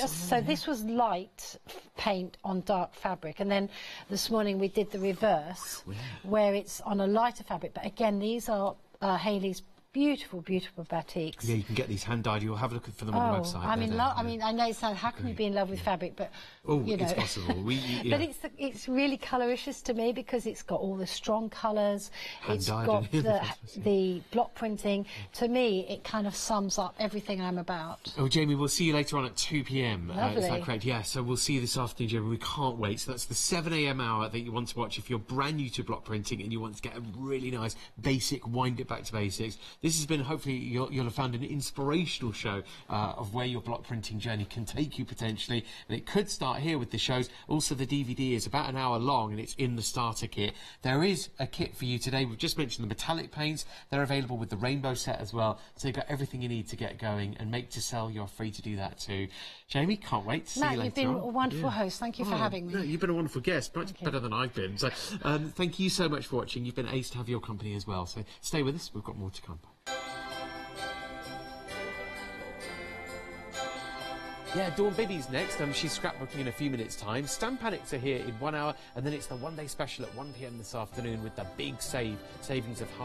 so this was light paint on dark fabric, and then this morning we did the reverse, where it's on a lighter fabric. But again, these are Hayley's beautiful, beautiful batiks. Yeah, you can get these hand dyed. You'll have a look for them on the website. I'm in love. I mean, I know it sounds, how can you be in love with fabric? But it's possible. But it's really colouricious to me, because it's got all the strong colours. It's got the block printing. To me, it kind of sums up everything I'm about. Oh, Jamie, we'll see you later on at 2 p.m. Lovely. Is that correct? Yeah. So we'll see you this afternoon, Jamie. We can't wait. So that's the 7 a.m. hour that you want to watch if you're brand new to block printing and you want to get a really nice basic, wind it back to basics. This has been, hopefully, you'll have found an inspirational show of where your block printing journey can take you potentially. And it could start here with the shows. Also, the DVD is about an hour long and it's in the starter kit. There is a kit for you today. We've just mentioned the metallic paints. They're available with the rainbow set as well. So you've got everything you need to get going, and make to sell, you're free to do that too. Jamie, can't wait to see you later on. Matt, you've been a wonderful host. Thank you for having me. No, you've been a wonderful guest, much better than I've been. So thank you so much for watching. You've been ace to have your company as well. So stay with us. We've got more to come. Yeah, Dawn Biddy's next. She's scrapbooking in a few minutes' time. Stamp Panics are here in 1 hour, and then it's the one-day special at 1 p.m. this afternoon with the big savings of half